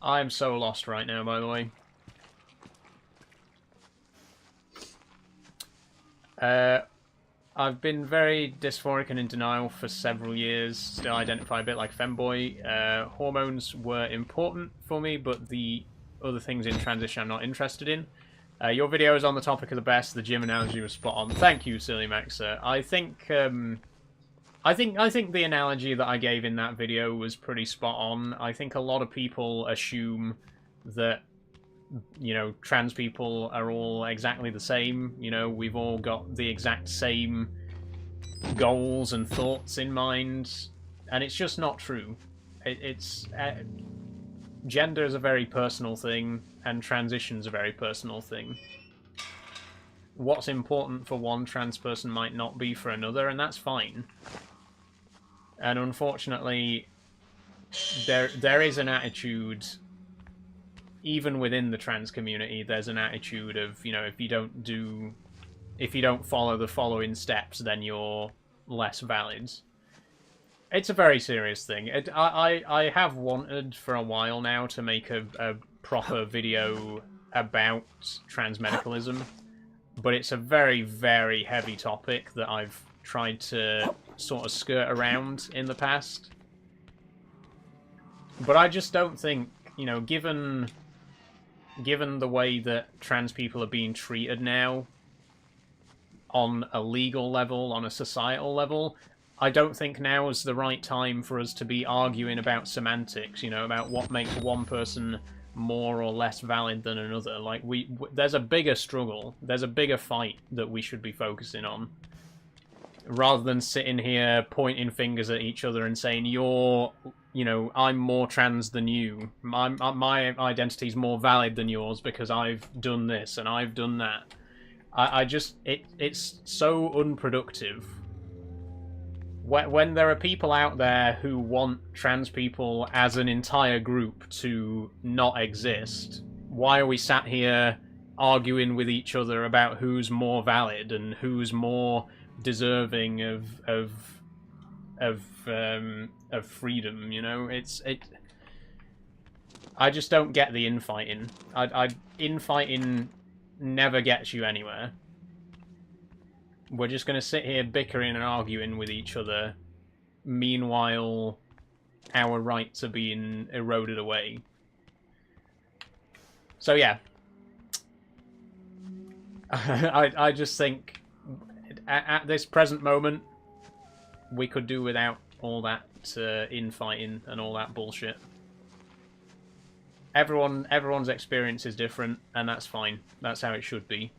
A: I am so lost right now, by the way. I've been very dysphoric and in denial for several years. Still identify a bit like femboy. Hormones were important for me, but the other things in transition I'm not interested in. Your videos on the topic are the best. The gym analogy was spot on. Thank you, Silly Maxer. I think the analogy that I gave in that video was pretty spot on. I think a lot of people assume that, you know, trans people are all exactly the same. You know, we've all got the exact same goals and thoughts in mind, and it's just not true. Gender is a very personal thing, and transition's a very personal thing. What's important for one trans person might not be for another, and that's fine. And unfortunately, there is an attitude, even within the trans community, there's an attitude of, you know, if you don't follow the following steps, then you're less valid. It's a very serious thing. I have wanted for a while now to make a proper video about trans medicalism, but it's a very, very heavy topic that I've tried to sort of skirt around in the past. But I just don't think, you know, given the way that trans people are being treated now on a legal level, on a societal level, I don't think now is the right time for us to be arguing about semantics, you know, about what makes one person more or less valid than another. Like, there's a bigger struggle, there's a bigger fight that we should be focusing on, rather than sitting here pointing fingers at each other and saying, you're, you know, I'm more trans than you, my identity's more valid than yours because I've done this and I've done that. It's so unproductive. When there are people out there who want trans people as an entire group to not exist, why are we sat here arguing with each other about who's more valid and who's more deserving of freedom? You know, I just don't get the infighting. Infighting never gets you anywhere. We're just going to sit here bickering and arguing with each other. Meanwhile, our rights are being eroded away. So yeah. I just think at this present moment, we could do without all that infighting and all that bullshit. Everyone's experience is different, and that's fine. That's how it should be.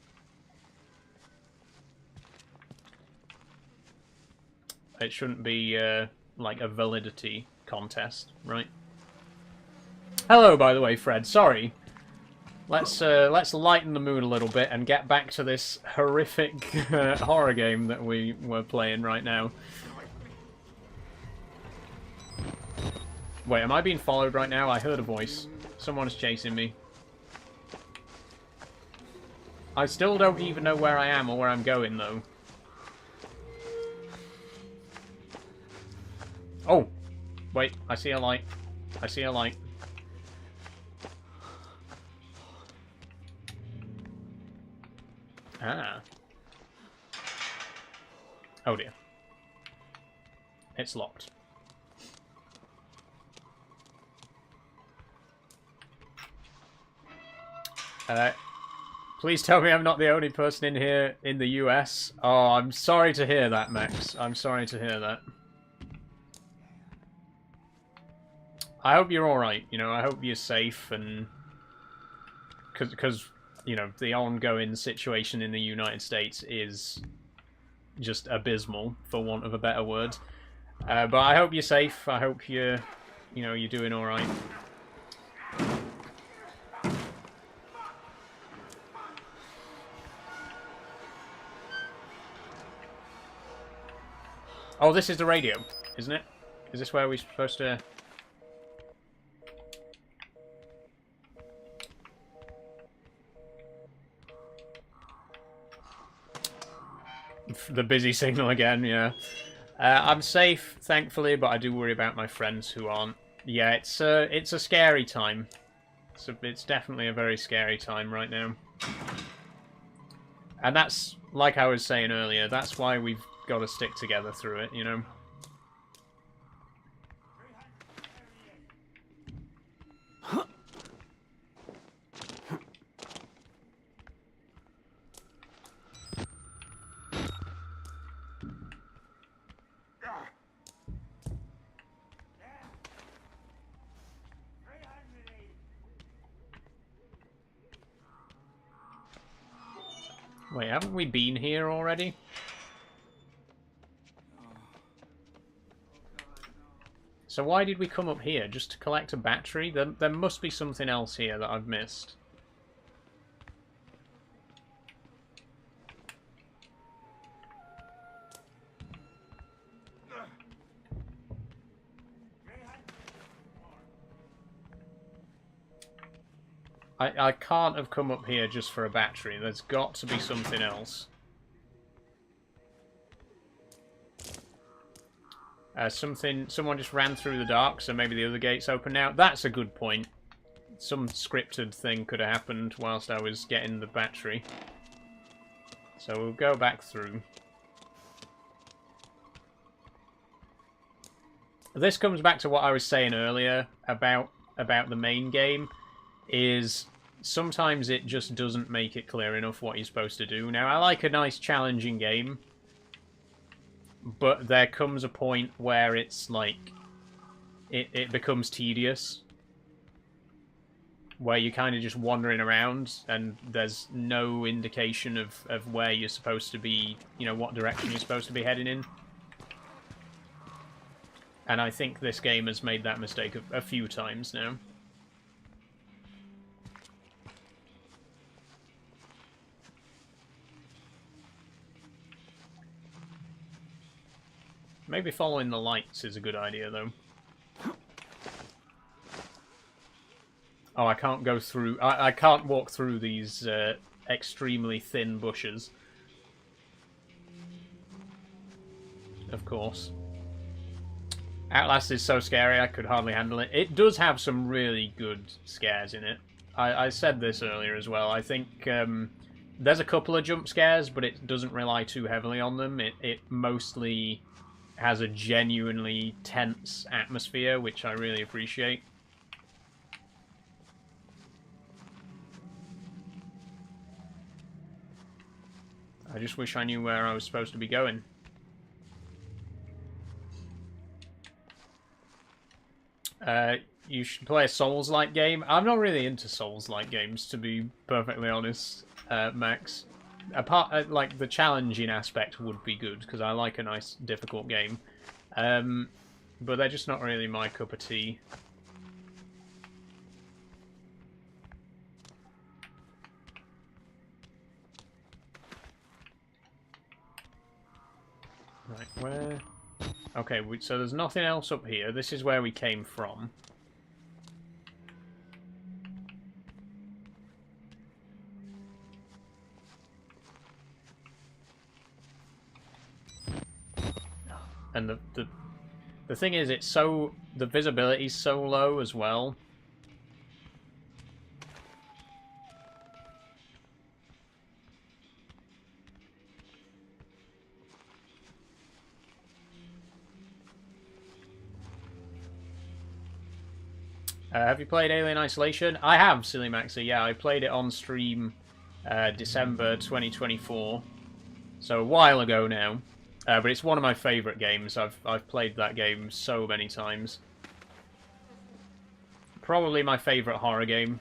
A: It shouldn't be like a validity contest, right? Hello, by the way, Fred. Sorry. Let's lighten the mood a little bit and get back to this horrific horror game that we were playing right now. Wait, am I being followed right now? I heard a voice. Someone's chasing me. I still don't even know where I am or where I'm going, though. Oh! Wait, I see a light. I see a light. Ah. Oh dear. It's locked. Please tell me I'm not the only person in here in the US. Oh, I'm sorry to hear that, Max. I'm sorry to hear that. I hope you're alright, you know, I hope you're safe, and... Because, you know, the ongoing situation in the United States is just abysmal, for want of a better word. But I hope you're safe, I hope you're doing alright. Oh, this is the radio, isn't it? Is this where we're supposed to... The busy signal again, yeah. I'm safe, thankfully, but I do worry about my friends who aren't. Yeah, it's a scary time. It's definitely a very scary time right now. And that's, like I was saying earlier, that's why we've got to stick together through it, you know? Wait, haven't we been here already? So why did we come up here? Just to collect a battery? There must be something else here that I've missed. I can't have come up here just for a battery. There's got to be something else. Someone just ran through the dark, so maybe the other gate's open now. That's a good point. Some scripted thing could have happened whilst I was getting the battery. So we'll go back through. This comes back to what I was saying earlier about the main game, is sometimes it just doesn't make it clear enough what you're supposed to do. Now, I like a nice challenging game, but there comes a point where it's like it becomes tedious, where you're kind of just wandering around and there's no indication of where you're supposed to be, you know, what direction you're supposed to be heading in. And I think this game has made that mistake a few times now. Maybe following the lights is a good idea, though. Oh, I can't go through... I can't walk through these extremely thin bushes. Of course. Outlast is so scary I could hardly handle it. It does have some really good scares in it. I said this earlier as well. I think there's a couple of jump scares, but it doesn't rely too heavily on them. It mostly has a genuinely tense atmosphere, which I really appreciate. I just wish I knew where I was supposed to be going. You should play a Souls-like game. I'm not really into Souls-like games, to be perfectly honest, Max. Apart, like, the challenging aspect would be good, because I like a nice, difficult game. But they're just not really my cup of tea. Right, where... Okay, so there's nothing else up here. This is where we came from. And the thing is, it's so... the visibility's so low as well. Have you played Alien Isolation? I have, Silly Maxi, yeah. I played it on stream December 2024. So a while ago now. But it's one of my favourite games. I've played that game so many times. Probably my favourite horror game.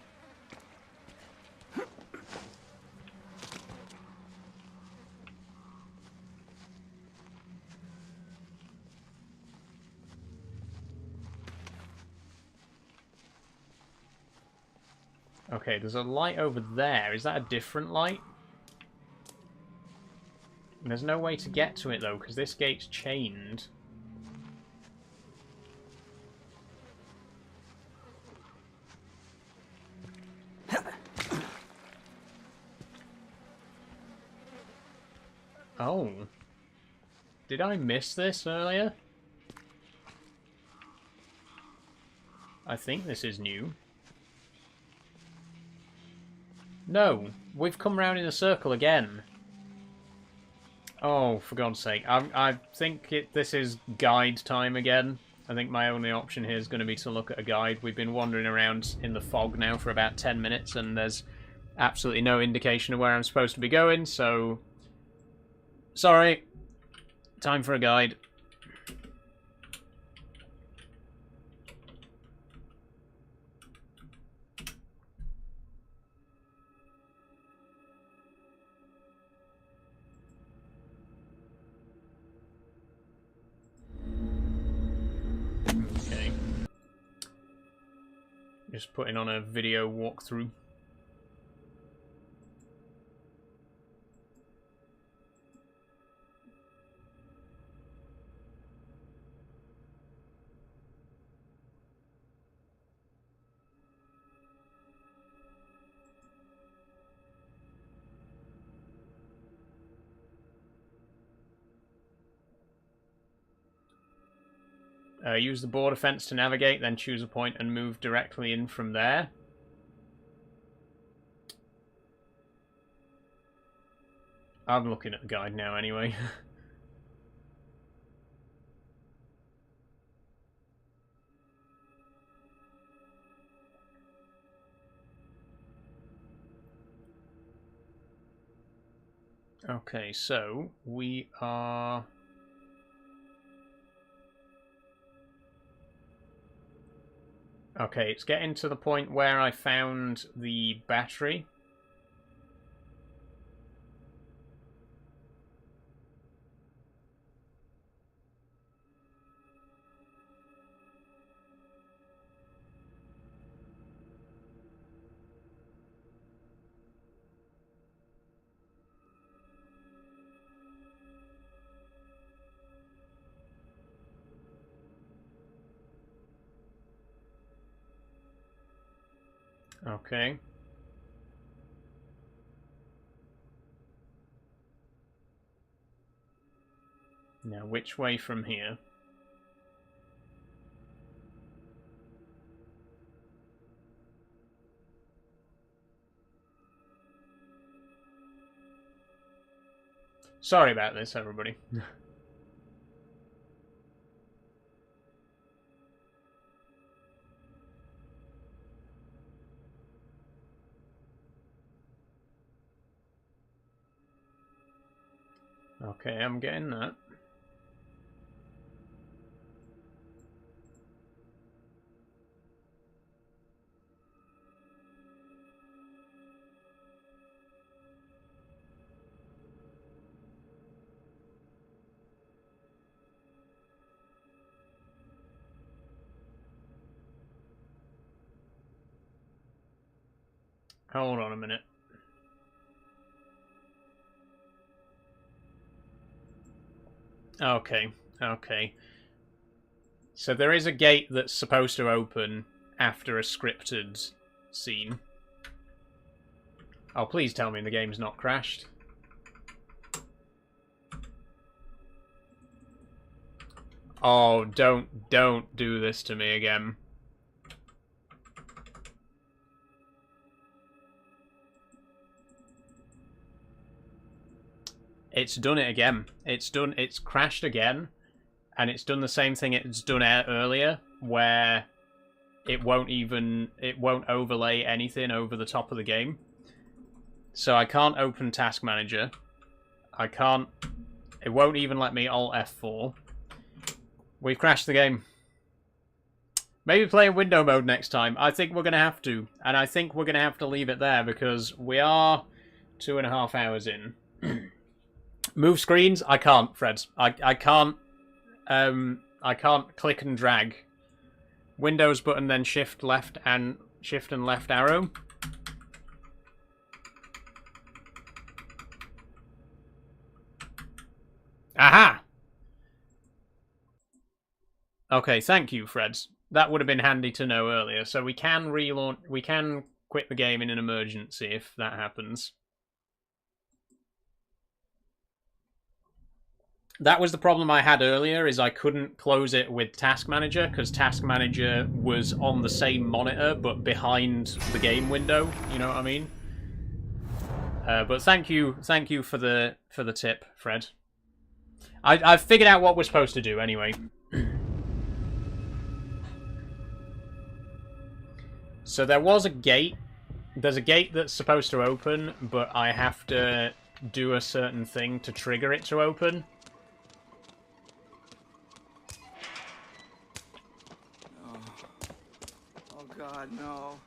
A: Okay, there's a light over there. Is that a different light? There's no way to get to it, though, because this gate's chained. Oh. Did I miss this earlier? I think this is new. No, we've come round in a circle again. Oh, for God's sake. I think this is guide time again. I think my only option here is going to be to look at a guide. We've been wandering around in the fog now for about 10 minutes, and there's absolutely no indication of where I'm supposed to be going, so... Sorry. Time for a guide. Okay. Just putting on a video walkthrough. Use the border fence to navigate, then choose a point and move directly in from there. I'm looking at the guide now anyway. Okay, so we are... Okay, it's getting to the point where I found the battery. Okay. Now, which way from here? Sorry about this, everybody. Okay, I'm getting that. Hold on a minute. Okay, okay. So there is a gate that's supposed to open after a scripted scene. Oh, please tell me the game's not crashed. Oh, don't do this to me again. It's done it again. It's crashed again, and it's done the same thing it's done earlier, where it won't overlay anything over the top of the game. So I can't open Task Manager. It won't even let me Alt F4. We've crashed the game. Maybe play in window mode next time. I think we're going to have to. And I think we're going to have to leave it there because we are 2.5 hours in. Move screens? I can't, Fred. I can't click and drag. Windows button, then shift and left arrow. Aha! Okay, thank you, Fred. That would have been handy to know earlier. So we can relaunch. We can quit the game in an emergency if that happens. That was the problem I had earlier, is I couldn't close it with Task Manager, because Task Manager was on the same monitor, but behind the game window, you know what I mean? But thank you for the tip, Fred. I've figured out what we're supposed to do, anyway. So there was a gate. There's a gate that's supposed to open, but I have to do a certain thing to trigger it to open.
G: God, no.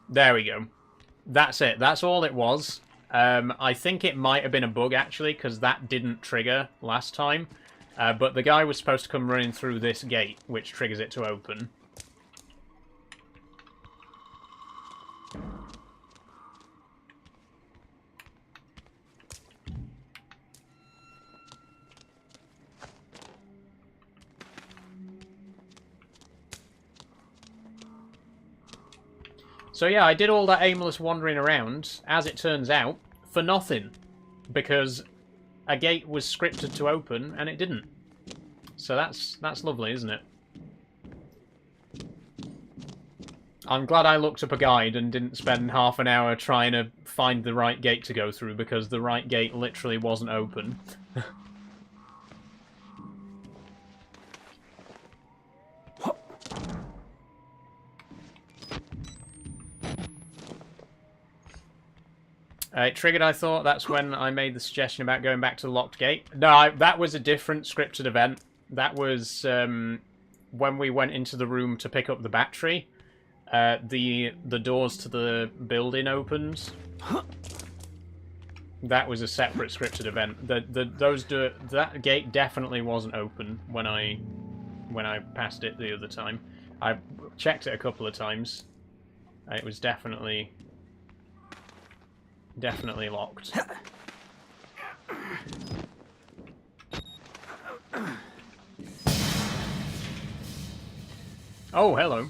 A: There we go. That's it. That's all it was. I think it might have been a bug, actually, because that didn't trigger last time. But the guy was supposed to come running through this gate, which triggers it to open. So yeah, I did all that aimless wandering around, as it turns out, for nothing. Because a gate was scripted to open, and it didn't. So that's lovely, isn't it? I'm glad I looked up a guide and didn't spend half an hour trying to find the right gate to go through, because the right gate literally wasn't open. It triggered, I thought. That's when I made the suggestion about going back to the locked gate. No, that was a different scripted event. That was when we went into the room to pick up the battery. The doors to the building opened. That was a separate scripted event. That gate definitely wasn't open when I passed it the other time. I checked it a couple of times. It was definitely locked. Oh, hello.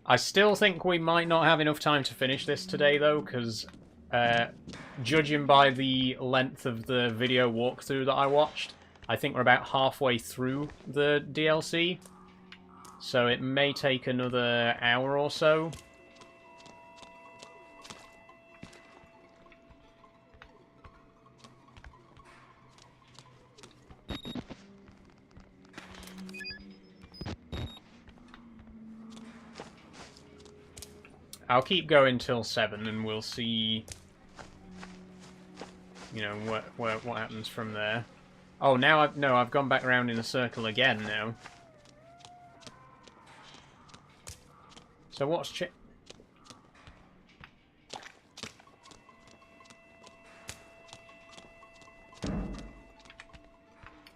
A: I still think we might not have enough time to finish this today, though, because judging by the length of the video walkthrough that I watched, I think we're about halfway through the DLC. So it may take another hour or so. I'll keep going till 7 and we'll see, you know, what happens from there. Oh, now I've gone back around in a circle again now. So what's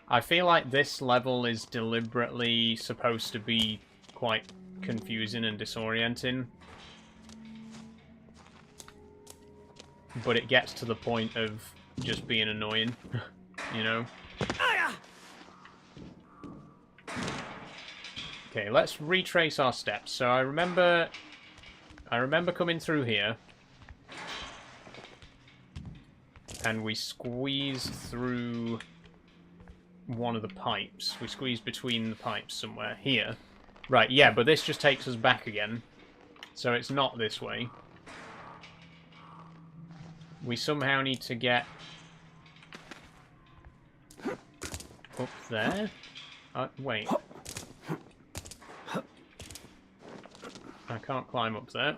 A: I feel like this level is deliberately supposed to be quite confusing and disorienting. But it gets to the point of just being annoying, you know? Okay, let's retrace our steps. So I remember coming through here. And we squeezed through one of the pipes. We squeezed between the pipes somewhere. Here. Right, yeah, but this just takes us back again. So it's not this way. We somehow need to get up there. Wait. I can't climb up there.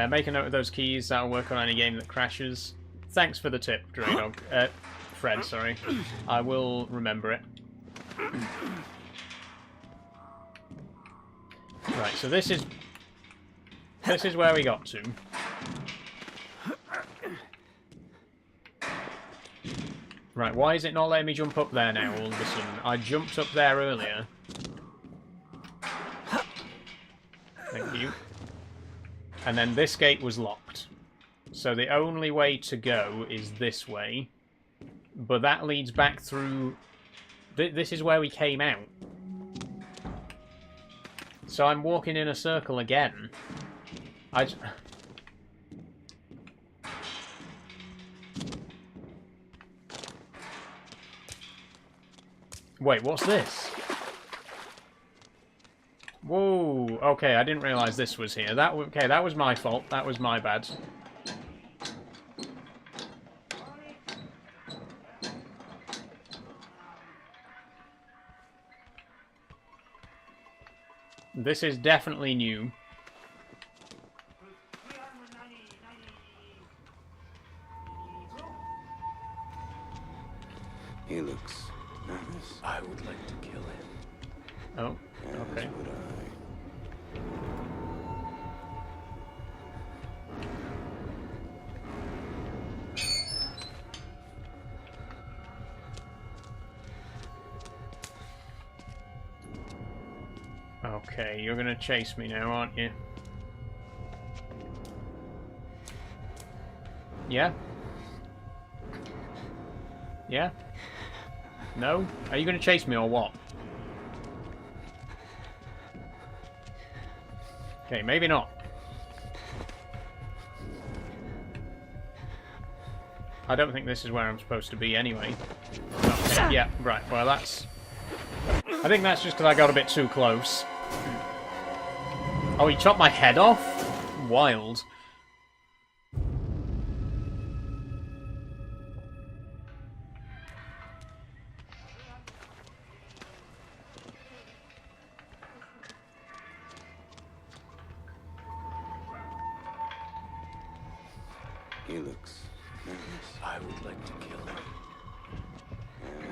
A: Make a note of those keys. That'll work on any game that crashes. Thanks for the tip, Draydog. Fred, sorry. I will remember it. Right, so this is where we got to. Right, why is it not letting me jump up there now all of a sudden? I jumped up there earlier. Thank you. And then this gate was locked. So the only way to go is this way. But that leads back through... This is where we came out. So I'm walking in a circle again. Wait, what's this? Whoa, okay, I didn't realise this was here. Okay, that was my fault. That was my bad. This is definitely new.
K: He looks nervous. I would like to kill him.
A: Oh, okay.
K: As would I.
A: Okay, you're gonna chase me now, aren't you? Yeah? Yeah? No? Are you gonna chase me or what? Okay, maybe not. I don't think this is where I'm supposed to be anyway. Okay, yeah, right, well that's... I think that's just because I got a bit too close. Oh, he chopped my head off? Wild.
K: He looks nervous. I would like to kill him.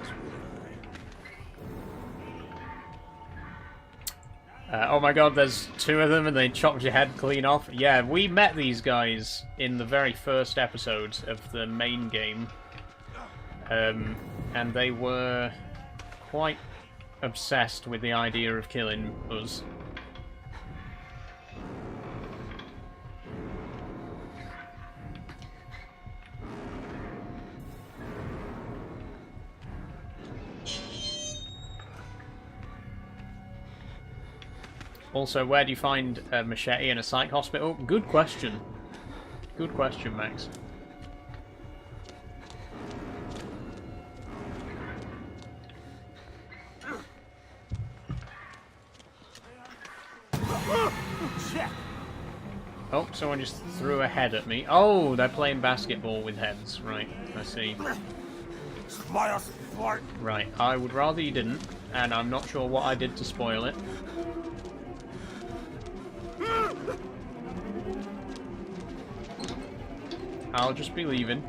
K: As would I.
A: Oh my god, there's two of them and they chopped your head clean off. Yeah, we met these guys in the very first episode of the main game. And they were quite obsessed with the idea of killing us. Also, where do you find a machete in a psych hospital? Good question. Good question, Max. Oh, someone just threw a head at me. Oh, they're playing basketball with heads. Right, I see. Right, I would rather you didn't, and I'm not sure what I did to spoil it. I'll just be leaving.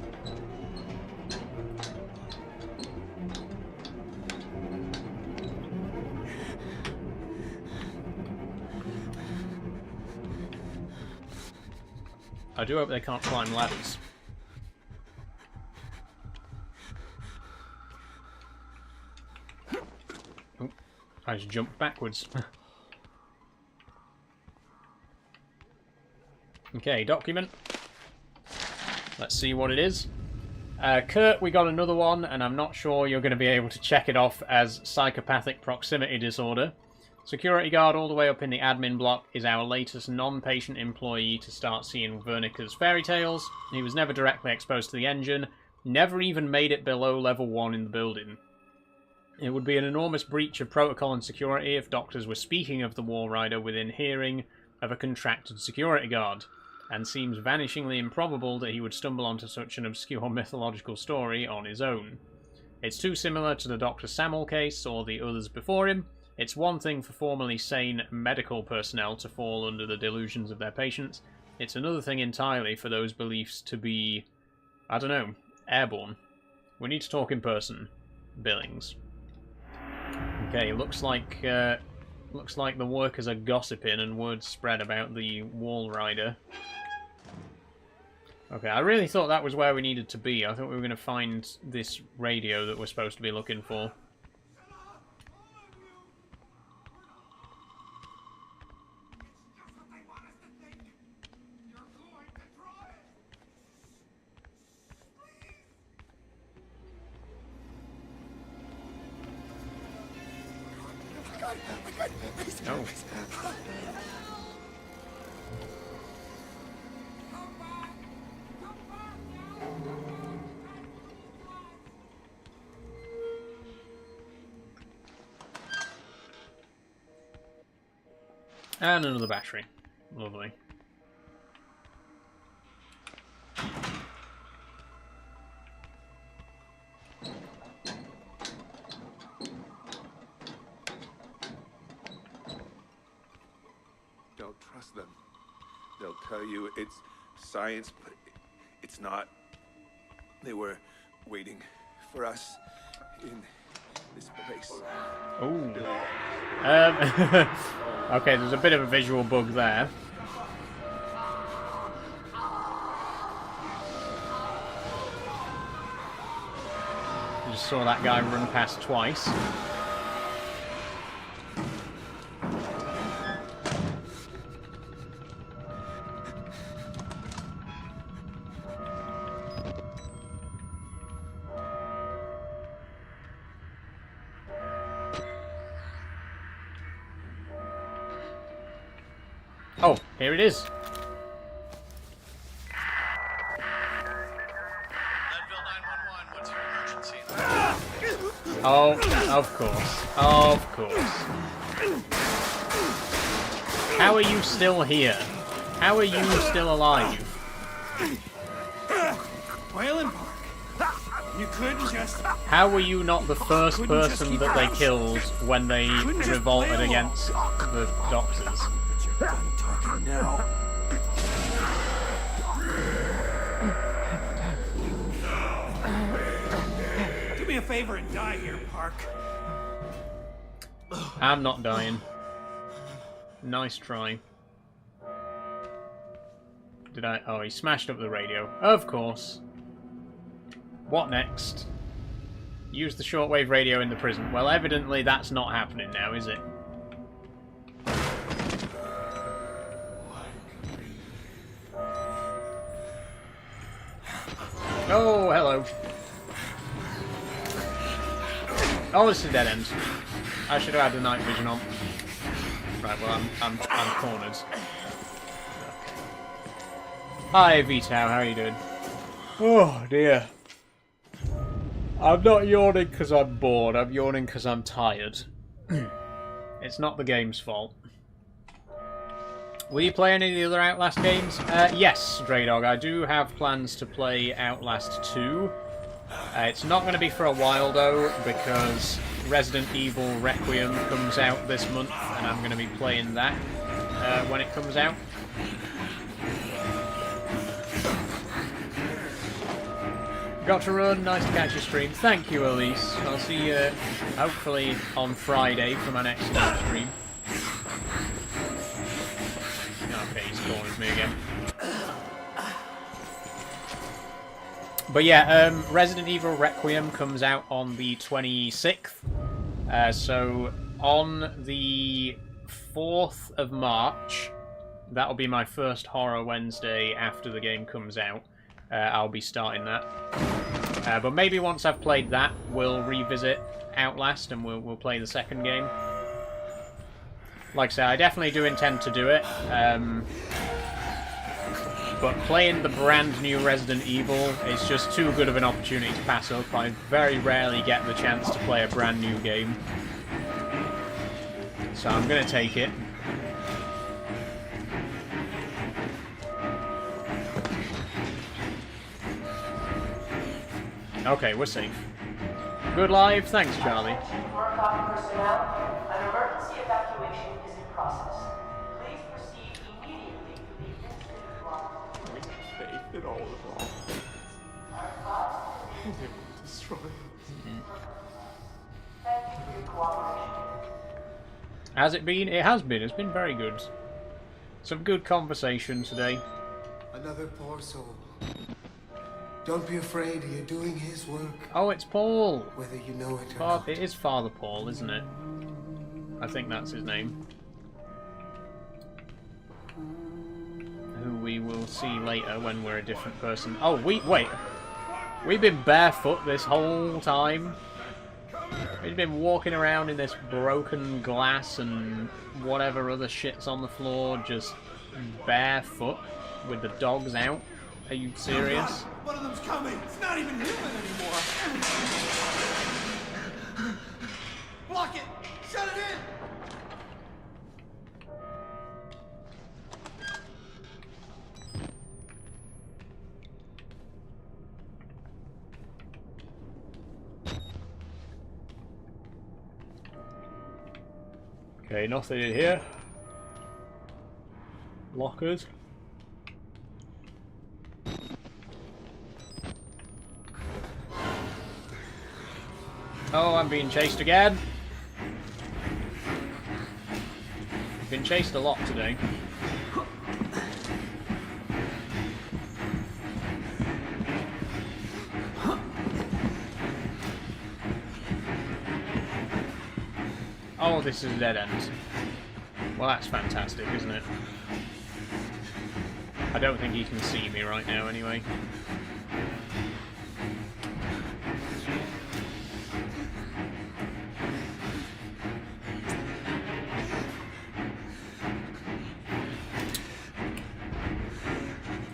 A: I do hope they can't climb ladders. Oh, I just jumped backwards. Okay, document. Let's see what it is. Kurt, we got another one, and I'm not sure you're going to be able to check it off as psychopathic proximity disorder. Security guard all the way up in the admin block is our latest non-patient employee to start seeing Wernicke's fairy tales. He was never directly exposed to the engine, never even made it below level 1 in the building. It would be an enormous breach of protocol and security if doctors were speaking of the Walrider within hearing of a contracted security guard, and seems vanishingly improbable that he would stumble onto such an obscure mythological story on his own. It's too similar to the Dr. Samuel case or the others before him. It's one thing for formerly sane medical personnel to fall under the delusions of their patients. It's another thing entirely for those beliefs to be, I don't know, airborne. We need to talk in person. Billings. Okay, looks like the workers are gossiping and word spread about the Walrider. Okay, I really thought that was where we needed to be. I thought we were going to find this radio that we're supposed to be looking for. Oh. And another battery. Lovely.
K: Don't trust them. They'll tell you it's science, but it's not. They were waiting for us in this place.
A: Oh. Okay, there's a bit of a visual bug there. I just saw that guy run past twice. Oh, here it is. Oh, of course. Of course. How are you still here? How are you still alive?
J: Wayland Park. You couldn't just...
A: How were you not the first person that they killed when they revolted against the doctors?
D: I'm talking now.
J: Do me a favor and die here, Park.
A: I'm not dying. Nice try. Did I? Oh, he smashed up the radio. Of course. What next? Use the shortwave radio in the prison. Well, evidently that's not happening now, is it? Oh, hello. Oh, this is a dead end. I should have had the night vision on. Right, Right, well, I'm cornered. Hi, Vito, how are you doing? Oh, dear. I'm not yawning because I'm bored, I'm yawning because I'm tired. It's not the game's fault. Will you play any of the other Outlast games? Yes, Draydog, I do have plans to play Outlast 2. It's not going to be for a while, though, because Resident Evil Requiem comes out this month, and I'm going to be playing that when it comes out. Got to run, nice to catch your stream. Thank you, Elise. I'll see you hopefully on Friday for my next stream. Okay, he's cornered me again. But yeah, Resident Evil Requiem comes out on the 26th. So on the 4th of March, that'll be my first Horror Wednesday after the game comes out. I'll be starting that. But maybe once I've played that, we'll revisit Outlast and we'll play the second game. Like I said, I definitely do intend to do it. But playing the brand new Resident Evil is just too good of an opportunity to pass up. I very rarely get the chance to play a brand new game. So I'm going to take it. Okay, we're safe. Good live, thanks Charlie.
B: Murkoff personnel, an emergency evacuation is in process. Please proceed immediately to the administrative block.
K: Faith in all of all. They will destroy us.
B: Thank you for your cooperation.
A: Has it been? It has been. It's been very good. Some good conversation today.
H: Another poor soul. Don't be afraid, you're doing his work.
A: Oh, it's Paul!
H: Whether you know it or not.
A: It is Father Paul, isn't it? I think that's his name. Who we will see later when we're a different person. Oh, wait. We've been barefoot this whole time. We've been walking around in this broken glass and whatever other shit's on the floor, just barefoot with the dogs out. Are you serious?
G: One of them's coming. It's not even human anymore. Block it. Shut it in.
A: Okay, nothing in here. Lockers. Oh, I'm being chased again. Been chased a lot today. Oh, this is a dead end. Well, that's fantastic, isn't it? I don't think he can see me right now, anyway.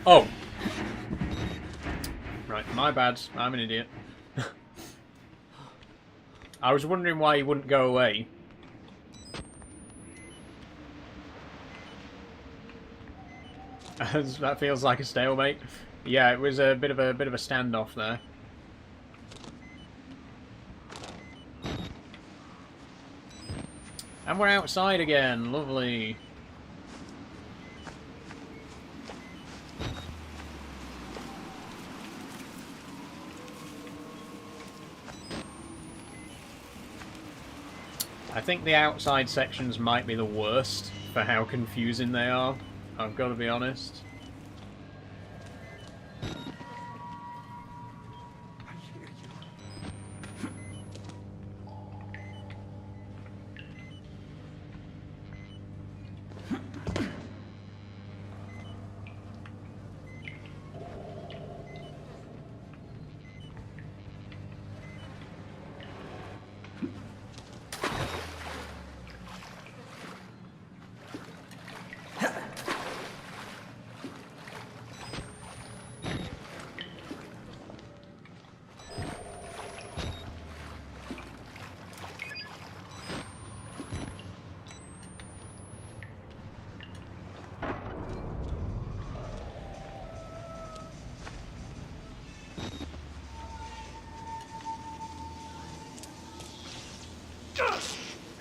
A: Oh! Right, my bad. I'm an idiot. I was wondering why he wouldn't go away. That feels like a stalemate. Yeah, it was a bit of a standoff there. And we're outside again. Lovely. I think the outside sections might be the worst for how confusing they are. I've got to be honest.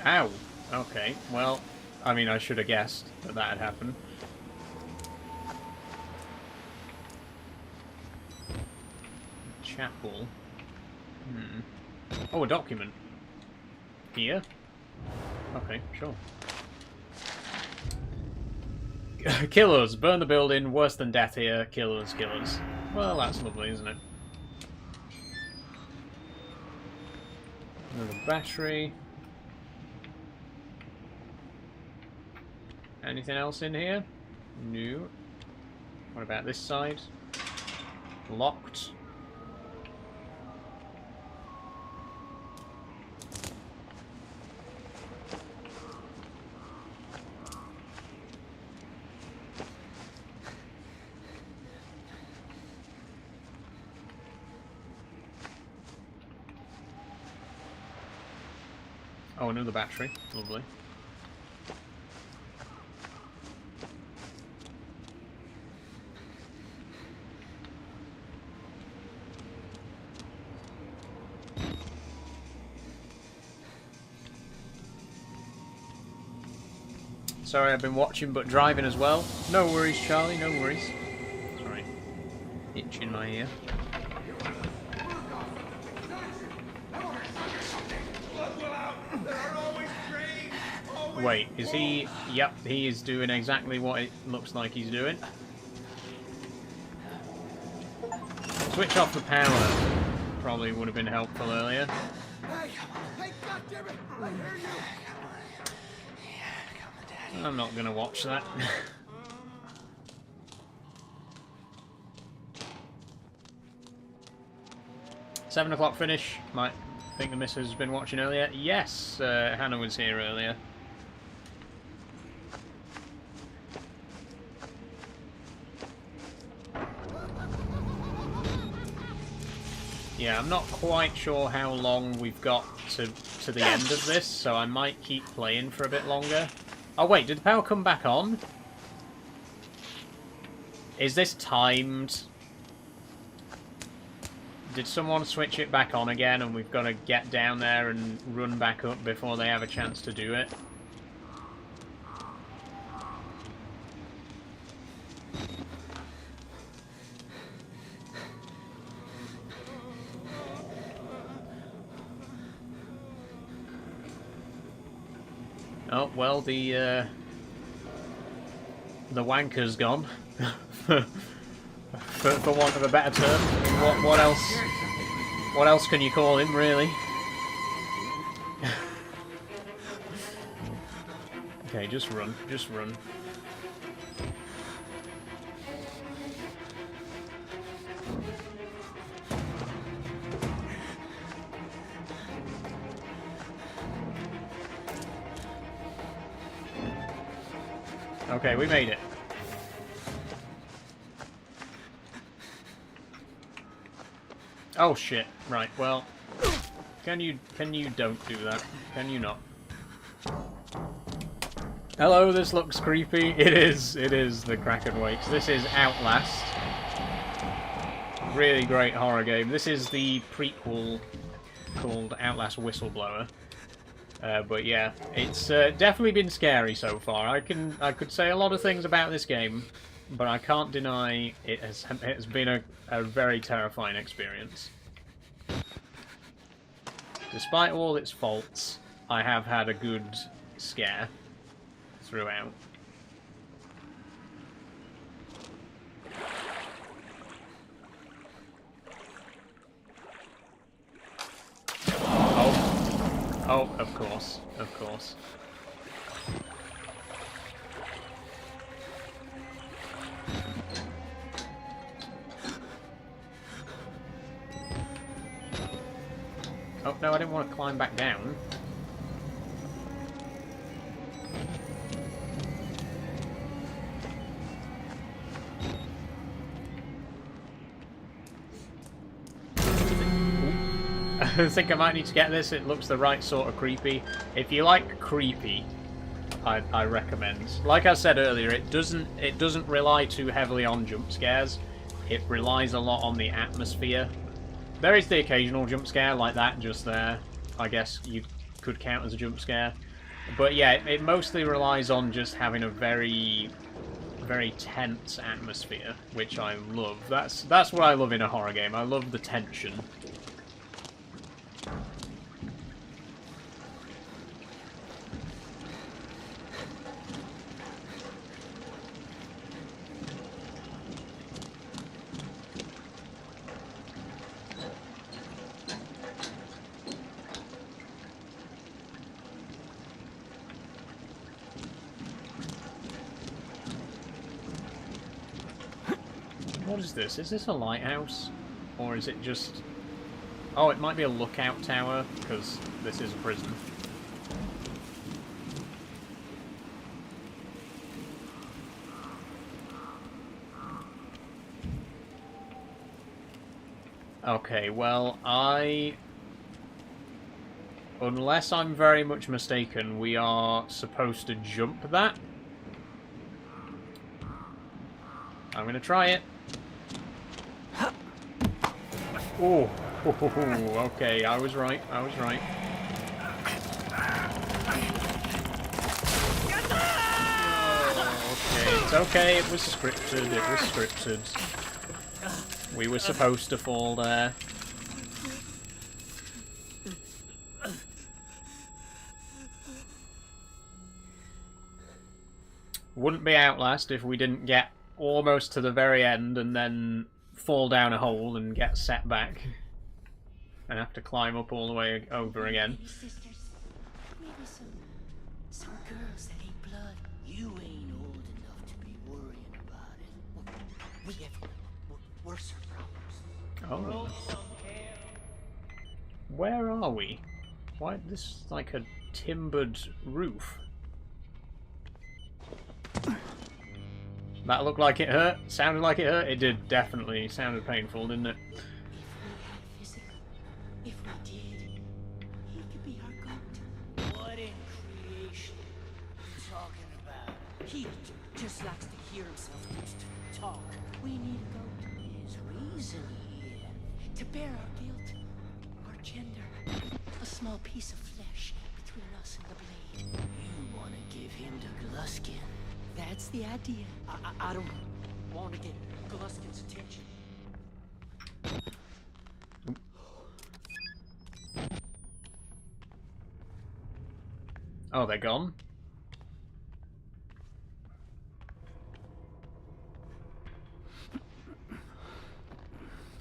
A: Ow. Okay, well, I mean, I should have guessed that that had happened. Chapel. Oh, a document. Here? Okay, sure. Kill us. Burn the building. Worse than death here. Kill us, kill us. Well, that's lovely, isn't it? Another battery. Anything else in here? No. What about this side? Locked. Oh, another battery. Lovely. Sorry, I've been watching but driving as well. No worries, Charlie, no worries. Sorry. Itch in my ear. Wait, is he... Yep, he is doing exactly what it looks like he's doing. Switch off the power. Probably would have been helpful earlier.
H: Hey, goddammit! I hear you!
A: I'm not going to watch that. 7 o'clock finish. Might think the missus has been watching earlier. Yes, Hannah was here earlier. Yeah, I'm not quite sure how long we've got to the end of this, so I might keep playing for a bit longer. Oh wait, did the power come back on? Is this timed? Did someone switch it back on again and we've got to get down there and run back up before they have a chance to do it? Oh, well, the wanker's gone. for want of a better term. I mean, what else? What else can you call him, really? Okay, just run. Just run. Okay, we made it. Oh shit. Right, well, can you don't do that? Can you not? Hello, this looks creepy. It is the Kraken Wakes. This is Outlast. Really great horror game. This is the prequel called Outlast Whistleblower. But yeah, it's definitely been scary so far. I could say a lot of things about this game, but I can't deny it has been a very terrifying experience. Despite all its faults, I have had a good scare throughout. Oh, of course, of course. Oh, no, I didn't want to climb back down. I think I might need to get this. It looks the right sort of creepy. If you like creepy, I recommend. Like I said earlier, it doesn't rely too heavily on jump scares. It relies a lot on the atmosphere. There is the occasional jump scare like that just there. I guess you could count as a jump scare. But yeah, it mostly relies on just having a very, very tense atmosphere, which I love. That's what I love in a horror game. I love the tension. What is this? Is this a lighthouse? Or is it just... Oh, it might be a lookout tower, because this is a prison. Okay, well, unless I'm very much mistaken, we are supposed to jump that. I'm going to try it. Oh, okay, I was right, I was right. Okay, it's okay, it was scripted, it was scripted. We were supposed to fall there. Wouldn't be Outlast if we didn't get almost to the very end and then fall down a hole and get set back and have to climb up all the way over again.
F: Maybe sisters. Maybe some girls that hate blood. You ain't old enough to be worrying about it. We have worse problems.
A: Oh. Where are we? Why, this is like a timbered roof. That looked like it hurt. Sounded like it hurt. It did, definitely. Sounded painful, didn't it?
F: If we did, he could be our goat. What in creation are you talking about? He just likes to hear himself talk. We need a goat. There's reason here. To bear our guilt, our gender, a small piece of flesh between us and the blade. You want to give him to Gluskin? That's the idea. I don't want to get Gluskin's attention.
A: Oh, they're gone?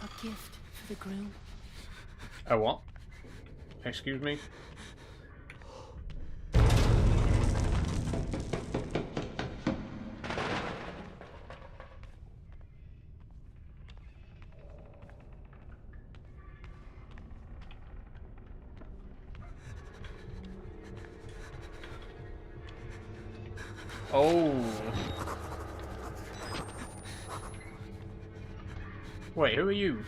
F: A gift for the groom.
A: A what? Excuse me? Oh. Wait, who are you?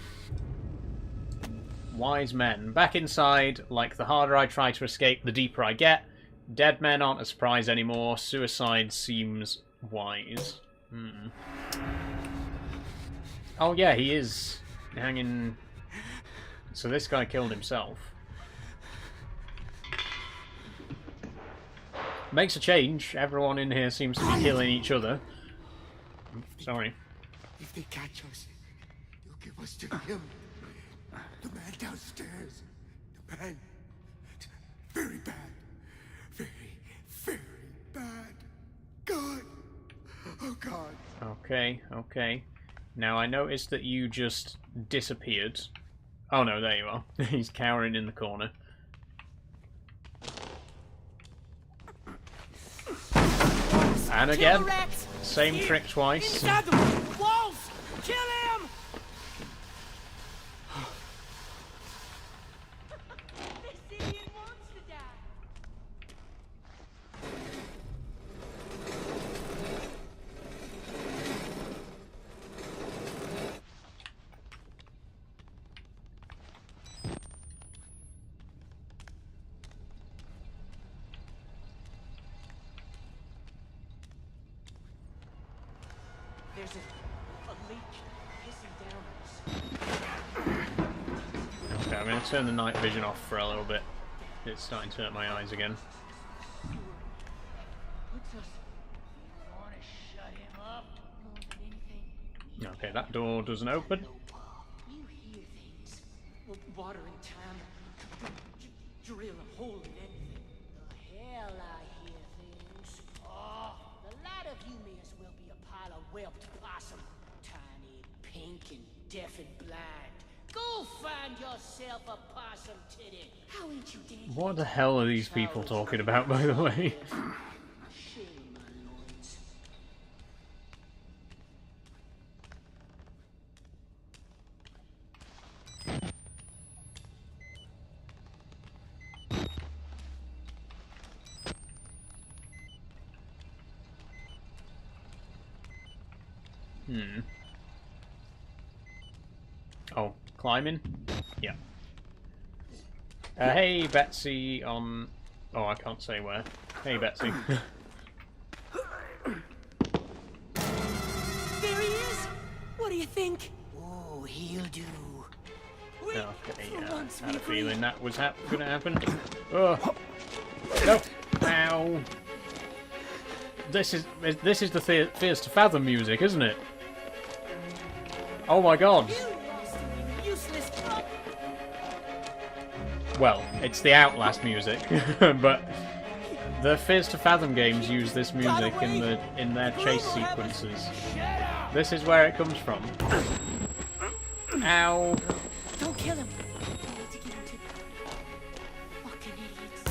A: Wise men. Back inside, like the harder I try to escape, the deeper I get. Dead men aren't a surprise anymore. Suicide seems wise. Oh yeah, he is hanging... So this guy killed himself. Makes a change. Everyone in here seems to be killing each other. Sorry.
H: If they catch us, you'll give us to him. The man downstairs. The man. Very bad. Very, very bad. God. Oh, God.
A: Okay, okay. Now, I noticed that you just disappeared. Oh, no, there you are. He's cowering in the corner. And again, same trick twice.
F: Inside the walls! Kill him! This idiot wants to die. There's a leak hissing down us.
A: Okay, I'm going to turn the night vision off for a little bit. It's starting to hurt my eyes again. Okay, that door doesn't open.
F: You hear things. Water and time. Drill a hole in anything. The hell I hear things. Oh, the lot of you may as well be a pile of whelped possum. Tiny, pink, and deaf and blind. Go find yourself a possum titty. How ain't you dancing?
A: What the hell are these people talking about, by the way? Oh, climbing? Yeah. Hey, Betsy on... Oh, I can't say where. Hey, Betsy.
F: There he is! What do you think? Oh, he'll do.
A: Okay, yeah, I had a feeling that was gonna happen. Oh. No! Ow! This is the Fears to Fathom music, isn't it? Oh my god! Well, it's the Outlast music, but the Fears to Fathom games use this music in their chase sequences. This is where it comes from. Ow!
F: Don't kill him. I need to get him to... Fucking idiots.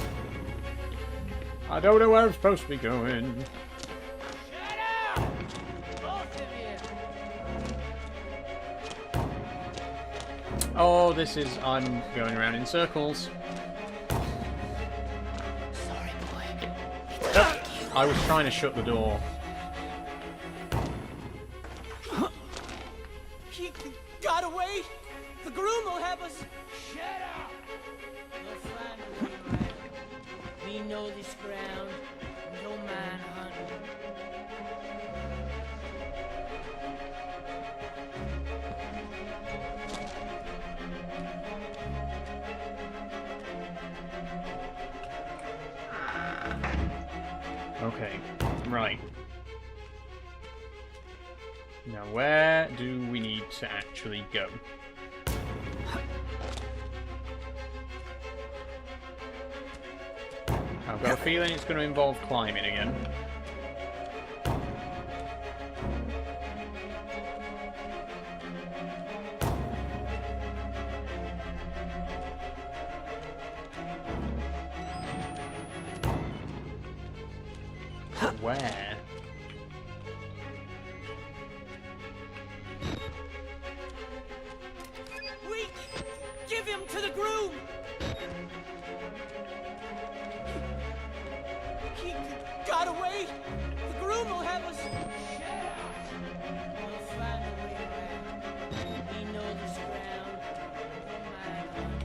A: I don't know where I'm supposed to be going.
F: Shut up! Both of you.
A: Oh, this is... I'm going around in circles.
F: Sorry, boy.
A: Oh, I was trying to shut the door.
F: He got away. The groom will have us. Shut up. We'll find a way around. We know this ground. No man hunting.
A: Okay, right. Now, where do we need to actually go? I've got a feeling it's going to involve climbing again. But where?
F: Wait! Give him to the groom! He got away! The groom will have us... Shut up! We'll find a way around. We know this ground. No man hunting.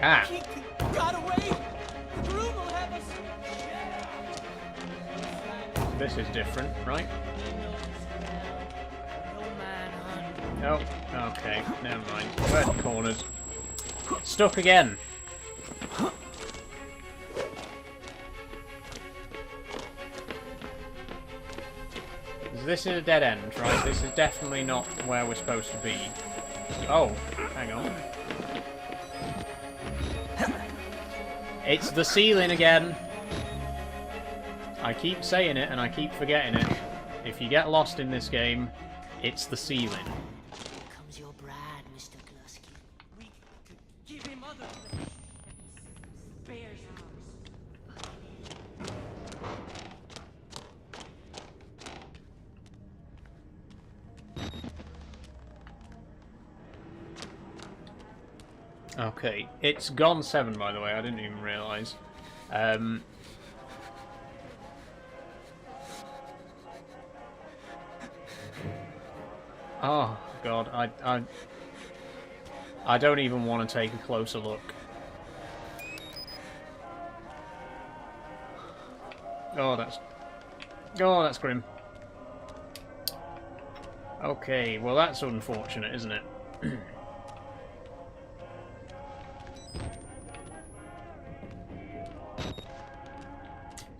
A: Ah!
F: He got away! The groom will have us... Shut up!
A: This is different, right?
F: We know this ground. No man hunting.
A: Oh, okay, never mind. We're cornered. Stuck again! This is a dead end, right? This is definitely not where we're supposed to be. Oh, hang on. It's the ceiling again! I keep saying it and I keep forgetting it. If you get lost in this game, it's the ceiling.
F: Here comes your bride, Mr. Glusky. We could give him other flesh. Bear's arms.
A: Okay, it's gone 7, by the way. I didn't even realise. Oh God, I don't even want to take a closer look. Oh, that's grim. Okay, well that's unfortunate, isn't it?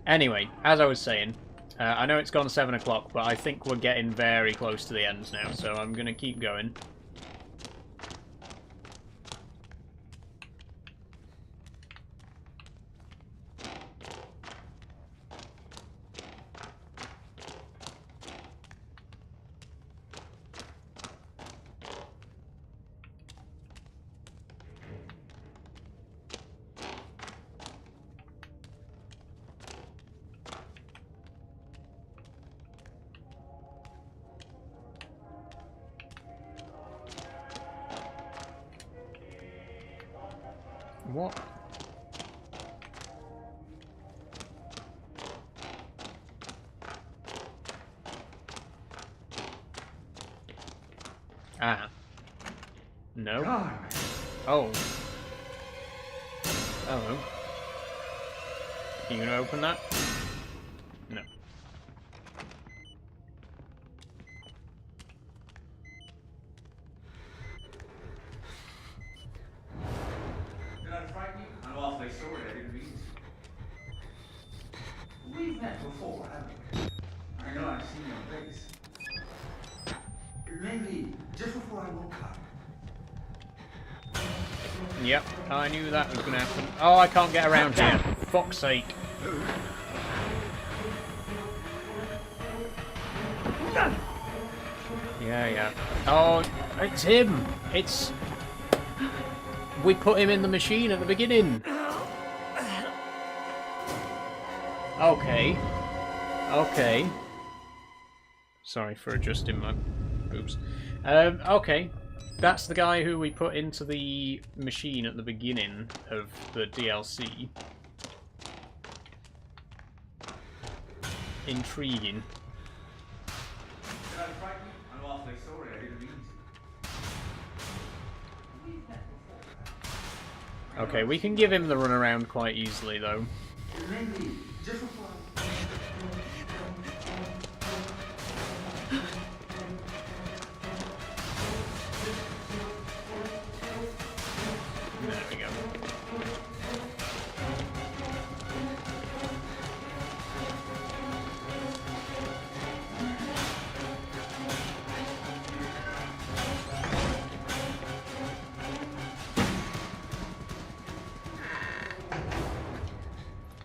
A: Anyway, as I was saying, I know it's gone 7 o'clock, but I think we're getting very close to the end now, so I'm going to keep going. What? Ah. No. Oh. Hello. Are you gonna open that? No.
L: Did I frighten you? I'm awfully sorry, I didn't mean to. We've met before, haven't we? I know I've seen your face. Maybe just before I woke up.
A: Yep, I knew that was going to happen. Oh, I can't get around here. For fuck's sake. Yeah. Oh, it's him. It's... We put him in the machine at the beginning. Okay. Sorry for adjusting my boobs. Okay. That's the guy who we put into the machine at the beginning of the DLC. Intriguing.
L: I'm awfully sorry, I didn't mean to.
A: Okay, we can give him the runaround quite easily, though.
L: Maybe just before
A: There we go.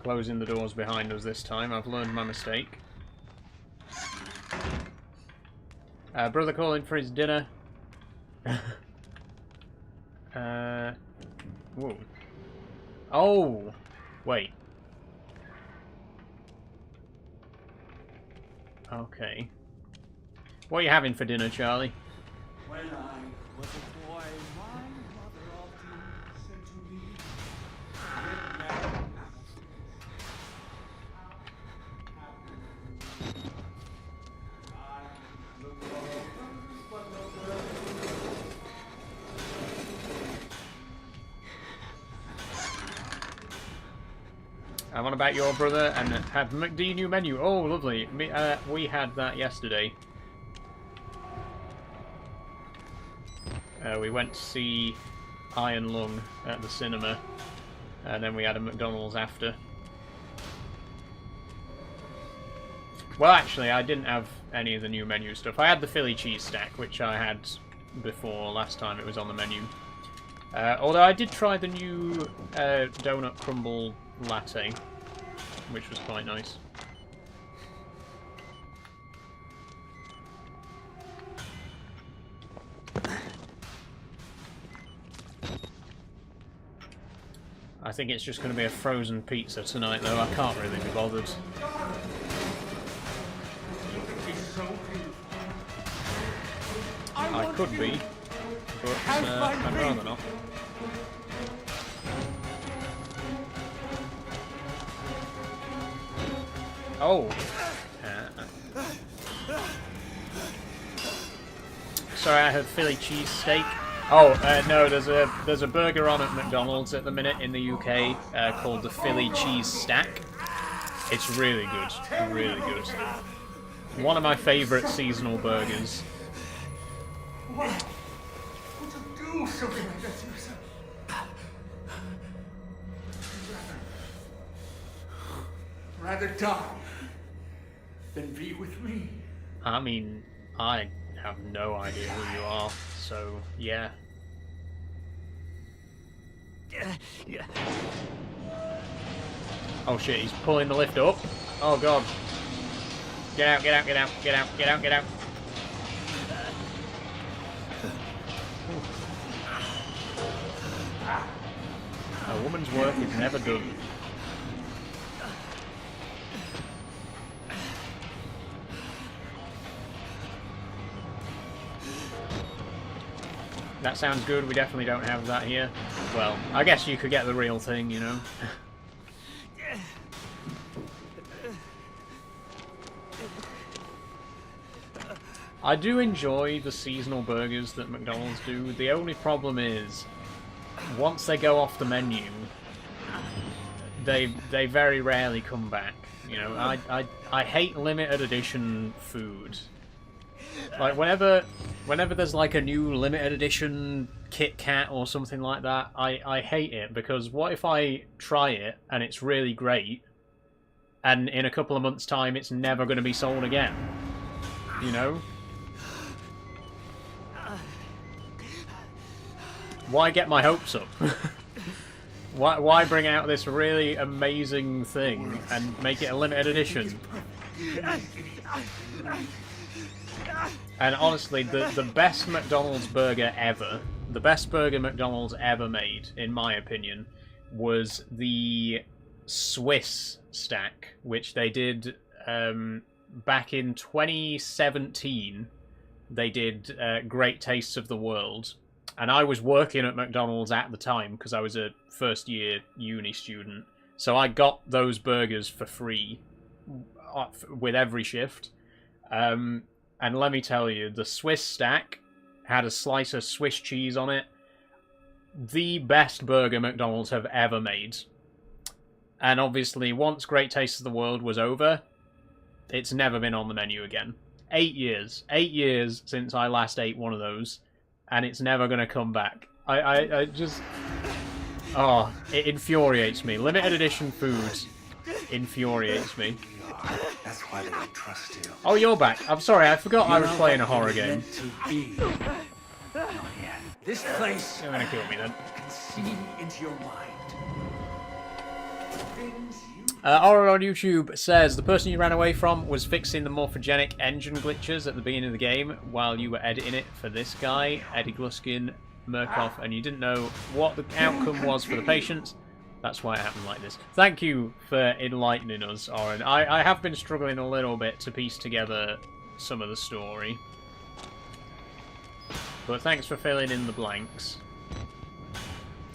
A: Closing the doors behind us this time. I've learned my mistake. Brother calling for his dinner. Whoa. Oh! Wait. Okay. What are you having for dinner, Charlie?
G: When I was a boy, my mother often said to me, "Get married."
A: I'm on about your brother and have McD new menu. Oh, lovely. We had that yesterday. We went to see Iron Lung at the cinema, and then we had a McDonald's after. Well, actually, I didn't have any of the new menu stuff. I had the Philly cheese stack, which I had before last time it was on the menu. Although I did try the new donut crumble latte, which was quite nice. I think it's just going to be a frozen pizza tonight, though. I can't really be bothered. I could be, but I'd rather not. Oh. Sorry, I had Philly cheese steak. Oh, no, there's a burger on at McDonald's at the minute in the UK called the Philly cheese stack. It's really good. Really good. One of my favourite seasonal burgers.
G: Why would you do something like that to yourself? Rather die than be with me.
A: I mean, I have no idea who you are, so yeah. Oh shit, he's pulling the lift up. Oh god. Get out, get out, get out, get out, get out, get out. A woman's work is never done. That sounds good, we definitely don't have that here. Well, I guess you could get the real thing, you know. I do enjoy the seasonal burgers that McDonald's do. The only problem is, once they go off the menu, they very rarely come back. You know, I hate limited edition food. Like whenever there's like a new limited edition Kit Kat or something like that, I hate it, because what if I try it and it's really great, and in a couple of months' time it's never going to be sold again? You know? Why get my hopes up? Why bring out this really amazing thing and make it a limited edition? And honestly, the best McDonald's burger ever, the best burger McDonald's ever made, in my opinion, was the Swiss stack, which they did back in 2017. They did Great Tastes of the World. And I was working at McDonald's at the time, because I was a first-year uni student. So I got those burgers for free with every shift. And let me tell you, the Swiss stack had a slice of Swiss cheese on it. The best burger McDonald's have ever made. And obviously, once Great Taste of the World was over, it's never been on the menu again. 8 years. 8 years since I last ate one of those. And it's never going to come back. I just... Oh, it infuriates me. Limited edition food infuriates me.
L: That's why they don't trust you.
A: Oh, you're back. I'm sorry, I forgot I was playing a horror game.
L: This place...
A: You're going to kill me then.
L: can see into your mind.
A: Aura on YouTube says, the person you ran away from was fixing the morphogenic engine glitches at the beginning of the game while you were editing it for this guy, Eddie Gluskin, Murkoff, and you didn't know what the outcome was for the patients. That's why it happened like this. Thank you for enlightening us, Oren. I have been struggling a little bit to piece together some of the story. But thanks for filling in the blanks.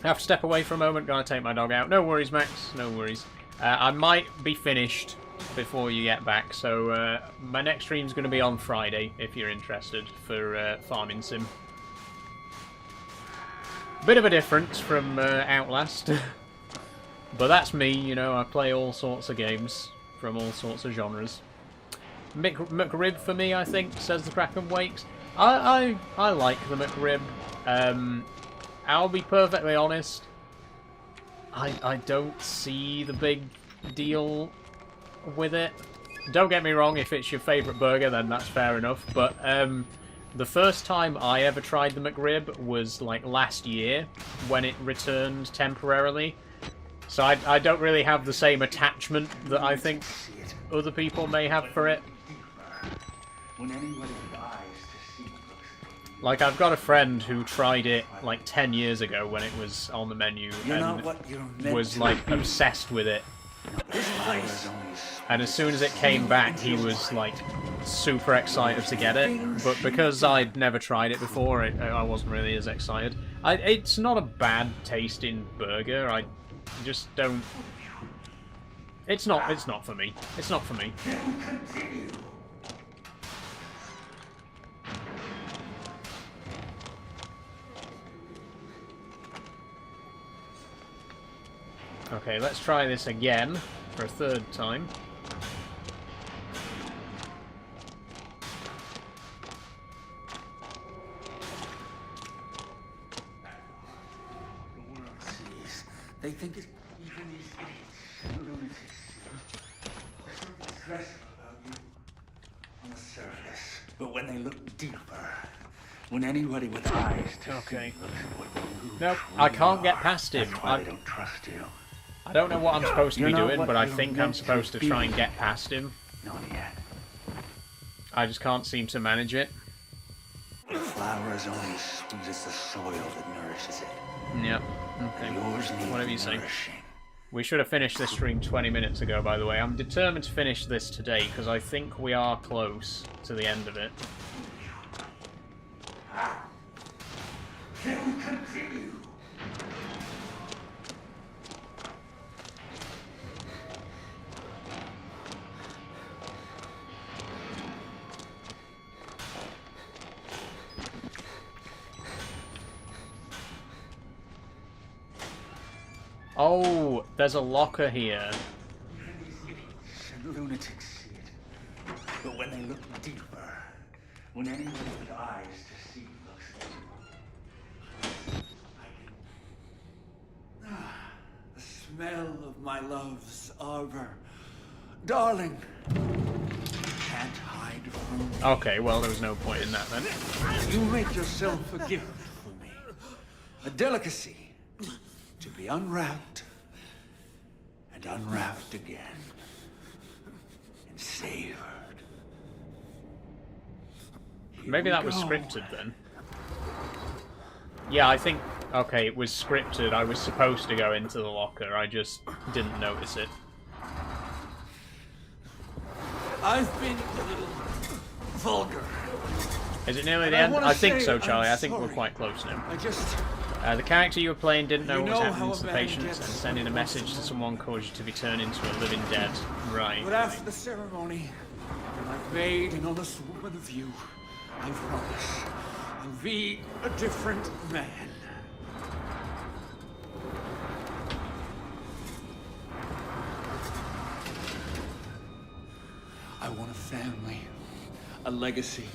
A: I have to step away for a moment, gotta take my dog out. No worries, Max, no worries. I might be finished before you get back, so my next stream's going to be on Friday, if you're interested, for Farming Sim. Bit of a difference from Outlast. But that's me, you know, I play all sorts of games from all sorts of genres. McRib for me, I think, says the Kraken Wakes. I like the McRib. I'll be perfectly honest, I don't see the big deal with it. Don't get me wrong, if it's your favourite burger, then that's fair enough. But the first time I ever tried the McRib was like last year, when it returned temporarily. So I don't really have the same attachment that I think other people may have for it.
L: When anybody dies to see
A: Like, I've got a friend who tried it like 10 years ago when it was on the menu and was like obsessed with it. And as soon as it came back, he was like super excited to get it. But because I'd never tried it before, I wasn't really as excited. It's not a bad tasting burger. I just don't. It's not for me. It's not for me. Okay, let's try this again. for a third time.
L: The world sees. They think it's even these idiots and lunatics. There's something stressful about you on the surface. But when they look deeper, when anybody with eyes to
A: Okay.
L: see looks at what you
A: Nope,
L: truly
A: I can't get
L: are,
A: past him.
L: that's why they don't trust you.
A: I don't know what I'm supposed to be
L: You're not
A: doing,
L: what
A: but I
L: you're
A: think I'm
L: meant to
A: supposed to try and
L: be.
A: get past him.
L: Not yet.
A: I just can't seem to manage it.
L: The flower is only as sweet as the soil that nourishes it.
A: Yep. Okay.
L: Yours needs
A: Whatever you say.
L: nourishing.
A: We should have finished this stream 20 minutes ago, by the way. I'm determined to finish this today, because I think we are close to the end of it.
L: Can we continue?
A: Oh, there's a locker here.
L: Even these idiots and lunatics see it. But when they look deeper, when anyone with eyes to see looks at you, I can... the smell of my love's arbor. Darling, can't hide from me.
A: Okay, well, there was no point in that then.
L: You make yourself a gift for me. A delicacy. To be unwrapped and unwrapped again and savored.
A: Maybe that was scripted then. Yeah, I think... Okay, it was scripted. I was supposed to go into the locker. I just didn't notice it.
L: I've been a little vulgar.
A: Is it nearly the
L: I
A: end?
L: wanna
A: I think
L: say
A: so, Charlie.
L: I'm
A: I think we're
L: sorry.
A: quite close now.
L: I just...
A: The character you were playing didn't know
L: You
A: what was
L: know
A: happening
L: how
A: to
L: a
A: the
L: man
A: patients,
L: gets
A: and sending a message to someone caused you to be turned into a living dead. Right.
L: But after the ceremony, when I've made an honest woman of you, I promise I'll be a different man. I want a family, a legacy,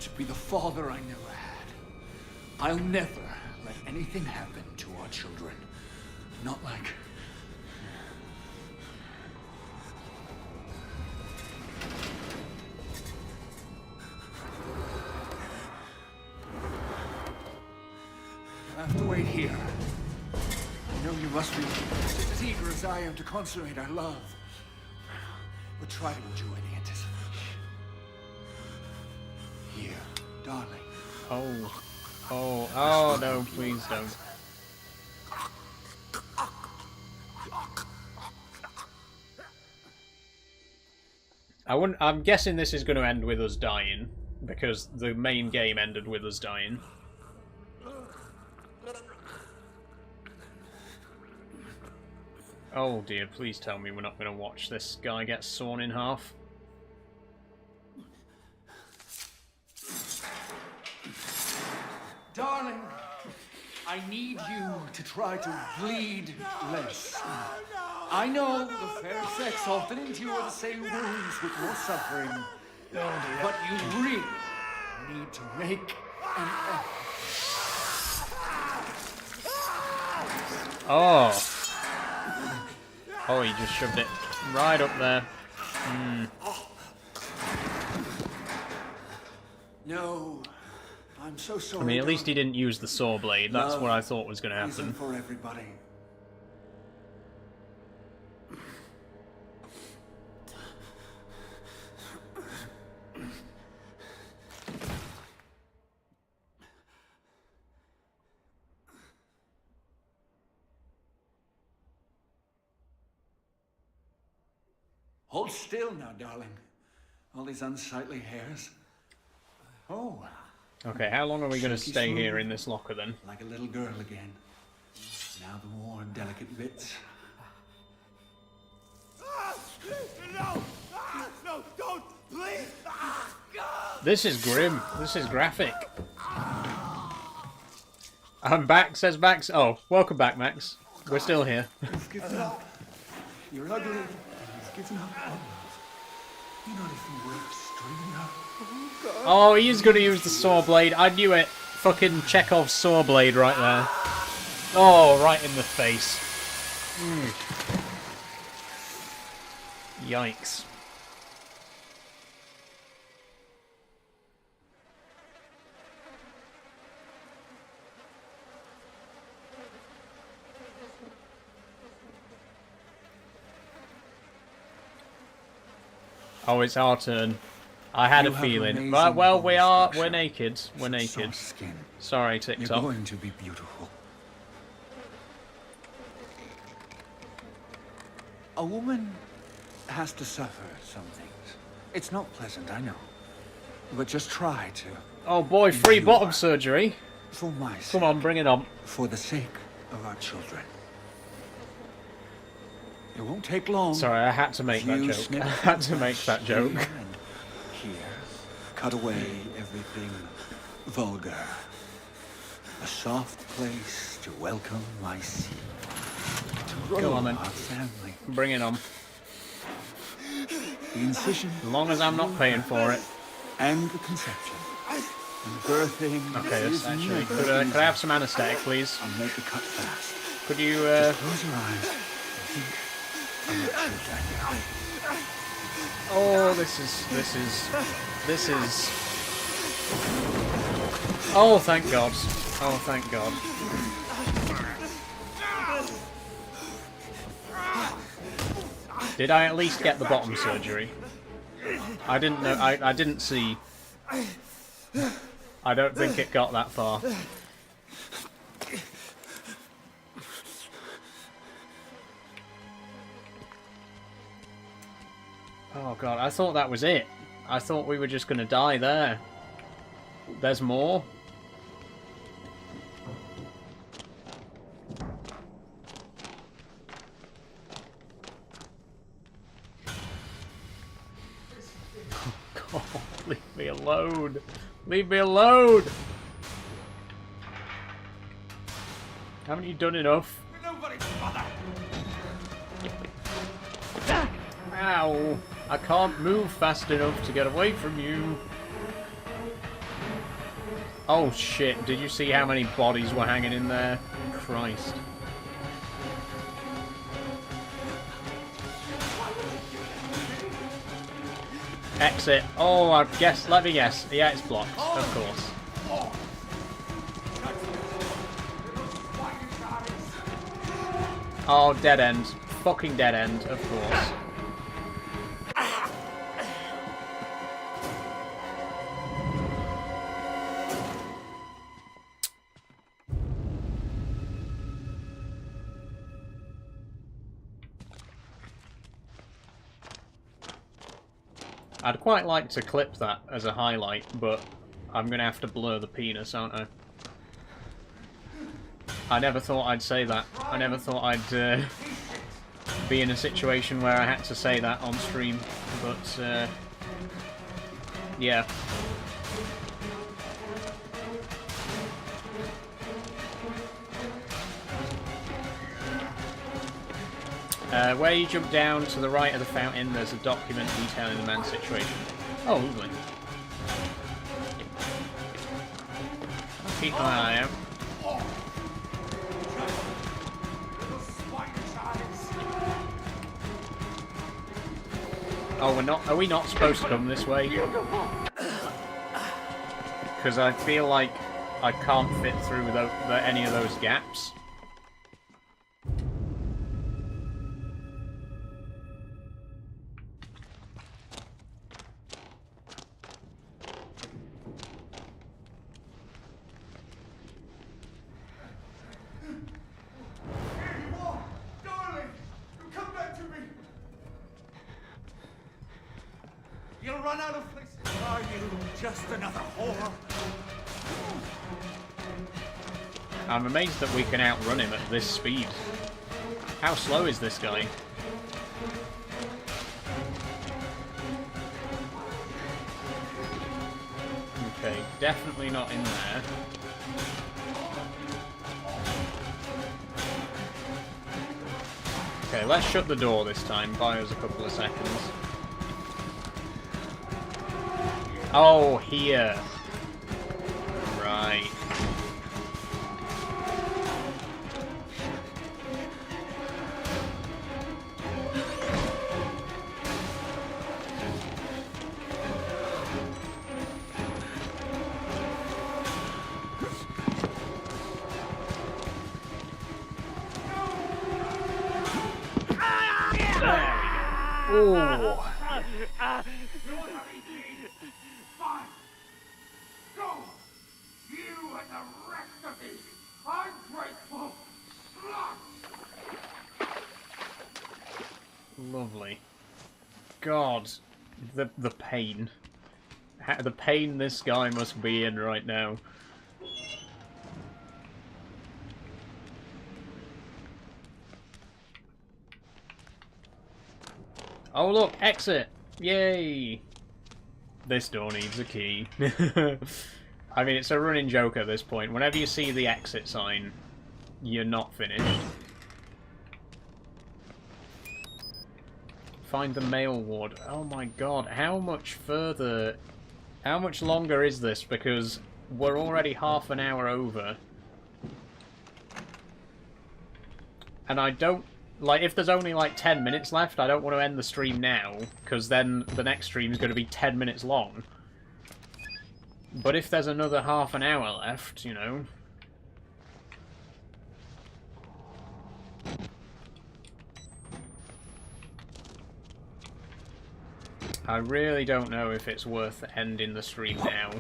L: to be the father I never had. I'll never let anything happen to our children. Not like... I have to wait here. I know you must be just as eager as I am to consummate our love. But try to enjoy the anticipation. Here, darling.
A: Oh. Oh. Oh, no, please don't. I'm guessing this is going to end with us dying, because the main game ended with us dying. Oh dear, please tell me we're not going to watch this guy get sawn in half.
L: Darling, I need you to try to bleed less. I know the fair sex often endure the same wounds with more suffering. But you really need to make an effort.
A: Oh. Oh, he just shoved it right up there. Hmm.
L: No, I'm so sorry.
A: I mean, at least he didn't use the saw blade. That's what I thought was going to
L: Isn't
A: happen.
L: for everybody. Hold still now, darling. All these unsightly hairs. Oh.
A: Okay, how long are we going to
L: Silky
A: stay
L: smooth,
A: here in this locker then?
L: Like a little girl again. Now the more delicate bits.
D: No! No, don't! Please!
A: This is grim. This is graphic. I'm back, says Max. Oh, welcome back, Max. We're still here.
L: You've given up. You're ugly, and you've given up on love. You're not even worth stringing up.
A: Oh, he's gonna use the saw blade. I knew it. Fucking Chekhov's saw blade right there. Oh, right in the face. Yikes. Oh, it's our turn. I had a feeling. Right, well, we're naked. We're naked. Sorry, TikTok.
L: You're going to be beautiful. A woman has to suffer some things. It's not pleasant, I know. But just try to.
A: Oh boy, free bottom surgery.
L: For my sake.
A: Come on, bring it on.
L: For the sake of our children. It won't take long.
A: Sorry, I had to make that joke. I had to make that joke.
L: Here, cut away everything vulgar. A soft place to welcome my seed. To grow
A: Go on then.
L: our family.
A: Bring it on.
L: The incision.
A: As long as I'm not paying for it.
L: And the conception. And birthing.
A: Okay, that's actually. Could I have some anesthetic, please?
L: I'll make the cut fast.
A: Could you?
L: Just close your eyes.
A: Oh, this is. Oh, thank God. Oh, thank God. Did I at least get the bottom surgery? I didn't know. I didn't see. I don't think it got that far. Oh God, I thought that was it. I thought we were just going to die there. There's more? Oh God, leave me alone. Leave me alone. Haven't you done enough?
L: Nobody bother.
A: Ow. I can't move fast enough to get away from you. Oh shit, did you see how many bodies were hanging in there? Christ. Exit. Oh, I guess, let me guess. Yeah, it's blocked, of course. Oh, dead end. Fucking dead end, of course. I'd quite like to clip that as a highlight, but I'm going to have to blur the penis, aren't I? I never thought I'd say that. I never thought I'd be in a situation where I had to say that on stream, but yeah. Where you jump down to the right of the fountain, there's a document detailing the man's situation. Oh, lovely. I'll keep my eye out. Oh, we're not. Are we not supposed to come this way? Because I feel like I can't fit through any of those gaps.
L: You'll run out of places. Are you just another whore?
A: I'm amazed that we can outrun him at this speed. How slow is this guy? Okay, definitely not in there. Okay, let's shut the door this time. Buy us a couple of seconds. Oh, here. Right. Ooh.
D: Fine. Go. You and the rest of these ungrateful sluts.
A: Lovely. God, the pain. The pain this guy must be in right now. Oh look, exit! Yay! This door needs a key. I mean, it's a running joke at this point. Whenever you see the exit sign, you're not finished. Find the mail ward. Oh my god, how much further... How much longer is this? Because we're already half an hour over. And I don't... Like, if there's only like 10 minutes left, I don't want to end the stream now, because then the next stream is going to be 10 minutes long. But if there's another half an hour left, you know... I really don't know if it's worth ending the stream now.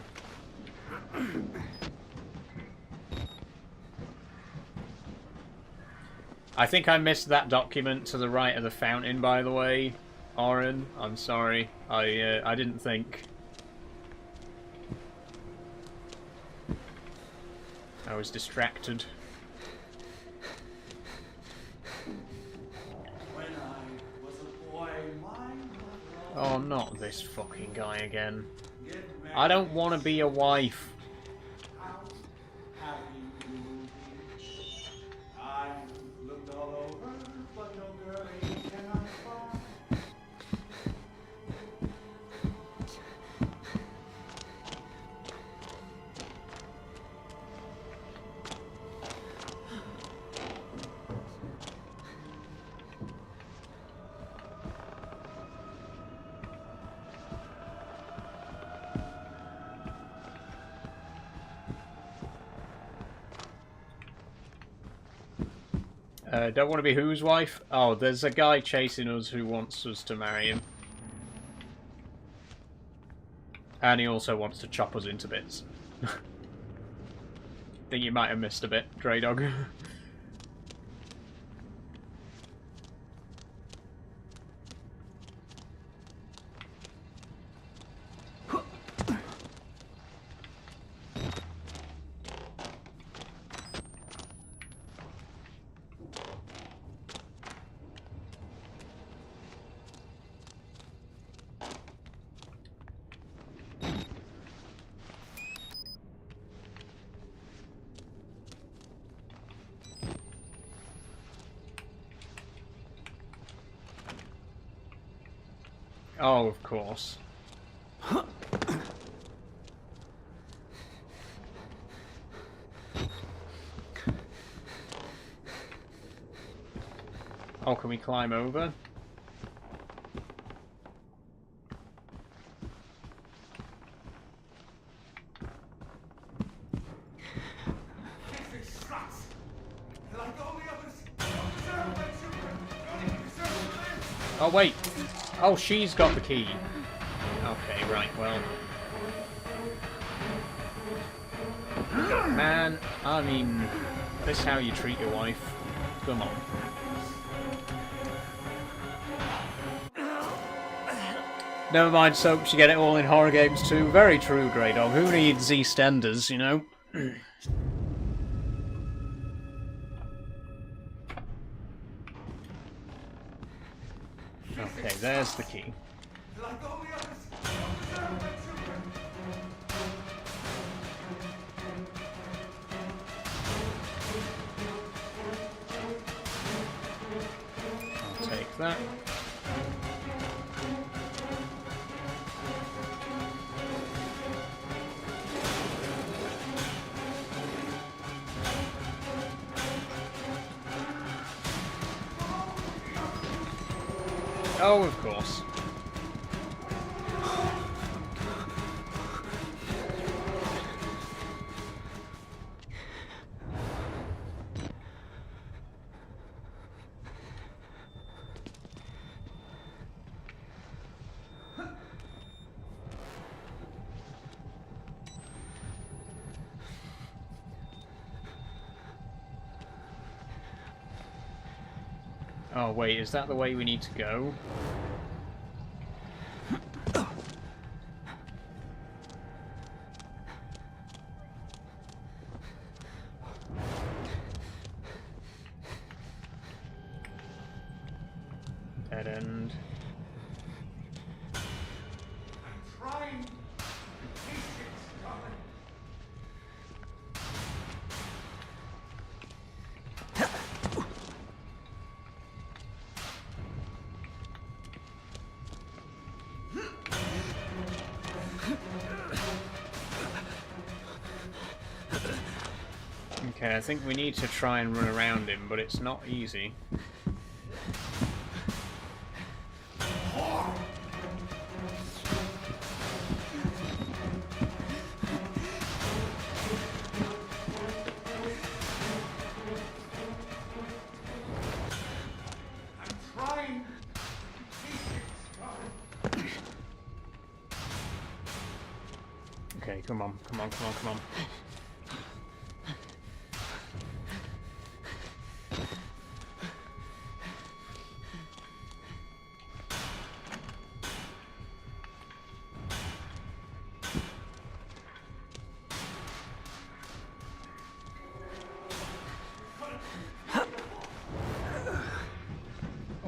A: I think I missed that document to the right of the fountain, by the way, Oren. I'm sorry. I didn't think. I was distracted.
G: When I was a boy, my
A: Oh, not this fucking guy again. I don't want to be a wife.
G: happy you will be. I looked all over, but no girl can I find.
A: Don't want to be whose wife? Oh, there's a guy chasing us who wants us to marry him. And he also wants to chop us into bits. Think you might have missed a bit, Grey Dog. Oh, of course. Oh, can we climb over? Oh, wait. Oh, she's got the key. Okay, right, well. Man, I mean, this is how you treat your wife. Come on. Never mind, soaps, you get it all in horror games too. Very true, Grey Dog. Who needs EastEnders, you know? Okay, there's the key. Take that. Oh, of course. Oh wait, is that the way we need to go? Dead end.
L: Trying.
A: Okay, I think we need to try and run around him, but it's not easy. Okay, come on, come on, come on, come on.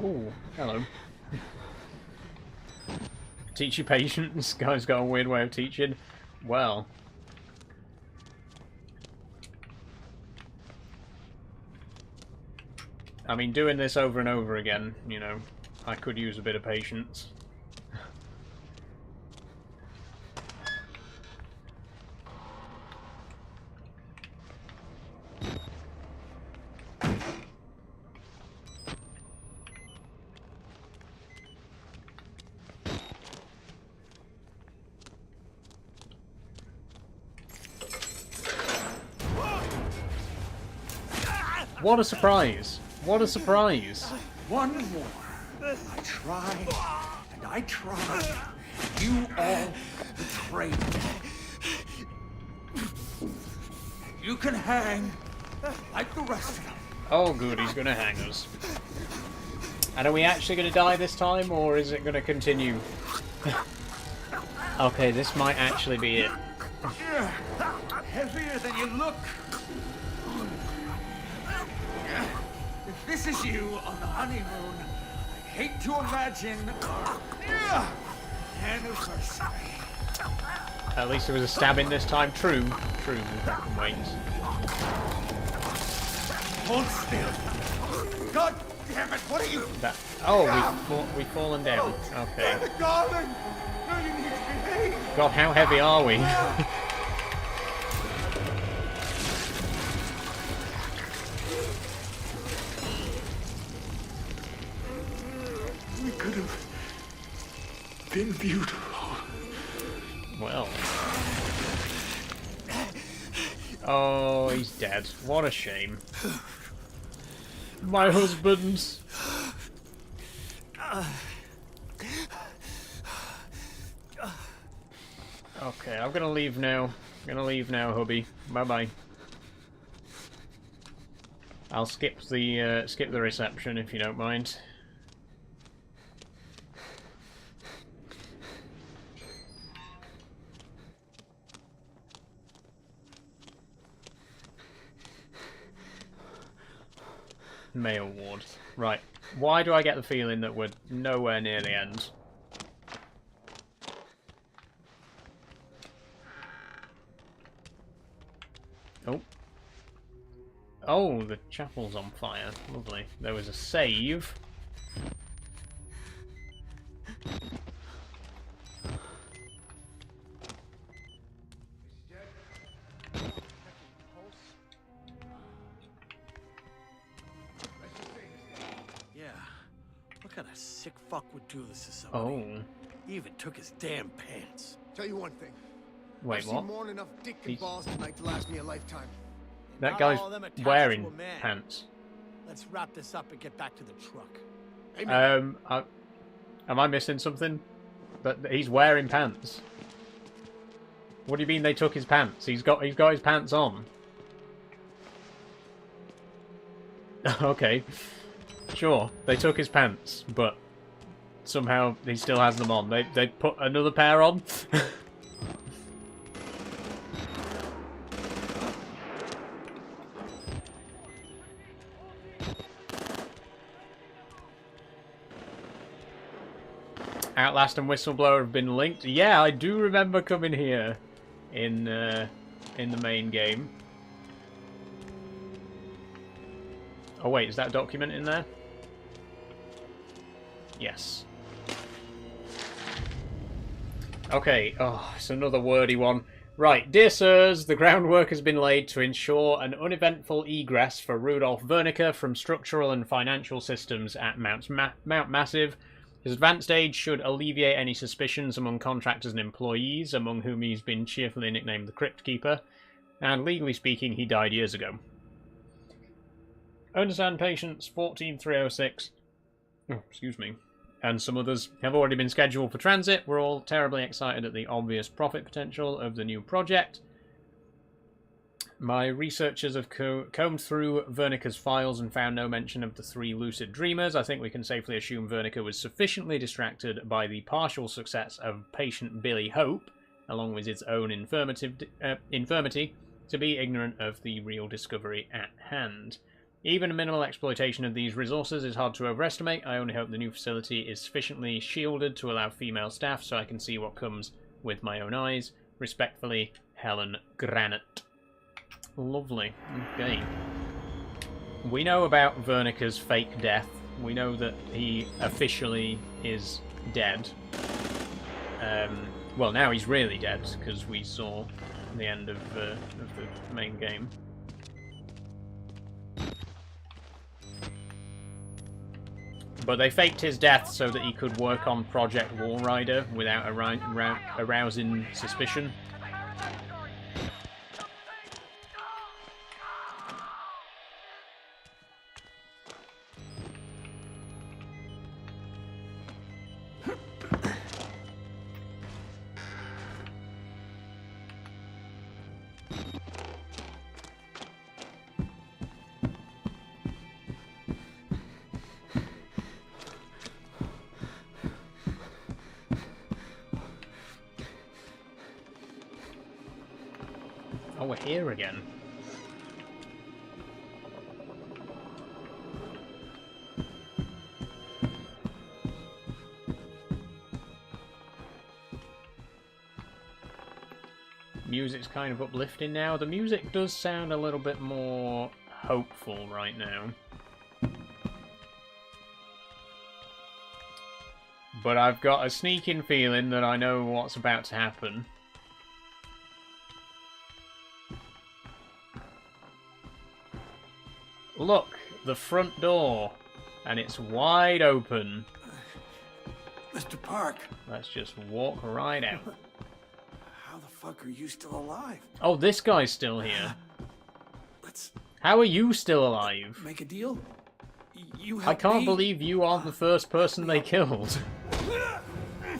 A: Oh, hello. Teach you patience. This guy's got a weird way of teaching. Well. I mean, doing this over and over again, you know, I could use a bit of patience. What a surprise! What a surprise!
L: One more. I tried, and I tried. You all betrayed me. You can hang like the rest of them.
A: Oh good, he's gonna hang us. And are we actually gonna die this time, or is it gonna continue? Okay, this might actually be it.
L: Heavier than you look. If this is you on the honeymoon, I hate to imagine our anniversary.
A: At least there was a stabbing this time. True. True, I can wait.
L: Hold still. God damn it, what are you?
A: That, oh, we've fallen down. Okay.
L: Darling! No, you need to behave!
A: God, how heavy are we?
L: We could have been beautiful.
A: Well. Oh, he's dead. What a shame. My husband. Okay, I'm gonna leave now. I'm gonna leave now, hubby. Bye-bye. I'll skip the reception if you don't mind. Mail ward. Right. Why do I get the feeling that we're nowhere near the end? Oh. Oh, the chapel's on fire. Lovely. There was a save.
E: kind of sick fuck would do this to somebody?
A: Oh.
E: He even took his damn pants.
H: Tell you one thing.
A: Wait,
H: I've
A: what?
H: seen more than enough dick and balls tonight to last me a lifetime.
A: That
E: Not
A: guy's
E: all of them attached
A: wearing
E: to a man.
A: pants.
E: Let's wrap this up and get back to the truck.
H: Amen.
A: Am I missing something? But he's wearing pants. What do you mean they took his pants? He's got his pants on. Okay. Sure, they took his pants, but somehow he still has them on. They put another pair on. Outlast and Whistleblower have been linked. Yeah, I do remember coming here in the main game. Oh wait, is that document in there? Yes. Okay, oh, it's another wordy one. Right, dear sirs, the groundwork has been laid to ensure an uneventful egress for Rudolf Wernicke from structural and financial systems at Mount Massive. His advanced age should alleviate any suspicions among contractors and employees, among whom he's been cheerfully nicknamed the Crypt Keeper, and legally speaking, he died years ago. Understand patients 14306, excuse me, and some others have already been scheduled for transit. We're all terribly excited at the obvious profit potential of the new project. My researchers have combed through Wernicke's files and found no mention of the 3 lucid dreamers. I think we can safely assume Wernicke was sufficiently distracted by the partial success of patient Billy Hope, along with his own infirmity, to be ignorant of the real discovery at hand. Even a minimal exploitation of these resources is hard to overestimate. I only hope the new facility is sufficiently shielded to allow female staff so I can see what comes with my own eyes. Respectfully, Helen Granite. Lovely. Okay. We know about Wernicke's fake death. We know that he officially is dead. Well, now he's really dead, because we saw the end of the main game. But they faked his death so that he could work on Project Walrider without arousing suspicion. Oh, we're here again. Music's kind of uplifting now. The music does sound a little bit more hopeful right now. But I've got a sneaking feeling that I know what's about to happen. Look, the front door, and it's wide open.
E: Mr. Park.
A: Let's just walk right out.
E: How the fuck are you still alive?
A: Oh, this guy's still here.
E: Let's
A: How are you still alive?
E: make a deal. You
A: I
E: help
A: can't
E: me.
A: believe you are the first person they killed.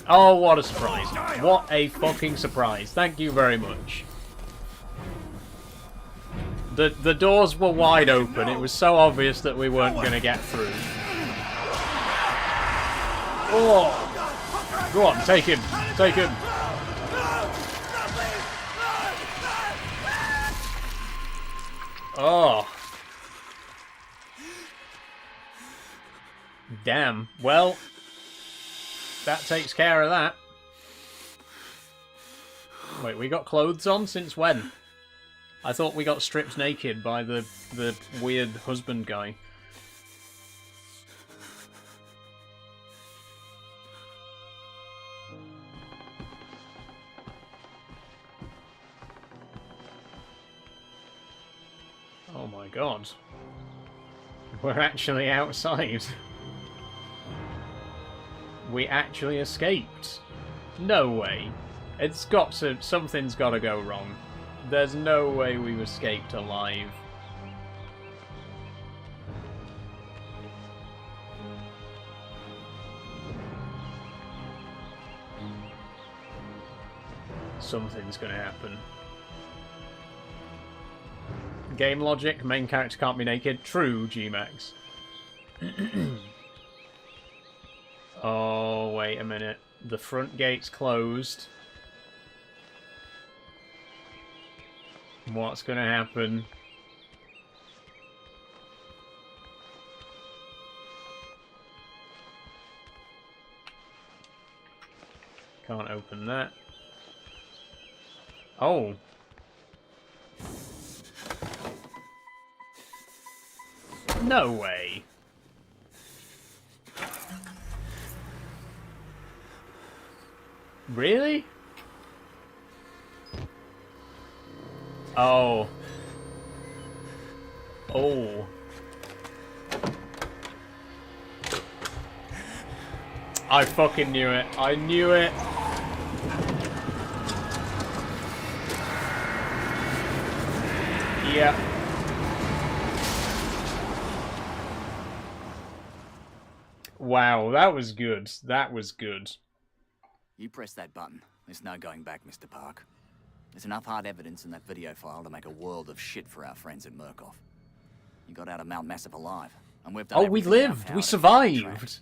A: Oh, what a surprise. What a fucking surprise. Thank you very much. The doors were wide open. It was so obvious that we weren't going to get through. Oh! Go on, take him. Take him. Oh. Damn. Well, that takes care of that. Wait, we got clothes on? Since when? I thought we got stripped naked by the weird husband guy. Oh my god. We're actually outside. We actually escaped. No way. It's got to... Something's got to go wrong. There's no way we've escaped alive. Something's gonna happen. Game logic, main character can't be naked. True, G-Max. Oh, wait a minute. The front gate's closed. What's gonna happen? Can't open that. Oh. No way. Really? Oh. Oh. I fucking knew it. I knew it. Yeah. Wow, that was good. That was good.
I: You press that button. There's no going back, Mr. Park. There's enough hard evidence in that video file to make a world of shit for our friends at Murkoff. You got out of Mount Massive alive, and we've done
A: we lived. We survived.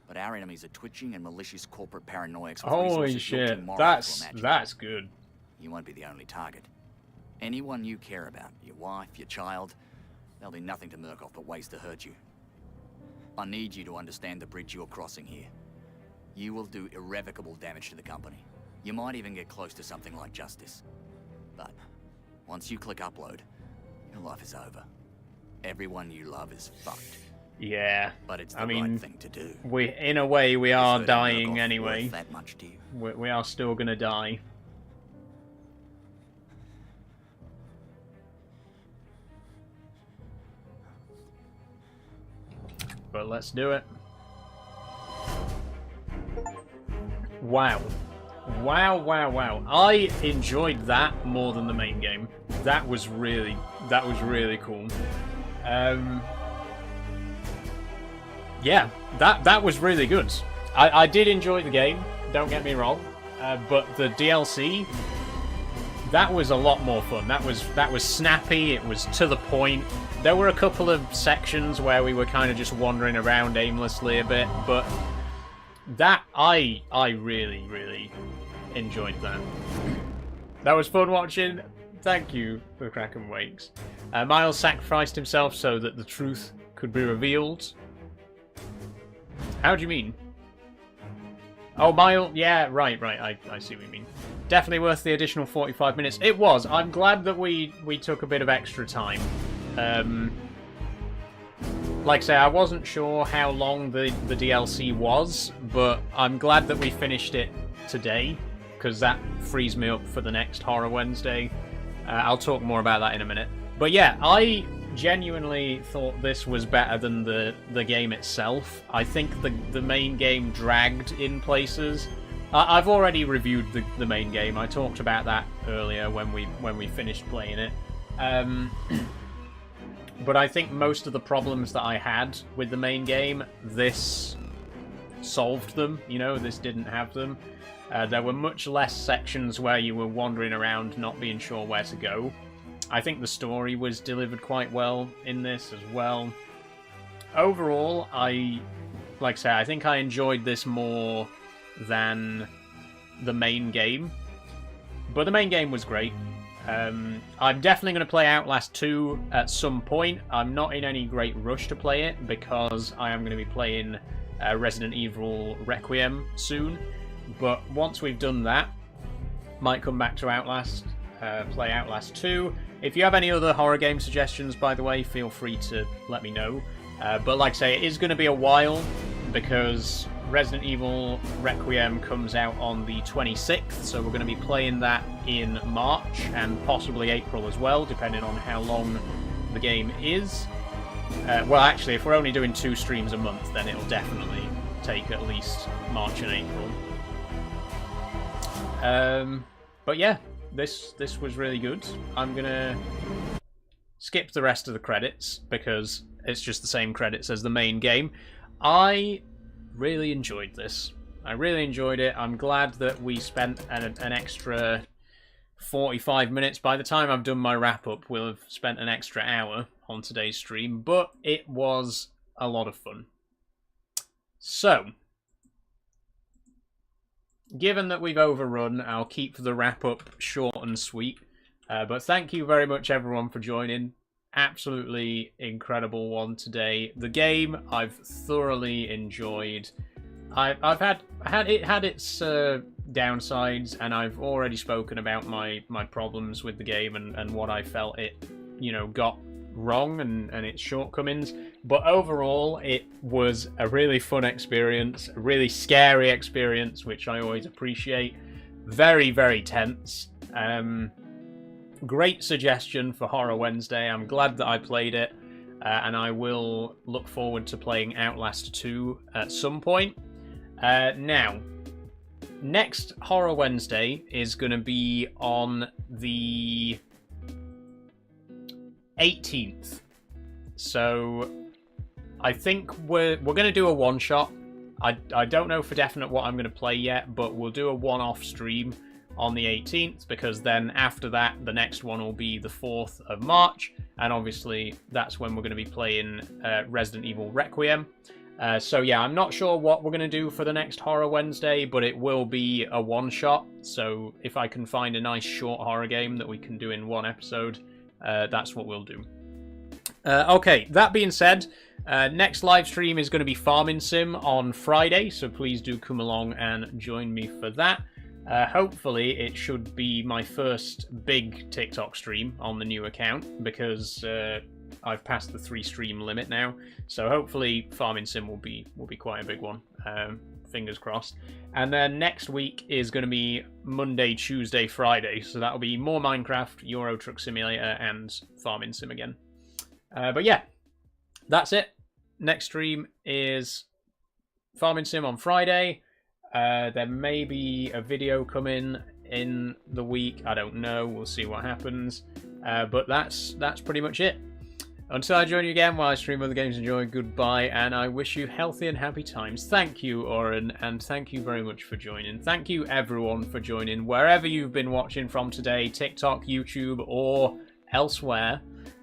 I: But our enemies are twitching and malicious corporate paranoics.
A: Holy shit, that's good.
I: You won't be the only target. Anyone you care about, your wife, your child, they'll do nothing to Murkoff but ways to hurt you. I need you to understand the bridge you're crossing here. You will do irrevocable damage to the company. You might even get close to something like justice. But once you click upload, your life is over. Everyone you love is fucked.
A: Yeah,
I: but it's the right thing to do.
A: In a way, we are dying
I: Murkoff
A: anyway.
I: Worth that much to you?
A: We are still gonna die. But let's do it. Wow. Wow, wow, wow. I enjoyed that more than the main game. That was really cool. Yeah, that was really good. I did enjoy the game, don't get me wrong. But the DLC, that was a lot more fun. That was snappy, it was to the point. There were a couple of sections where we were kind of just wandering around aimlessly a bit, but that I really enjoyed that. That was fun watching. Thank you for Kraken Wakes. Miles sacrificed himself so that the truth could be revealed. How do you mean? Oh, Miles, yeah, right, I see what you mean. Definitely worth the additional 45 minutes. It was. I'm glad that we took a bit of extra time. Like I say, I wasn't sure how long the DLC was, but I'm glad that we finished it today, because that frees me up for the next Horror Wednesday. I'll talk more about that in a minute. But yeah, I genuinely thought this was better than the game itself. I think the main game dragged in places. I've already reviewed the main game. I talked about that earlier when we finished playing it. But I think most of the problems that I had with the main game, this solved them. You know, this didn't have them. There were much less sections where you were wandering around not being sure where to go. I think the story was delivered quite well in this as well. Overall, like I say, I think I enjoyed this more than the main game. But the main game was great. I'm definitely going to play Outlast 2 at some point. I'm not in any great rush to play it because I am going to be playing Resident Evil Requiem soon. But once we've done that, might come back to Outlast, play Outlast 2. If you have any other horror game suggestions, by the way, feel free to let me know. But like I say, it is going to be a while because Resident Evil Requiem comes out on the 26th, so we're going to be playing that in March and possibly April as well, depending on how long the game is. Well, actually, if we're only doing 2 streams a month, then it'll definitely take at least March and April. But yeah, this was really good. I'm gonna skip the rest of the credits because it's just the same credits as the main game. I really enjoyed this. I really enjoyed it. I'm glad that we spent an extra 45 minutes. By the time I've done my wrap-up, we'll have spent an extra hour on today's stream, but it was a lot of fun. So, given that we've overrun, I'll keep the wrap-up short and sweet. But thank you very much, everyone, for joining. Absolutely incredible one today. The game I've thoroughly enjoyed. I've had its downsides, and I've already spoken about my problems with the game and what I felt it, you know, got wrong and its shortcomings. But overall, it was a really fun experience, a really scary experience, which I always appreciate. Very, very tense. Great suggestion for Horror Wednesday. I'm glad that I played it, and I will look forward to playing Outlast 2 at some point. Now, next Horror Wednesday is going to be on the 18th. So I think we're going to do a one-shot. I don't know for definite what I'm going to play yet, but we'll do a one-off stream on the 18th, because then after that, the next one will be the 4th of March, and obviously that's when we're going to be playing Resident Evil Requiem. So yeah, I'm not sure what we're going to do for the next Horror Wednesday, but it will be a one-shot, so if I can find a nice short horror game that we can do in one episode, that's what we'll do. Okay, that being said, next live stream is going to be Farming Sim on Friday, so please do come along and join me for that. Hopefully it should be my first big TikTok stream on the new account, because I've passed the 3 stream limit now, so hopefully Farming Sim will be quite a big one. Fingers crossed. And then next week is going to be Monday, Tuesday, Friday, so that'll be more Minecraft, Euro Truck Simulator, and Farming Sim again. But yeah, that's it. Next stream is Farming Sim on Friday. There may be a video coming in the week. I don't know. We'll see what happens. But that's pretty much it. Until I join you again while I stream other games, enjoy, goodbye, and I wish you healthy and happy times. Thank you, Oren, and thank you very much for joining. Thank you, everyone, for joining, wherever you've been watching from today, TikTok, YouTube, or elsewhere.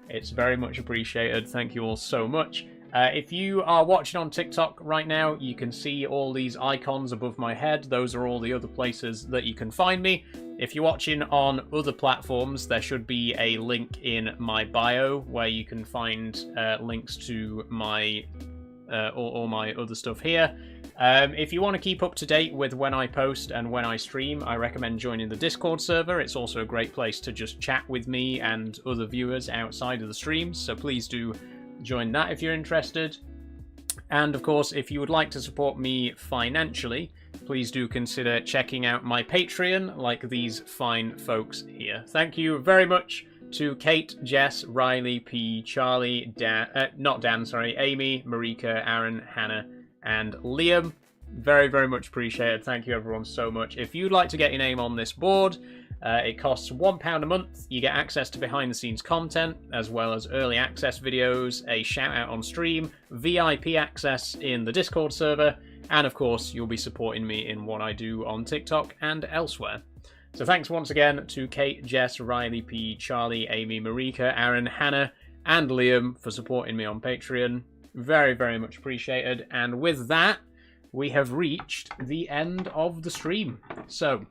A: It's very much appreciated. Thank you all so much. If you are watching on TikTok right now, you can see all these icons above my head. Those are all the other places that you can find me. If you're watching on other platforms, there should be a link in my bio where you can find links to my all my other stuff here. If you want to keep up to date with when I post and when I stream, I recommend joining the Discord server. It's also a great place to just chat with me and other viewers outside of the streams, so please do join that if you're interested. And of course, if you would like to support me financially, please do consider checking out my Patreon, like these fine folks here. Thank you very much to Kate, Jess, Riley, P, Charlie, Amy, Marika, Aaron, Hannah, and Liam. Very, very much appreciated. Thank you everyone so much. If you'd like to get your name on this board, it costs £1 a month. You get access to behind-the-scenes content, as well as early access videos, a shout-out on stream, VIP access in the Discord server, and of course, you'll be supporting me in what I do on TikTok and elsewhere. So thanks once again to Kate, Jess, Riley, P, Charlie, Amy, Marika, Aaron, Hannah, and Liam for supporting me on Patreon. Very, very much appreciated. And with that, we have reached the end of the stream. So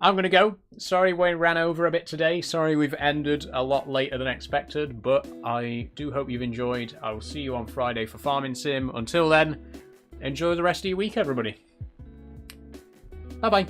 A: I'm going to go. Sorry we ran over a bit today. Sorry we've ended a lot later than expected, but I do hope you've enjoyed. I will see you on Friday for Farming Sim. Until then, enjoy the rest of your week, everybody. Bye-bye.